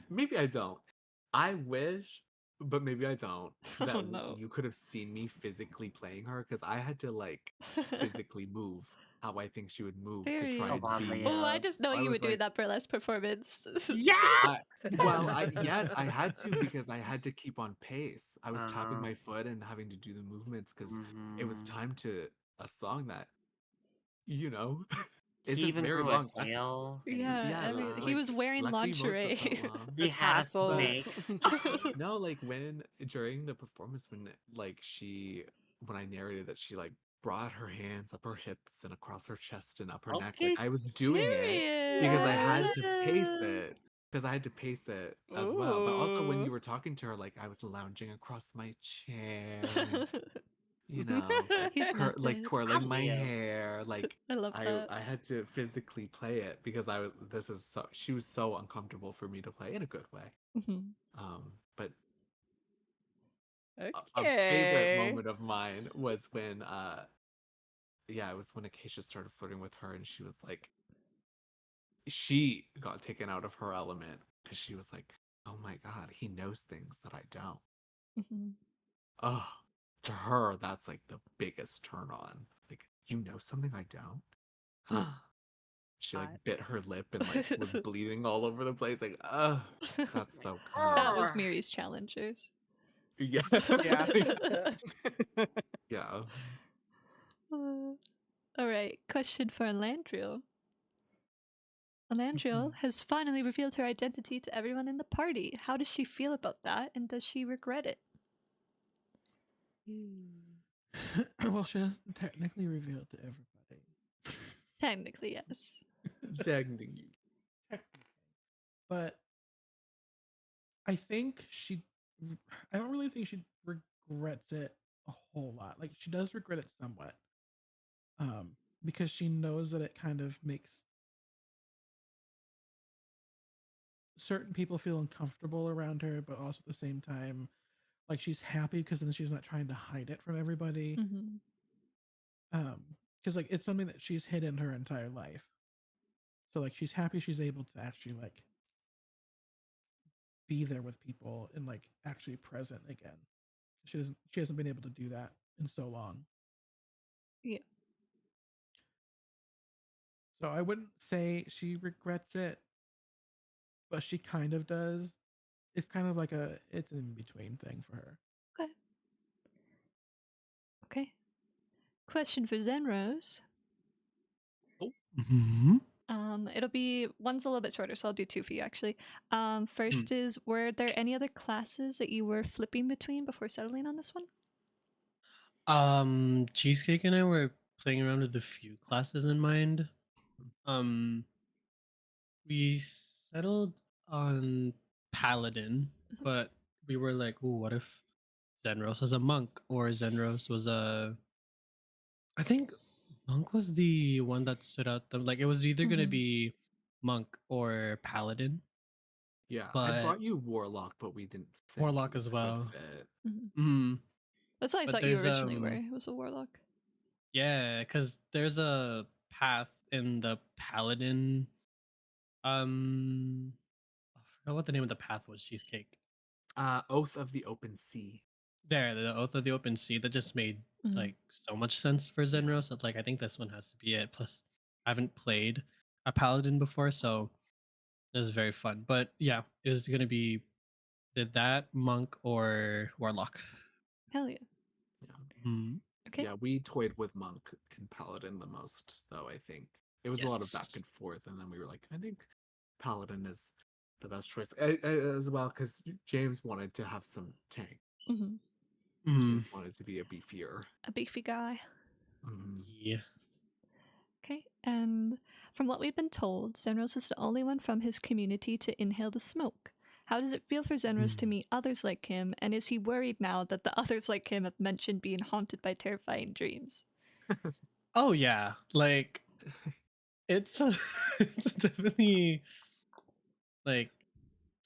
maybe I don't. I wish, but maybe I don't, that Oh no. you could have seen me physically playing her because I had to like physically move how I think she would move to Period. try Oh, and oddly be. Oh, I enough. just know I you was were doing like, that burlesque performance. I, yes, I had to because I had to keep on pace. I was tapping Uh-huh. my foot and having to do the movements because it was Mhm. time to a song that, you know, He isn't even very grew a long. tail. And Yeah, Yeah, I mean, he yeah. was wearing Lacrimosa lingerie. felt long. He The had a tassels. snake. No, like when during the performance when when I narrated that she like brought her hands up her hips and across her chest and up her neck, like Okay. I was doing it because I had to pace Yes. it. Because I had to pace it as well. But also when Ooh. you were talking to her, like I was lounging across my chair and you know, He's like melted. twirling my Yeah. hair. Like I love that. I had to physically play it because she was so uncomfortable for me to play in a good way. Mhm. But Okay. a favorite moment of mine was when it was when Acacia started flirting with her and she was like she got taken out of her element because she was like, oh my god, he knows things that I don't. Mhm. Oh, to her, that's like the biggest turn on. Like, you know something I don't? She like Hot. bit her lip and like was bleeding all over the place. Like, that's so That was kind. Miri's challengers. Yeah. Yeah. Yeah. All right, question for Elandriel. Elandriel has finally revealed her identity to everyone in the party. How does she feel about that, and does she regret it? Well, she hasn't technically revealed to everybody. Technically, yes. Technically. But I think I don't really think she regrets it a whole lot. Like she does regret it somewhat, because she knows that it kind of makes certain people feel uncomfortable around her, but also at the same time, like she's happy because then she's not trying to hide it from everybody. Mhm. Because like it's something that she's hidden her entire life. So like she's happy she's able to actually like be there with people and like actually present again. She hasn't been able to do that in so long. Yeah. So I wouldn't say she regrets it, but she kind of does. It's kind of like it's an in between thing for her. Okay. Okay. Question for Zenrose. Mhm. It'll be one's a little bit shorter, so I'll do two for you actually. First is, were there any other classes that you were flipping between before settling on this one? Cheesecake and I were playing around with a few classes in mind. Um, we settled on Paladin, but we were like, "Ooh, what if Zenros was a monk or Zenros was a?" I think monk was the one that stood out. Like it was either gonna Mhm. be monk or Paladin, Yeah. I but brought you Warlock, but we didn't think Warlock you as could well. fit. Mhm. Mm. That's what I But thought you there's originally were. It was a warlock. yeah, because there's a path in the Paladin. I forgot what the name of the path was. Cheesecake. Oath of the Open Sea. There, the Oath of the Open Sea. That just made Mhm. like so much sense for Zenros. That like I think this one has to be it. Plus, I haven't played a Paladin before, so this is very fun. But yeah, it was gonna be that monk or warlock. Hell yeah. Yeah. Mm. Okay. Yeah, we toyed with Monk and Paladin the most, though, I think. It was a lot of back Yes. and forth, and then we were like, I think Paladin is the best choice. As well, because James wanted to have some tank. Mhm. Mm. James wanted to be a beefier. A beefy guy. Mhm. Yeah. Okay. And from what we've been told, Zenros is the only one from his community to inhale the smoke. How does it feel for Zenros to Mm. meet others like him? And is he worried now that the others like him have mentioned being haunted by terrifying dreams? Oh yeah, like it's a, it's definitely like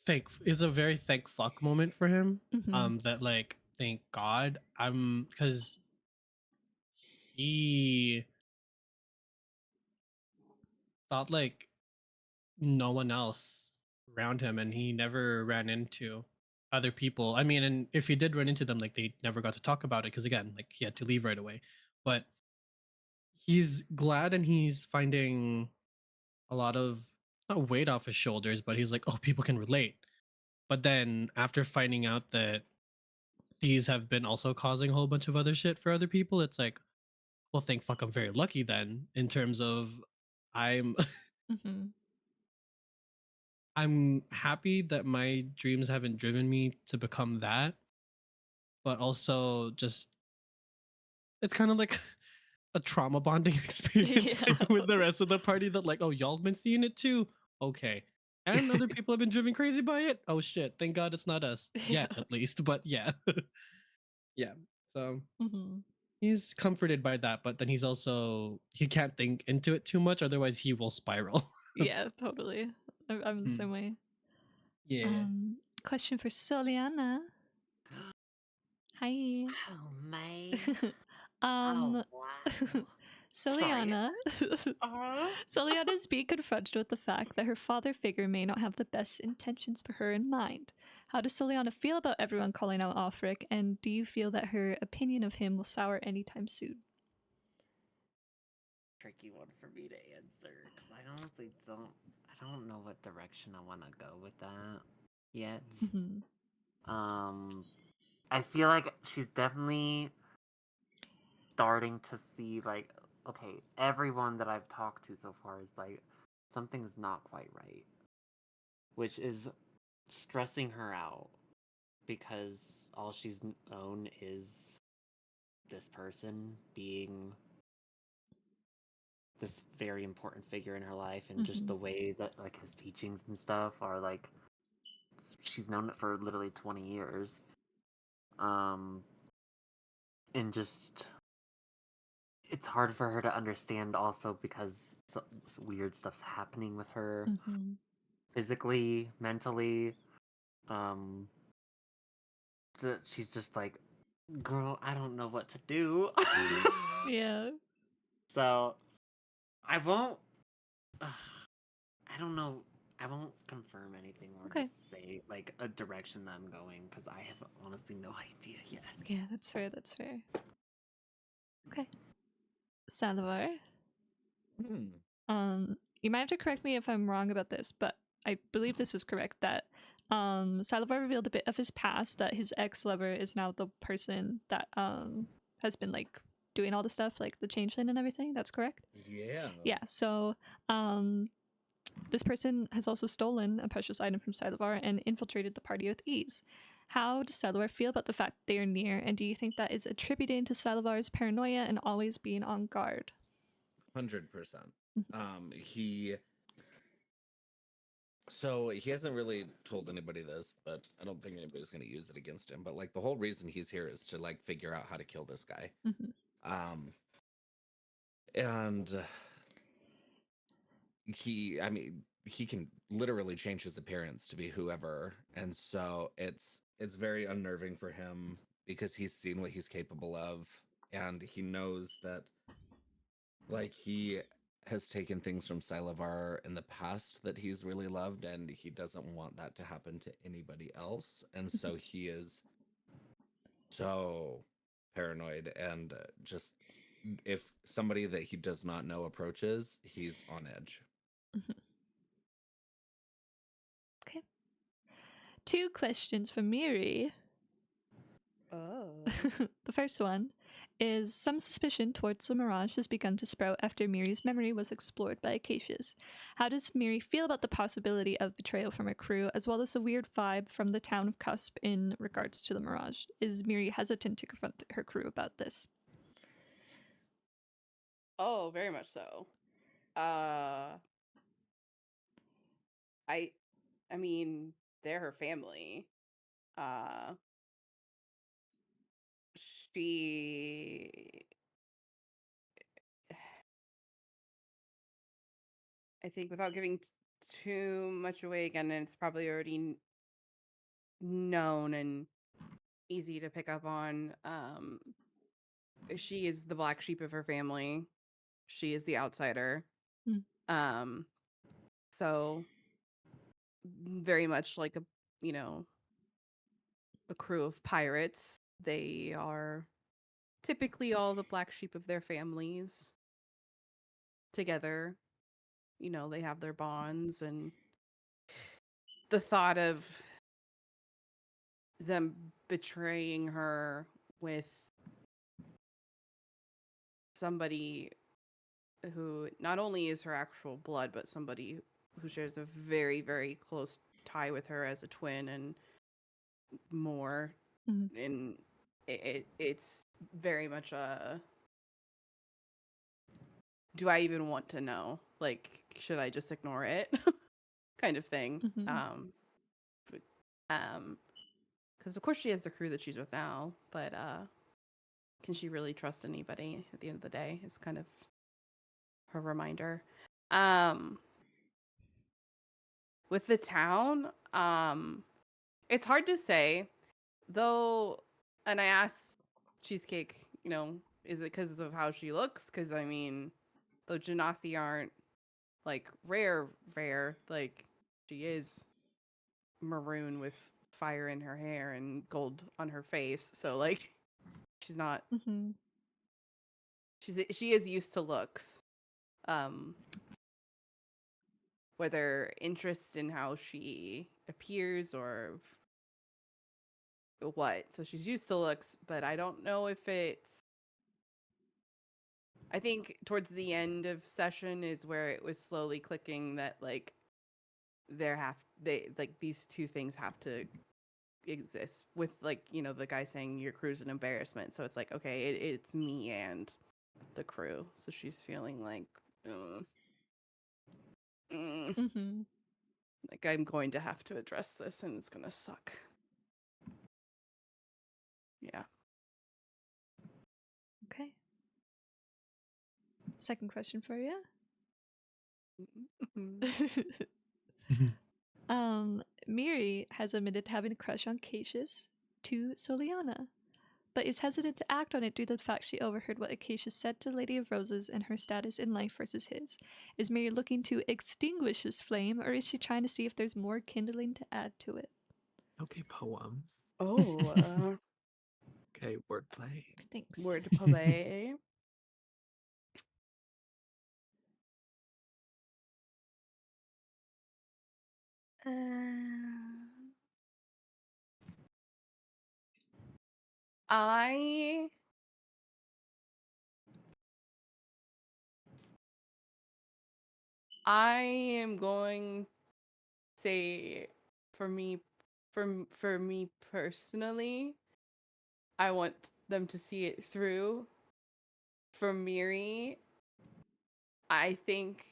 it's a very thank fuck moment for him. Mhm. That like thank God because he thought like no one else around him, and he never ran into other people. I mean, and if he did run into them, like they never got to talk about it because again, like he had to leave right away. But he's glad and he's finding a lot of not weight off his shoulders, but he's like, oh, people can relate. But then after finding out that these have been also causing a whole bunch of other shit for other people, it's like, well, thank fuck, I'm very lucky then in terms of I'm Mhm. I'm happy that my dreams haven't driven me to become that, but also just it's kind of like a trauma bonding experience Yeah. like, with the rest of the party that like, oh, y'all been seeing it too? Okay. And other people have been driven crazy by it? Oh shit. Thank God it's not us. Yet Yeah. at least. But yeah. Yeah. So Mhm. he's comforted by that, but then he can't think into it too much, otherwise he will spiral. Yeah, totally. I'm the same way. Yeah. Question for Soliana. Hi. Oh, man. um, Oh, wow. Sorry. Soliana. Soliana is being confronted with the fact that her father figure may not have the best intentions for her in mind. How does Soliana feel about everyone calling out Offric, and do you feel that her opinion of him will sour anytime soon? Tricky one for me to answer because I honestly don't know what direction I want to go with that yet. Mhm. I feel like she's definitely starting to see like, okay, everyone that I've talked to so far is like something's not quite right, which is stressing her out because all she's known is this person being this very important figure in her life, and just the way that like his teachings and stuff are like, she's known it for literally 20 years. And just it's hard for her to understand also because weird stuff's happening with her physically, mentally. That she's just like, girl, I don't know what to do. Yeah. So I won't. I don't know. I won't confirm anything or Okay. just say like a direction that I'm going because I have honestly no idea yet. Yeah, that's fair. That's fair. Okay. Salvar. Hmm. You might have to correct me if I'm wrong about this, but I believe this was correct that Salvar revealed a bit of his past, that his ex-lover is now the person that has been like doing all the stuff, like the changeling and everything. That's correct? Yeah. Yeah, so this person has also stolen a precious item from Salvar and infiltrated the party with ease. How does Salvar feel about the fact they are near, and do you think that is attributing to Salvar's paranoia and always being on guard? 100%. He hasn't really told anybody this, but I don't think anybody's going to use it against him. But like the whole reason he's here is to like figure out how to kill this guy. And he can literally change his appearance to be whoever, and so it's very unnerving for him because he's seen what he's capable of, and he knows that like he has taken things from Sylavar in the past that he's really loved, and he doesn't want that to happen to anybody else, and so he is so paranoid, and just if somebody that he does not know approaches, he's on edge. Okay. 2 questions for Miri. Oh. The first one is some suspicion towards the Mirage has begun to sprout after Miri's memory was explored by Acacius. How does Miri feel about the possibility of betrayal from her crew, as well as the weird vibe from the town of Cusp in regards to the Mirage? Is Miri hesitant to confront her crew about this? Oh, very much so. I mean, they're her family. She I think without giving too much away again, and it's probably already known and easy to pick up on, she is the black sheep of her family. She is the outsider. So very much like a crew of pirates. They are typically all the black sheep of their families together. They have their bonds, and the thought of them betraying her with somebody who not only is her actual blood, but somebody who shares a very, very close tie with her as a twin and more. And it's very much a, do I even want to know? Like, should I just ignore it? kind of thing. Because of course she has the crew that she's with now, but can she really trust anybody at the end of the day is kind of her reminder. With the town, it's hard to say, though. And I asked Cheesecake, is it because of how she looks? Because I mean, though Genasi aren't like rare, like she is maroon with fire in her hair and gold on her face, so like she's not. Mm-hmm. She is used to looks. Whether interest in how she appears or what. So she's used to looks, but I don't know if it's. I think towards the end of session is where it was slowly clicking that like these two things have to exist, with like the guy saying your crew's an embarrassment. So it's like, okay, it's me and the crew. So she's feeling like Mm-hmm. like I'm going to have to address this and it's gonna suck. Yeah. Okay. Second question for you. Miri has admitted to having a crush on Cassius to Soliana, but is hesitant to act on it due to the fact she overheard what Acacia said to Lady of Roses and her status in life versus his. Is Miri looking to extinguish this flame, or is she trying to see if there's more kindling to add to it? Okay, poems. Oh, Okay, wordplay. Thanks. word play. I am going to say for me personally, I want them to see it through. For Miri, I think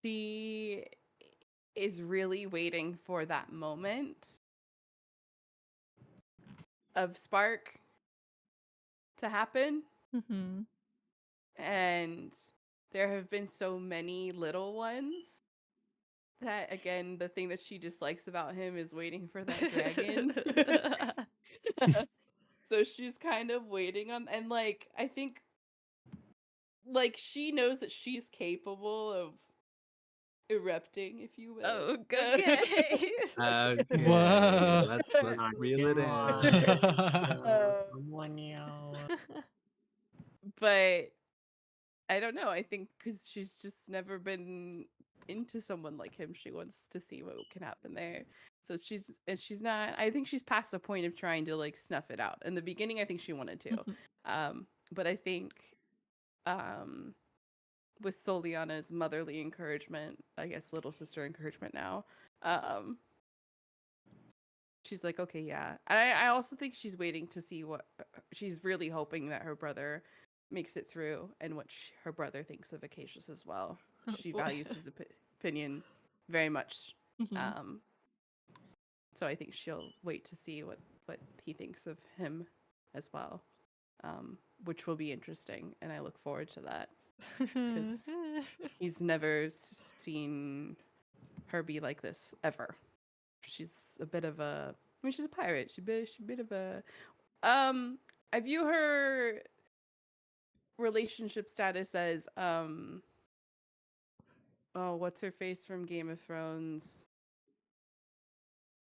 she is really waiting for that moment of spark to happen. Mm-hmm. And there have been so many little ones that, again, the thing that she dislikes about him is waiting for that dragon. So she's kind of waiting on, and like I think like she knows that she's capable of erupting, if you will. Oh, okay. Okay, Whoa. let's Not reel it in. Someone else. But I don't know. I think because she's just never been into someone like him, she wants to see what can happen there. So she's not. I think she's past the point of trying to like snuff it out. In the beginning, I think she wanted to, but I think with Soliana's motherly encouragement, I guess little sister encouragement now, she's like, okay, yeah. I also think she's waiting to see what she's really hoping that her brother makes it through and what her brother thinks of Acacius as well. She Boy. values his opinion very much. Mhm. So I think she'll wait to see what he thinks of him as well, which will be interesting. And I look forward to that. 'Cause he's never seen her be like this ever. She's a bit of a. I mean, she's a pirate. She's a bit of a. I view her relationship status as oh, what's her face from Game of Thrones?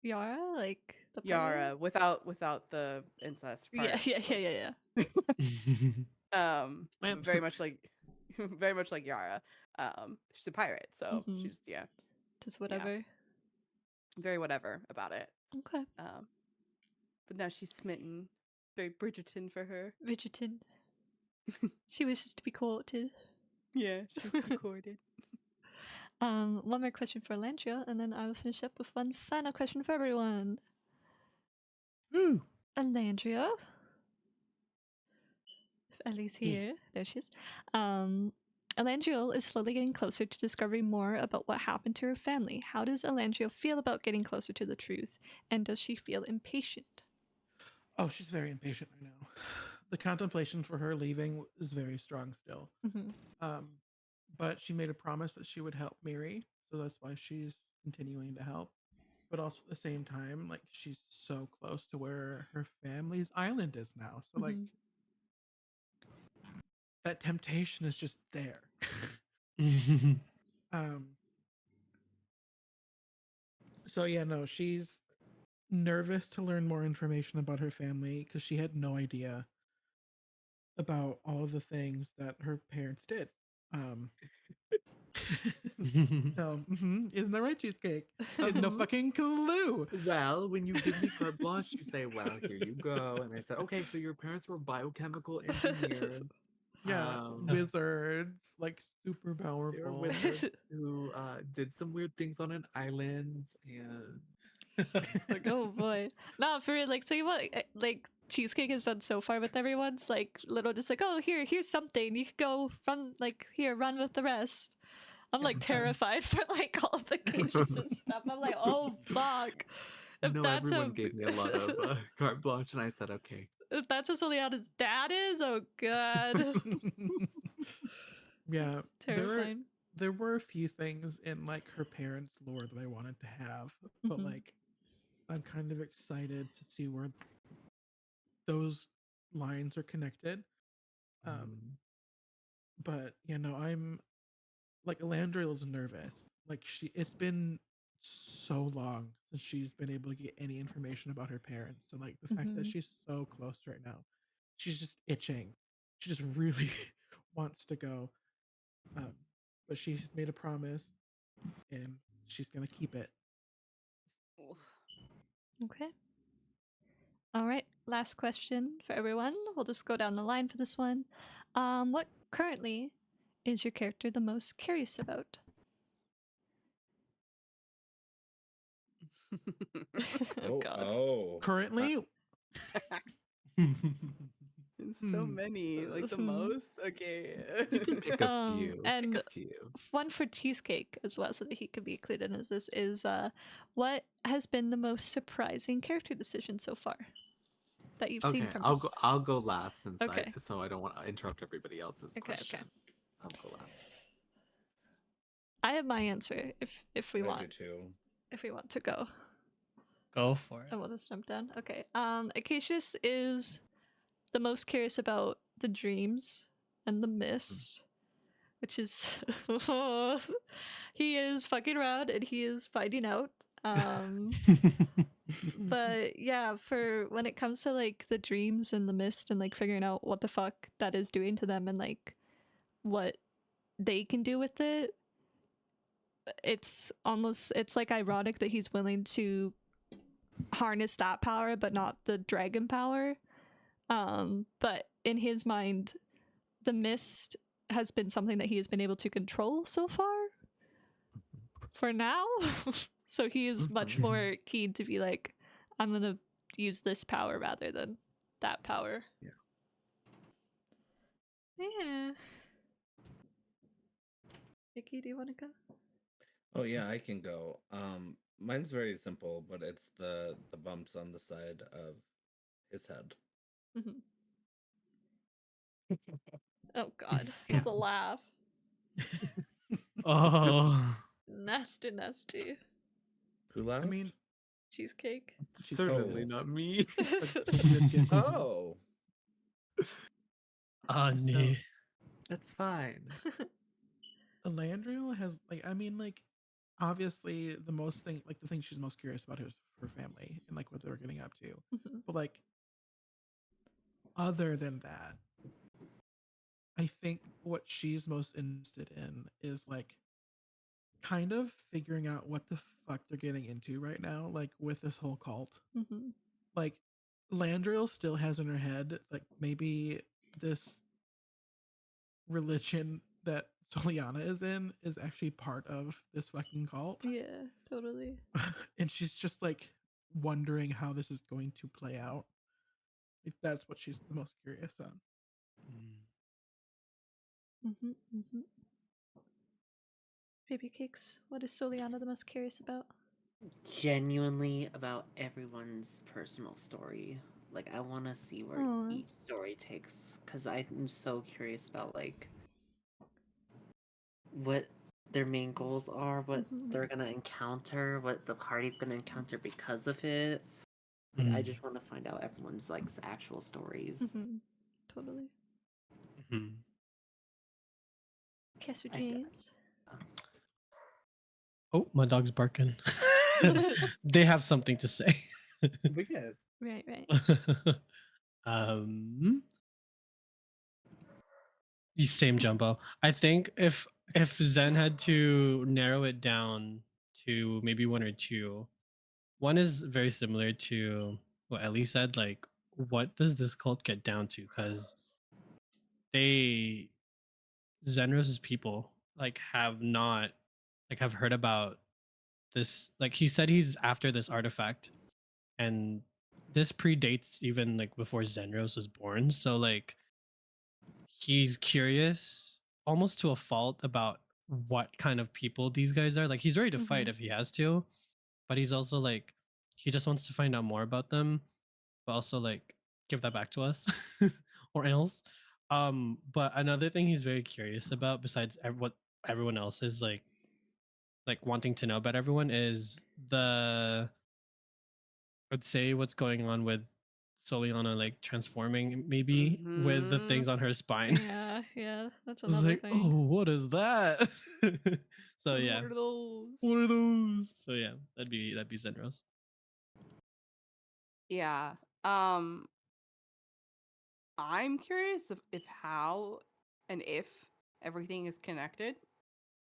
Yara, like the Yara, without the incest part. Yeah. Very much like very much like Yara. She's a pirate, so Mhm. she's Just whatever. very whatever about it. Okay. But now she's smitten. Very Bridgerton for her. Bridgerton. She wishes to be courted. Yeah, she's recorded. One more question for Landria, and then I will finish up with one final question for everyone. Woo. Landria. If Ellie's here. There she is. Elandriel is slowly getting closer to discovering more about what happened to her family. How does Elandriel feel about getting closer to the truth? And does she feel impatient? Oh, she's very impatient right now. The contemplation for her leaving is very strong still. Hmm. But she made a promise that she would help Miri, so that's why she's continuing to help. But also at the same time, like she's so close to where her family's island is now. So like Hmm. that temptation is just there. um so yeah, no, she's nervous to learn more information about her family because she had no idea about all of the things that her parents did. Um so isn't that right, Cheesecake? Had no fucking clue. Well, when you give me carte blanche, you say, "Well, here you go," and I said, "Okay, so your parents were biochemical engineers. Yeah, Um, wizards, like super they were powerful. wizards who did some weird things on an island, and Like, oh boy. No, for real, like, so you what like Cheesecake has done so far with everyone's like little just like, oh here's something. You could go run like here, run with the rest. I'm like terrified for like qualifications and stuff. I'm like, oh fuck. If no, that's everyone a gave me a lot of carte blanche, and I said, "Okay." if that's what Soliana's dad is, oh god. Yeah, It's terrifying. there were a few things in like her parents' lore that I wanted to have, but Mhm. like I'm kind of excited to see where those lines are connected. Mm. But you know, I'm like Elandriel's nervous. Like it's been so long since she's been able to get any information about her parents. So like the fact that Mhm. she's so close right now, she's just itching. She just really wants to go. Um, but she's made a promise and she's gonna keep it. Okay. All right. Last question for everyone. We'll just go down the line for this one. What currently is your character the most curious about? Oh, God. oh. Currently, So Hmm. many, like the Hmm. most. Okay. You can pick a few. Pick and a few. one for Cheesecake as well, so that he could be included as this is what has been the most surprising character decision so far that you've seen Okay, from I'll us? go. I'll go last since Okay. so I don't want to interrupt everybody else's Okay, okay. question. I'll go last. I have my answer if we I do want too. if we want to go. Go for it. Oh, we'll just jump down. Okay. Acacius is the most curious about the dreams and the mist, which is he is fucking around and he is finding out. But yeah, for when it comes to like the dreams and the mist and like figuring out what the fuck that is doing to them and like what they can do with it, it's like ironic that he's willing to harness that power but not the dragon power. But in his mind, the mist has been something that he has been able to control so far for now. So he is much more keen to be like, I'm gonna use this power rather than that power. Yeah. Yeah. Vicky, do you want to go? Oh yeah, I can go. Mine's very simple, but it's the bumps on the side of his head. Mm-hmm. Oh God, Yeah. the laugh. Oh. Nasty, nasty. Who laughed? I mean, Cheesecake. Certainly Oh. not me. Oh. Ani. That's fine. Elandriel has like I mean like obviously the most thing like the thing she's most curious about is her family and like what they were getting up to. Mhm. But like other than that, I think what she's most interested in is like kind of figuring out what the fuck they're getting into right now, like with this whole cult. Mhm. Like Landriel still has in her head like maybe this religion that Soliana is in is actually part of this fucking cult. Yeah, totally. And she's just like wondering how this is going to play out. Like, that's what she's the most curious on. Mhm. Mhm. Baby cakes. What is Soliana the most curious about? Genuinely about everyone's personal story. Like, I want to see where Aw. each story takes, because I'm so curious about like what their main goals are, what Mhm. they're gonna encounter, what the party's gonna encounter because of it. Like, I Mm. just want to find out everyone's like actual stories. Mhm. Totally. Mhm. Castle I th- James. Oh, my dog's barking. They have something to say. Because Right, right. um, same Jumbo. I think if Zen had to narrow it down to maybe one or two, one is very similar to what Ellie said. Like, what does this cult get down to? Because they Zenrose's people like have not like have heard about this. Like he said, he's after this artifact, and this predates even like before Zenrose was born. So like he's curious almost to a fault about what kind of people these guys are. Like he's ready to fight Mhm. if he has to, but he's also like he just wants to find out more about them, but also like give that back to us or else. But another thing he's very curious about besides what everyone else is like wanting to know about everyone is the I'd say what's going on with Soliana like transforming maybe with the Mhm. things on her spine. Yeah, yeah. That's It's another like, oh, thing. what is that? So yeah, What are those? what are those? So yeah, that'd be Zenros. Yeah. I'm curious if how and if everything is connected,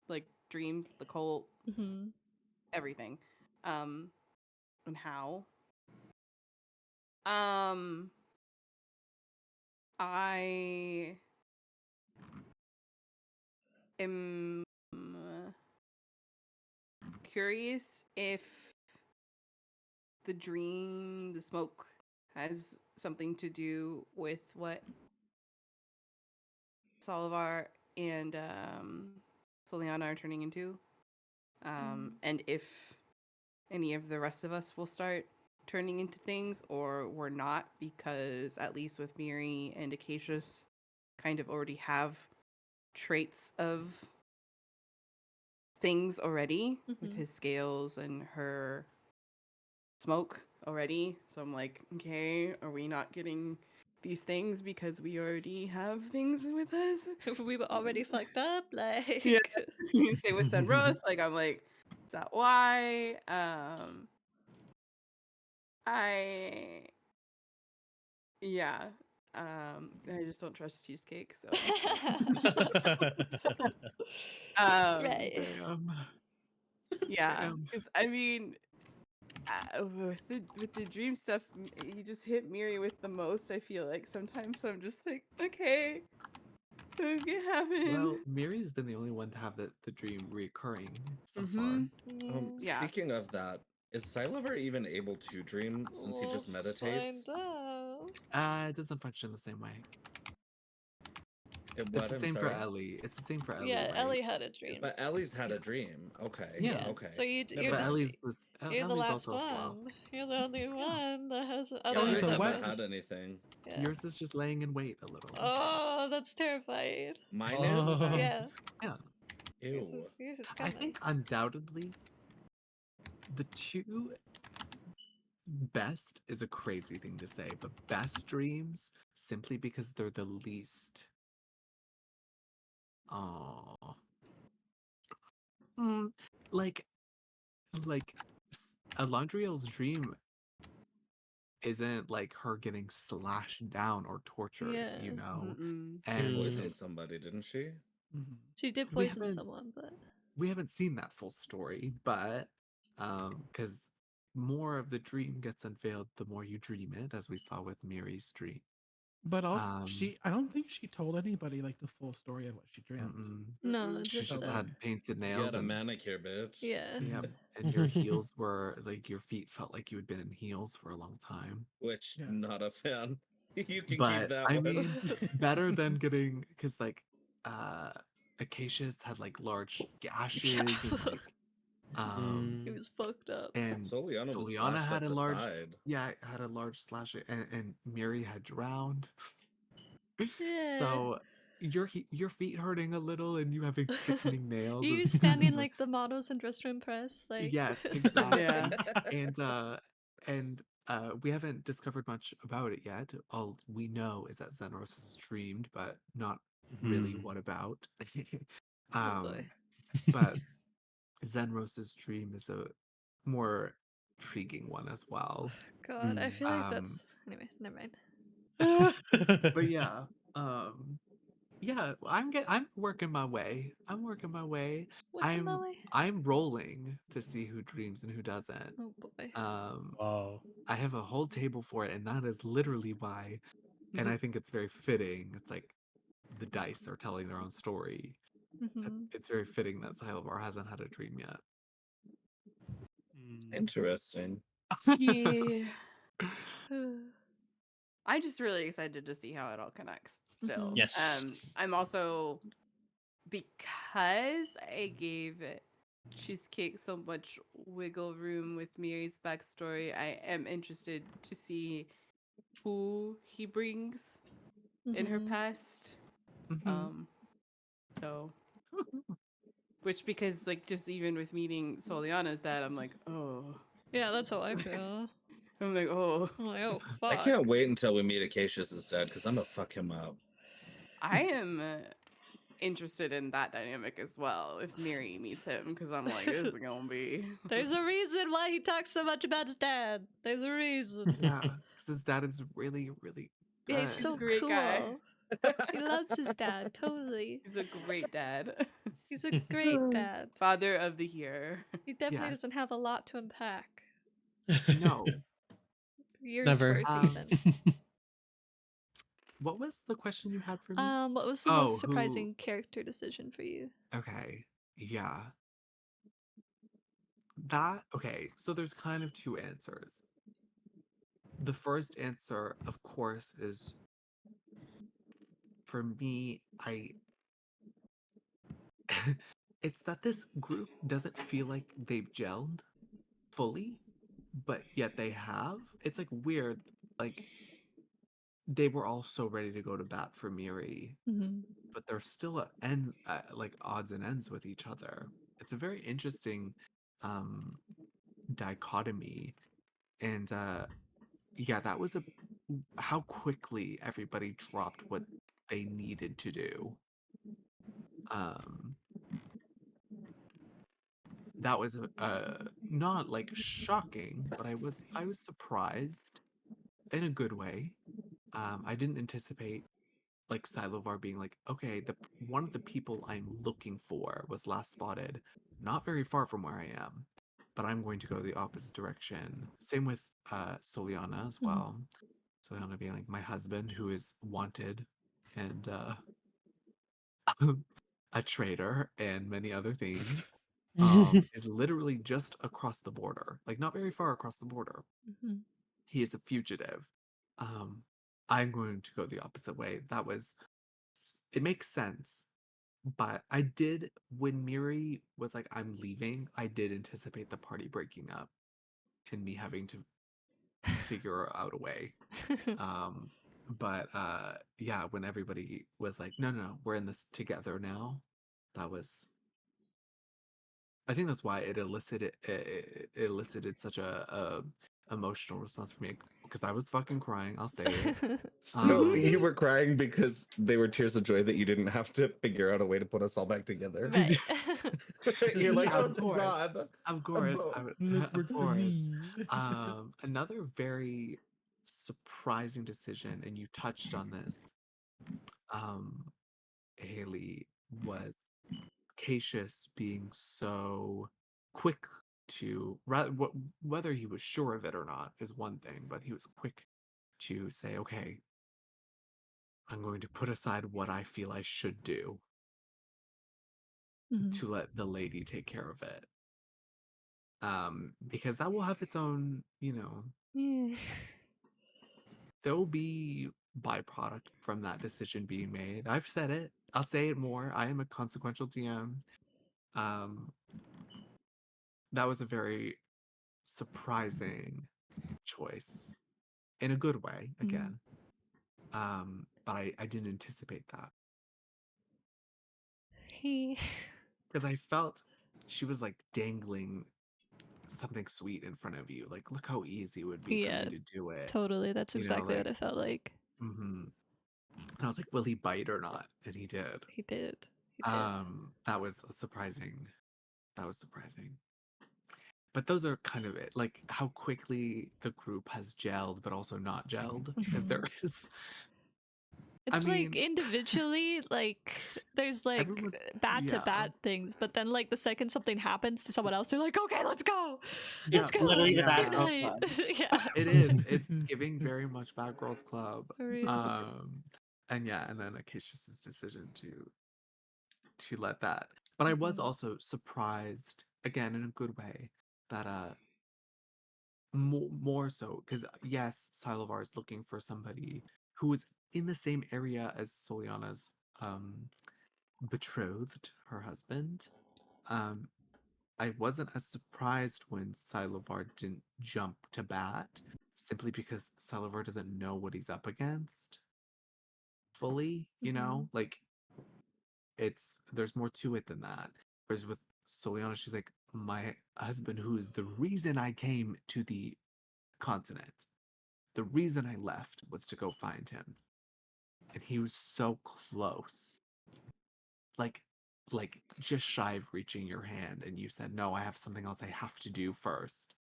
like dreams, the cult, Mhm. everything, and how. Um, I am curious if the smoke has something to do with what Salivar and Soliana are turning into. And if any of the rest of us will start turning into things or we're not, because at least with Miri and Acacius kind of already have traits of things already with Mhm. his scales and her smoke already. So I'm like, okay, are we not getting these things because we already have things with us? We were already fucked up, like. Yeah. Same with Sunrose. Like I'm like, is that why? I yeah. I just don't trust cheesecake, so Right. damn, yeah. damn. Because I mean, with the dream stuff, you just hit Miri with the most. I feel like sometimes so I'm just like, okay, things can happen. Well, Miri's been the only one to have the dream reoccurring so far. Yeah. Yeah. Speaking of that, is Sylover even able to dream since he We'll just meditates? find out. It doesn't function the same way. It's What? the I'm same for sorry. Ellie. It's the same for Ellie, Yeah, right? Ellie had a dream. But Ellie's had a dream. Okay. Yeah. Okay. So you're Never just But mind. you're the Ellie's last also a flaw. one. You're the only one that has Yeah, other Ellie's Grace a than what? hasn't us. had anything. Yeah. Yours is just laying in wait a little. Oh, that's terrifying. Mine is. Oh. Yeah. Yeah. Yours Ew. is I coming. think undoubtedly the two best is a crazy thing to say, but best dreams simply because they're the least. Oh, like Alondriel's dream isn't like her getting slashed down or tortured, Yeah. you know, Mm-mm. She and poisoned somebody, didn't she? Mhm. She did we poison haven't someone, but we haven't seen that full story, but because more of the dream gets unveiled the more you dream it, as we saw with Miri's dream. But also, Um, I don't think she told anybody like the full story of what she dreamt. mm-mm. no, She just just So had painted You nails got a and manicure, bitch. yeah. yeah, and your heels were like your feet felt like you had been in heels for a long time. Which, yeah. not a fan. You can keep But that I one. mean, better than getting because like Acacia's had like large gashes and like He Mm. was fucked up. And Soliana was Soliana slashed had up a the large, side. yeah, had a large slash, and Miri had drowned. Yeah. So your feet hurting a little, and you having sickening nails. You is standing like- like the models in Dress to Impress, like yes, exactly. Yeah. And we haven't discovered much about it yet. All we know is that Xenros has streamed, but not really Mhm. what about. Oh boy. But Zenros's dream is a more intriguing one as well. God, I Mm. feel like Um, that's anyway. Never mind. But yeah, yeah, I'm working my way. I'm working my way. Working my way. I'm rolling to see who dreams and who doesn't. Oh boy. Wow. I have a whole table for it, and that is literally why. And I think it's very fitting. It's like the dice are telling their own story. Mhm. It's very fitting that Silevar hasn't had a dream yet. Mm. Interesting. Yeah. I'm just really excited to see how it all connects still. Mhm. Yes. I'm also, because I gave Cheesecake so much wiggle room with Miri's backstory, I am interested to see who he brings in her Mhm. past. Mhm. So which, because like just even with meeting Soliana's dad, I'm like, oh. Yeah, that's how I feel. I'm like, oh. I'm like, oh I fuck. can't wait until we meet Acacius's dad because I'm gonna fuck him up. I am interested in that dynamic as well if Miri meets him, because I'm like, this is gonna be. There's a reason why he talks so much about his dad. There's a reason. Yeah, because his dad is really, really good. Yeah, he's He's a so great cool. guy. He loves his dad, totally. He's a great dad. He's a great dad. Father of the year. He definitely Yes. doesn't have a lot to unpack. No. Years Never. worth Um, even. What was the question you had for me? What was the Oh, most who- surprising character decision for you? Okay. Yeah. Okay, so there's kind of two answers. The first answer, of course, is for me, it's that this group doesn't feel like they've gelled fully, but yet they have. It's like weird. Like they were all so ready to go to bat for Miri, Mm-hmm. but they're still at ends, like odds and ends with each other. It's a very interesting dichotomy, and yeah, that was how quickly everybody dropped what they needed to do. That was not like shocking, but I was surprised in a good way. I didn't anticipate like Silovar being like, okay, one of the people I'm looking for was last spotted not very far from where I am, but I'm going to go the opposite direction. Same with Soliana as well. Soliana being like, my husband who is wanted and a traitor and many other things is literally just across the border, like not very far across the border. Mm-hmm. He is a fugitive. I'm going to go the opposite way. It makes sense. But I did, when Miri was like, I'm leaving, I did anticipate the party breaking up and me having to figure out a way. But yeah, when everybody was like, no, we're in this together now, I think that's why it elicited such a emotional response from me, because I was fucking crying. I'll say it. So you were crying because they were tears of joy that you didn't have to figure out a way to put us all back together. Right. You're like, Yeah, oh of course. God. Of course, Let's work of for course. me. Another very surprising decision, and you touched on this, Haley, was Cassius being so quick to whether he was sure of it or not is one thing, but he was quick to say, okay, I'm going to put aside what I feel I should do Mhm. to let the lady take care of it. Because that will have its own, Yeah. there will be byproduct from that decision being made. I've said it. I'll say it more. I am a consequential DM. that was a very surprising choice in a good way again. But I didn't anticipate that He because I felt she was like dangling something sweet in front of you. Like, look how easy it would be for Yeah, me to do it. totally. That's You know, exactly what like, it felt like. and I was like, will he bite or not? And he did. He did. He did. That was surprising. That was surprising. But those are kind of it. Like how quickly the group has gelled, but also not gelled, as there is. I It's like mean, individually, like there's like everyone, bad to yeah, bad things, but then like the second something happens to someone else, they're like, okay, let's go, yeah, let's go, Literally the yeah. Bad Girls unite. Club. Yeah, It is. It's giving very much Bad Girls Club. for real. And yeah, and then Acacia's decision to let that. But I was Mhm. also surprised, again in a good way, that more so because yes, Silavar is looking for somebody who is in the same area as Soliana's betrothed, her husband. Um, I wasn't as surprised when Silavar didn't jump to bat, simply because Silavar doesn't know what he's up against fully. You know, like there's more to it than that. Whereas with Soliana, she's like, my husband, who is the reason I came to the continent. The reason I left was to go find him. And he was so close. Like just shy of reaching your hand, and you said, no, I have something else I have to do first.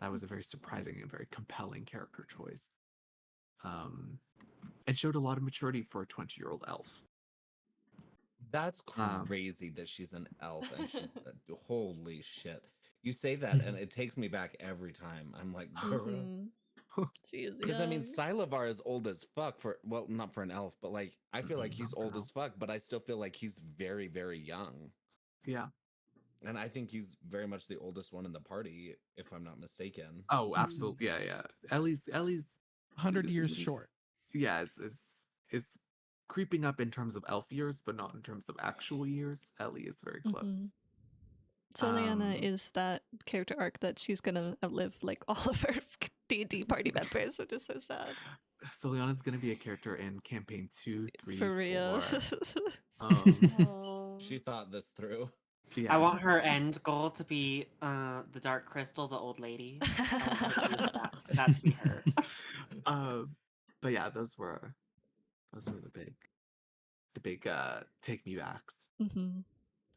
That was a very surprising and very compelling character choice. And showed a lot of maturity for a 20-year-old elf. That's Um, crazy that she's an elf and she's holy shit. You say that and it takes me back every time. I'm like, Mhm. She is because I mean, young. Silavar is old as fuck for, well, not for an elf, but like I feel like he's Not for old an as fuck, but I still feel like he's very, very young. yeah. And I think he's very much the oldest one in the party, if I'm not mistaken. Oh, absolutely. Yeah, yeah. Ellie's 100 years short. yeah, is creeping up in terms of elf years, but not in terms of actual years. Ellie is very close. Soliana is that character arc that she's gonna outlive like all of her D&D party members, which is so sad. Soliana's gonna be a character in campaign 2, 3, For real. 4. Oh. She thought this through. Yeah. I want her end goal to be the Dark Crystal, the old lady. I want her to use that to be her. But yeah, those were the big take me backs.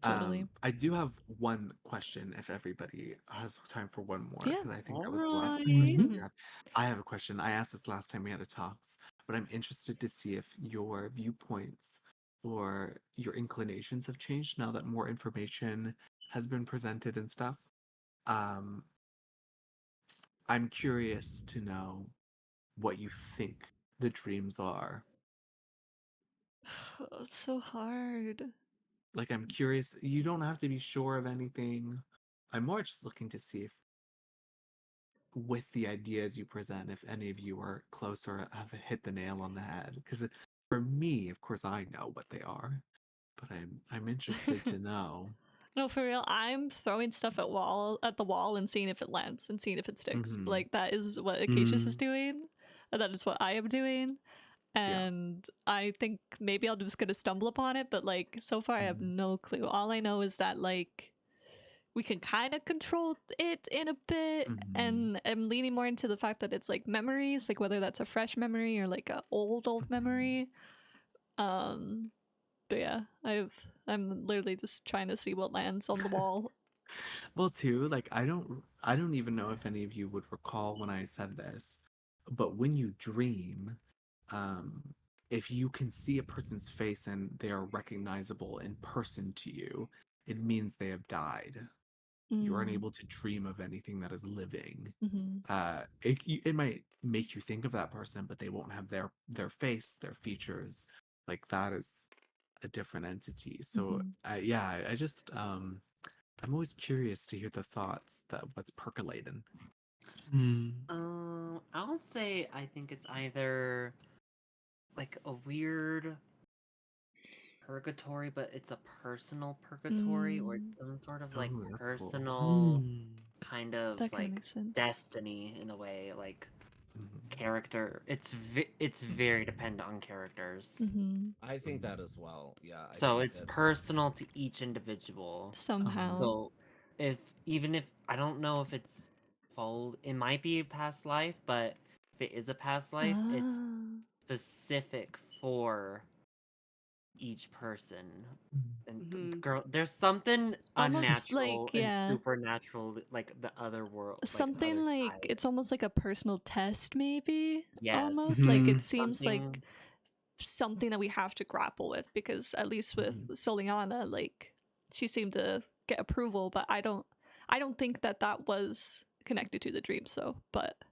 Totally. I do have one question if everybody has time for one more, Yeah. because I think that was the last Alright. question we had. I have a question. I asked this last time we had a talks, but I'm interested to see if your viewpoints or your inclinations have changed now that more information has been presented and stuff. I'm curious to know what you think the dreams are. Oh, it's so hard. Like, I'm curious. You don't have to be sure of anything. I'm more just looking to see if, with the ideas you present, if any of you are close or have hit the nail on the head. Because for me, of course, I know what they are, but I'm interested to know. No, for real, I'm throwing stuff at the wall and seeing if it lands and seeing if it sticks. Mhm. Like that is what Acacius is doing, and that is what I am doing. And I think maybe I'm just gonna stumble upon it, but like so far I have no clue. All I know is that like we can kind of control it in a bit, and I'm leaning more into the fact that it's like memories, like whether that's a fresh memory or like a old memory. But yeah, I'm literally just trying to see what lands on the wall. Well, too, like I don't even know if any of you would recall when I said this, but when you dream, if you can see a person's face and they are recognizable in person to you, it means they have died. You aren't able to dream of anything that is living. It might make you think of that person, but they won't have their face, their features. Like that is a different entity. So yeah, I just I'm always curious to hear the thoughts that what's percolating. I'll say I think it's either like a weird purgatory, but it's a personal purgatory, or it's some sort of like Oh, that's cool. personal kind of That kind of like makes sense. destiny in a way, like Mhm. character. It's very dependent on characters. Hmm. I think that as well. Yeah. I So think it's that personal to each individual. Somehow. So even if I don't know if it's it might be a past life, but if it is a past life, it's Ah. specific for each person. And Mhm. girl, there's something Almost like, unnatural yeah. and supernatural, like the other world, Something other like side. it's almost like a personal test, maybe. Yes. Almost like it Mhm. seems like Something- something that we have to grapple with, because at least with Soliana, like she seemed to get approval, but I don't think that was connected to the dream. So, but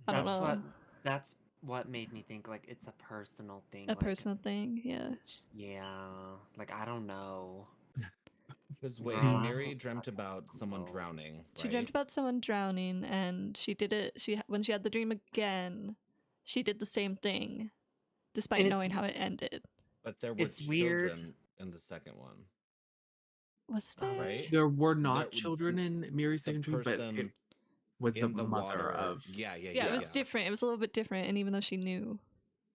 I don't know. That's what made me think like it's a personal thing. A like, personal thing, yeah. Yeah, like I don't know. because wait, Girl, I Mary hope dreamt that about someone goes. drowning, right? She dreamt about someone drowning, and she did it. When she had the dream again, she did the same thing, despite And it's- knowing how it ended. But there were It's weird. children in the second one, Was there? right? There were not There- children in Mary's The second dream, but it person was the in the mother water. of. Yeah, Yeah, it was different. It was a little bit different, and even though she knew.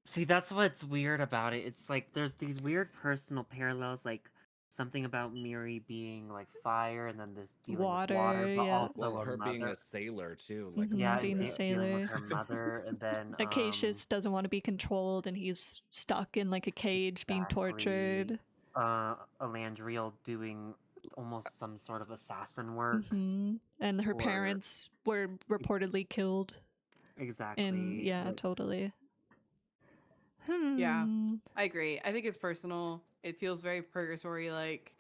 See, that's what's weird about it. It's like there's these weird personal parallels, like something about Miri being like fire, and then this dealing with water, Water, but yeah. also Well, her being mother. a sailor too, like Mhm, Yeah, a being a pirate. dealing with sailor. her mother, and then Acacius doesn't want to be controlled, and he's stuck in like a cage being tortured. Elandriel doing almost some sort of assassin work. Hmm. And her or- parents were reportedly killed. Exactly. And yeah, like- totally. Yeah. Hmm. I agree. I think it's personal. It feels very purgatory like.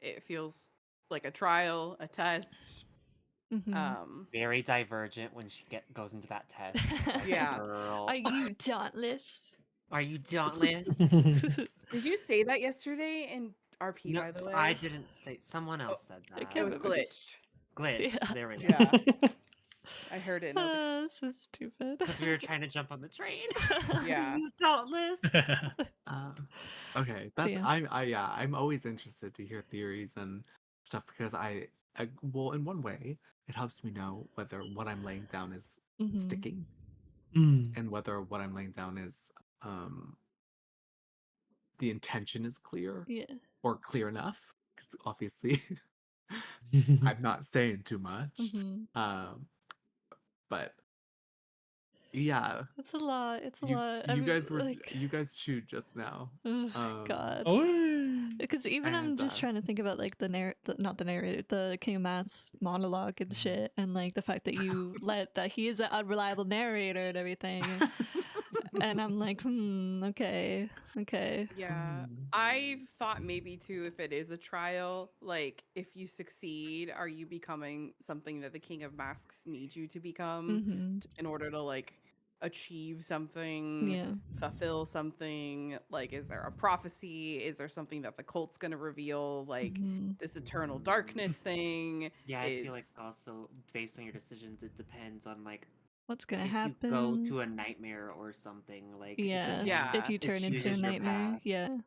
It feels like a trial, a test. Mhm. Very divergent when she goes into that test. It's like, Yeah. Girl, Are you dauntless? are you dauntless? Did you say that yesterday in RP, No, by the way? I didn't say. Someone else said that. can't It was remember this. glitched. Glitch. Yeah. There we go. Yeah. I heard it and I was like, This is stupid. Because we were trying to jump on the train. Yeah. You dauntless. Okay, that's yeah. I'm always interested to hear theories and stuff because well, in one way, it helps me know whether what I'm laying down is Mhm. sticking Mm. and whether what I'm laying down is the intention is clear Yeah. or clear enough. Because obviously, I'm not saying too much. Mhm. But yeah, It's a lot. It's a you lot. you guys were you guys chewed just now. God. Oh. Because even I'm and, just trying to think about like not the narrator, the King of Mass monologue and shit, and like the fact that you let that he is an unreliable narrator and everything, and I'm like, okay. yeah. I thought maybe too, if it is a trial, like if you succeed, are you becoming something that the King of Masks needs you to become Hmm. in order to like achieve something, Yeah. fulfill something? Like, is there a prophecy? Is there something that the cult's gonna reveal? Like Mhm. this eternal darkness thing? Yeah, I is... feel like also based on your decisions, it depends on like What's gonna if happen? you go to a nightmare or something. Like it Yeah. depends. Yeah. If you It turn into a chooses your nightmare, path. yeah.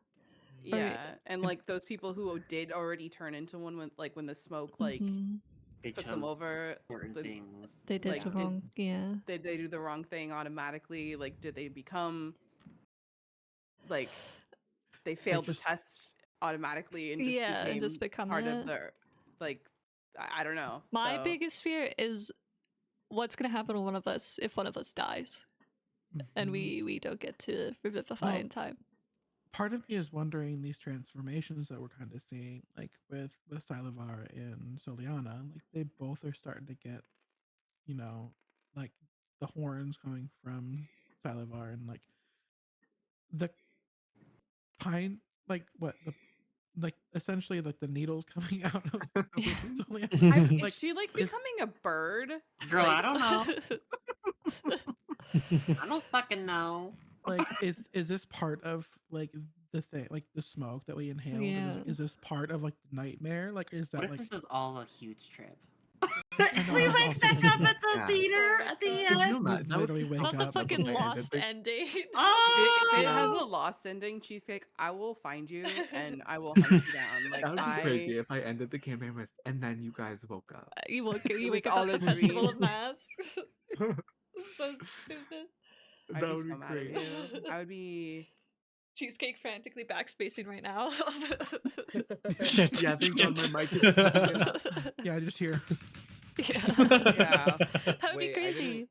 Yeah, and like those people who did already turn into one when the smoke like Mhm. They took chose them over, certain the- things. They did like, the did- wrong. Yeah. did they do the wrong thing automatically? Like, did they become like they failed the just- test automatically and just Yeah, and became just become part it. of their like I don't know. My So, biggest fear is what's gonna happen to one of us if one of us dies, and we don't get to revivify Well, in time. Part of me is wondering these transformations that we're kind of seeing, like with Sylavar and Soliana, like they both are starting to get, like the horns coming from Sylavar and like the pine, like what the like essentially like the needles coming out of Soliana. is like, she like is- becoming a bird? Girl, I Like, don't know. I don't fucking know. like is this part of like the thing, like the smoke that we inhaled? Yeah. Is this part of like the nightmare? Like is that What if like this is all a huge trip? I know, we I was wake also back thinking up that. at the Yeah. theater Oh my at the God. Could you end. imagine? That would be literally so wake Not the up. fun fucking if they ended lost the ending. If it has Oh, a lost ending, Cheesecake, I will find you and I will hunt you down. Like That would be crazy if I ended the campaign with, and then you guys woke up. You it wake was up all at a the Festival of dream. Masks. So stupid. I'd That be would so be mad at great. you. I would be. Cheesecake frantically backspacing right now. Shit. Yeah, thank shit. God my mic is muted. Yeah, I just hear. Yeah. That would be Wait, crazy.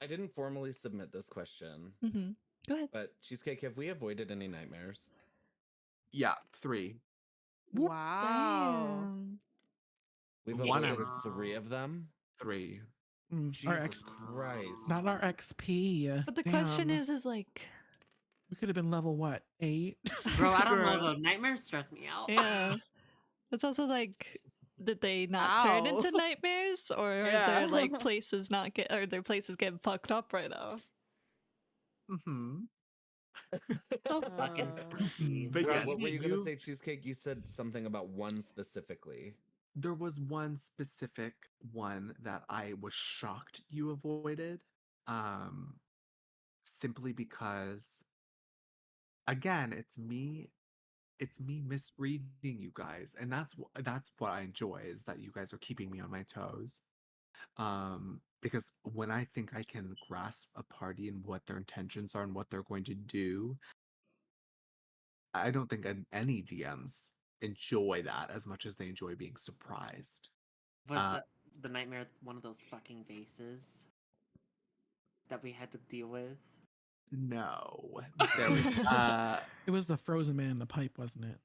I didn't formally submit this question, Mm-hmm. Go ahead. but Cheesecake, have we avoided any nightmares? Yeah, 3. Wow. Damn. We've One I avoided was 3 of them. 3. Our Jesus Christ. not our XP. But the question Damn. is like, We could have been level what? 8? bro, I don't know Girl. though. Nightmares stress me out. yeah. It's also like, did they not turn into Wow. nightmares, or are Yeah. their like places not get, or their places getting fucked up right now? Mm-hmm. So fucking Uh, creepy. But Wait, yes, what were you gonna you- say, Cheesecake? You said something about one specifically. There was one specific one that I was shocked you avoided. Simply because, again, it's me misreading you guys, and that's what I enjoy, is that you guys are keeping me on my toes. Because when I think I can grasp a party and what their intentions are and what they're going to do, I don't think any DMs enjoy that as much as they enjoy being surprised. Was Uh, the nightmare one of those fucking vases that we had to deal with? No, there was, It was the frozen man in the pipe, wasn't it?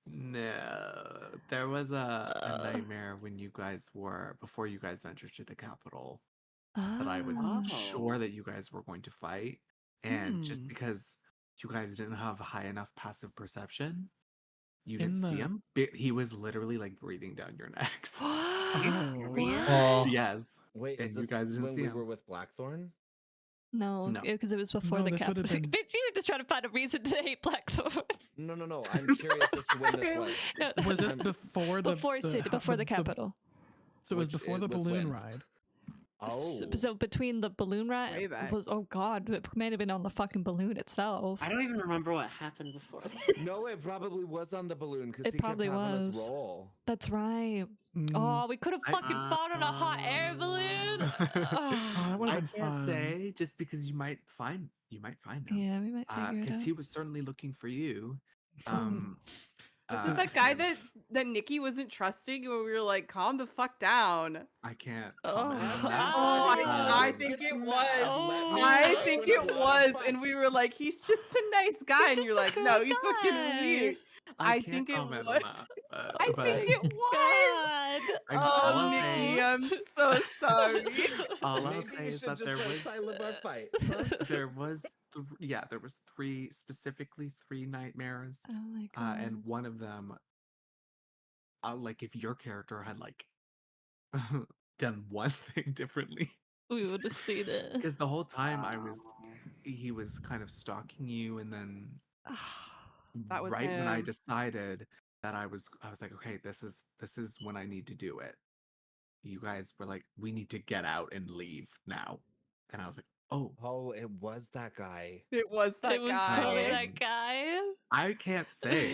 no, there was a nightmare when you guys were, before you guys ventured to the capital, that I was Oh. sure that you guys were going to fight, and just Hmm. because you guys didn't have high enough passive perception, you In didn't see the- him. He was literally like breathing down your necks. Oh. What? Yes, Wait, and is you this guys didn't when see we him. were with Blackthorn? No, No. because it was before No, the this would capital. have been- Bitch, you were just trying to find a reason to hate Blackthorn. No. I'm curious as to when this was. No, Was this I'm- before the before city, before the capital. So it was Which before it the was balloon when? ride. Oh, So between the balloon Way ride back. was, oh god, it may have been on the fucking balloon itself. I don't even remember what happened before. no, it probably was on the balloon because It he kept probably having was. us roll. That's right. Mm. Oh, we could have I- fucking fought on a hot air balloon. Oh, that would I have been can't fun. say, just because you might find him. Yeah, we might figure it Because out. he was certainly looking for you. Um, Was it that guy and that Nikki wasn't trusting when we were like, calm the fuck down? I can't Oh, comment on that. Oh, I Let's think get it some was. math. Oh. I think it Let me was. fight. And we were like, he's just a nice guy. He's And you're just a like, no, cool he's fucking guy." weird. I can't think it comment was. on that. I but think it was. God. all Oh, I'll Nikki, say- I'm so sorry. all I'll Maybe say you is should that just there let was Silabar fight. huh? there was three nightmares, Oh my god. and one of them, like if your character had like done one thing differently, We would have seen it. because the whole time Oh. he was kind of stalking you, and then That was right when I him. decided that I was like, okay, this is when I need to do it. You guys were like, we need to get out and leave now, and I was like, oh, Oh, it was that guy. It was that It was guy. totally Um, that guy. I can't say,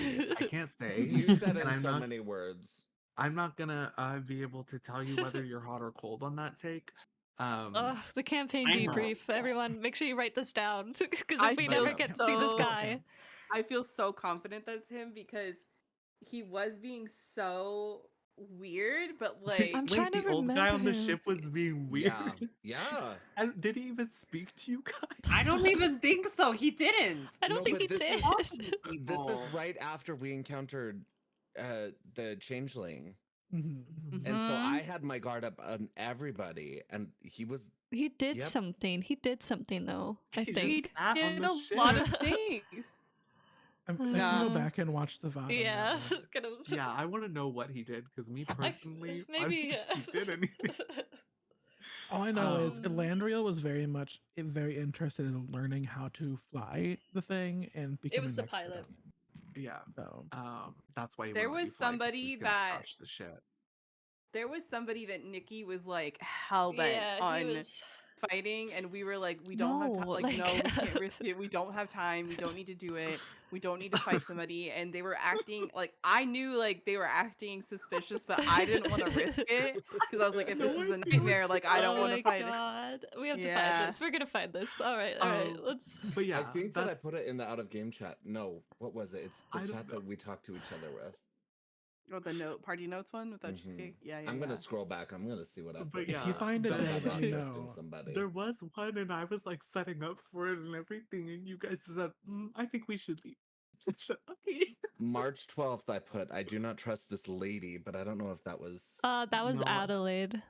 You said it and in so many words. I'm not gonna be able to tell you whether you're hot or cold on that take. Ugh, the campaign I know. debrief. Everyone, make sure you write this down because I if we feel never get to see this so- guy, I feel so confident that's him because he was being so weird, but like I'm trying to the old guy on the remember ship him. was being weird. Yeah. And did he even speak to you guys? I don't even think so. He didn't. I don't No, think but he this did. is- This is right after we encountered the changeling. Mhm. And so Mhm. I had my guard up on everybody, and he was He did Yep. something. He did something though. I He think. just sat on did the a ship. lot of things. I can Yeah. go back and watch the VOD. on that Yeah. one. Kind of- Yeah, I want to know what he did, because me personally, I don't maybe. think he did anything. All I know is Um, Elandriel was very interested in learning how to fly the thing and becoming was the an expert pilot. on it. Yeah, So that's why he There wouldn't let was you fly, 'cause he somebody was gonna that- crush the ship. There was somebody that Nikki was like hell bent Yeah, he on was. fighting, and we were like, we don't have time. No, Like, like no, we can't risk it. We don't have time. We don't need to do it. We don't need to fight somebody. And they were acting like I knew like they were acting suspicious, but I didn't want to risk it because I was like, if this No, is a I know what nightmare, you're like I don't Oh want to my fight it. god. We have to Yeah. find this. We're gonna find this. Alright, let's But yeah, I think that I that's put it in the out of game chat. No, what was it? It's the I don't chat know. that we talk to each other with. Oh, the note party notes one with that Mhm. cheesecake. Yeah, yeah. I'm yeah. gonna scroll back. I'm gonna see what I But put. If yeah, you find a But day, I'm let not me trusting know. somebody. there was one, and I was like setting up for it and everything, and you guys said, "I think we should leave." I said, okay. March 12th, I put, I do not trust this lady, but I don't know if that was. that was No. Adelaide.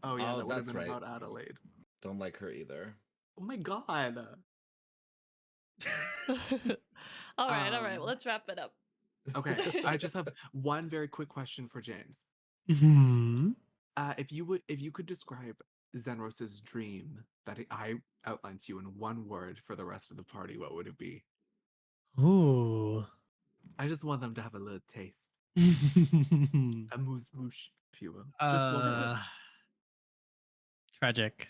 Oh yeah, Oh, that would have that's been right. about Adelaide. Don't like her either. Oh my god. Alright, Um, let's wrap it up. Okay, I just have one very quick question for James. Mhm. If you could describe Zenros's dream that I outlined to you in one word for the rest of the party, what would it be? Ooh. I just want them to have a little taste, a moose, if you will. Just one word. Tragic.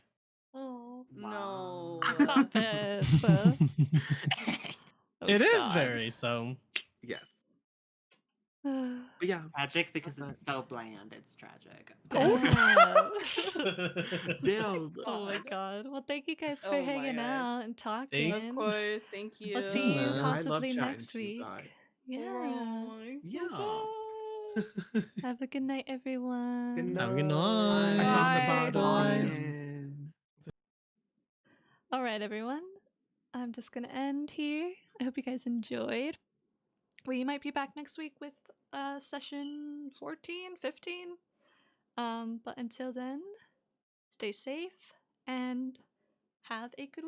Oh, No. stop it. Oh, It is God. very so. Yes, but yeah, Tragic because that's it's so bland. It's tragic. Damn. damn. Oh my god. Well, thank you guys for Oh my hanging God. out and talking. Of course. Thank you. I'll see you Nice. I love possibly chatting next to you week. guys. Yeah. Alright. Yeah. Bye-bye. Have a good night, everyone. Good Have a good night. night. I found the Bye. bottle. Bye. All right, everyone. I'm just going to end here. I hope you guys enjoyed. We might be back next week with session 14, 15. But until then, stay safe and have a good week.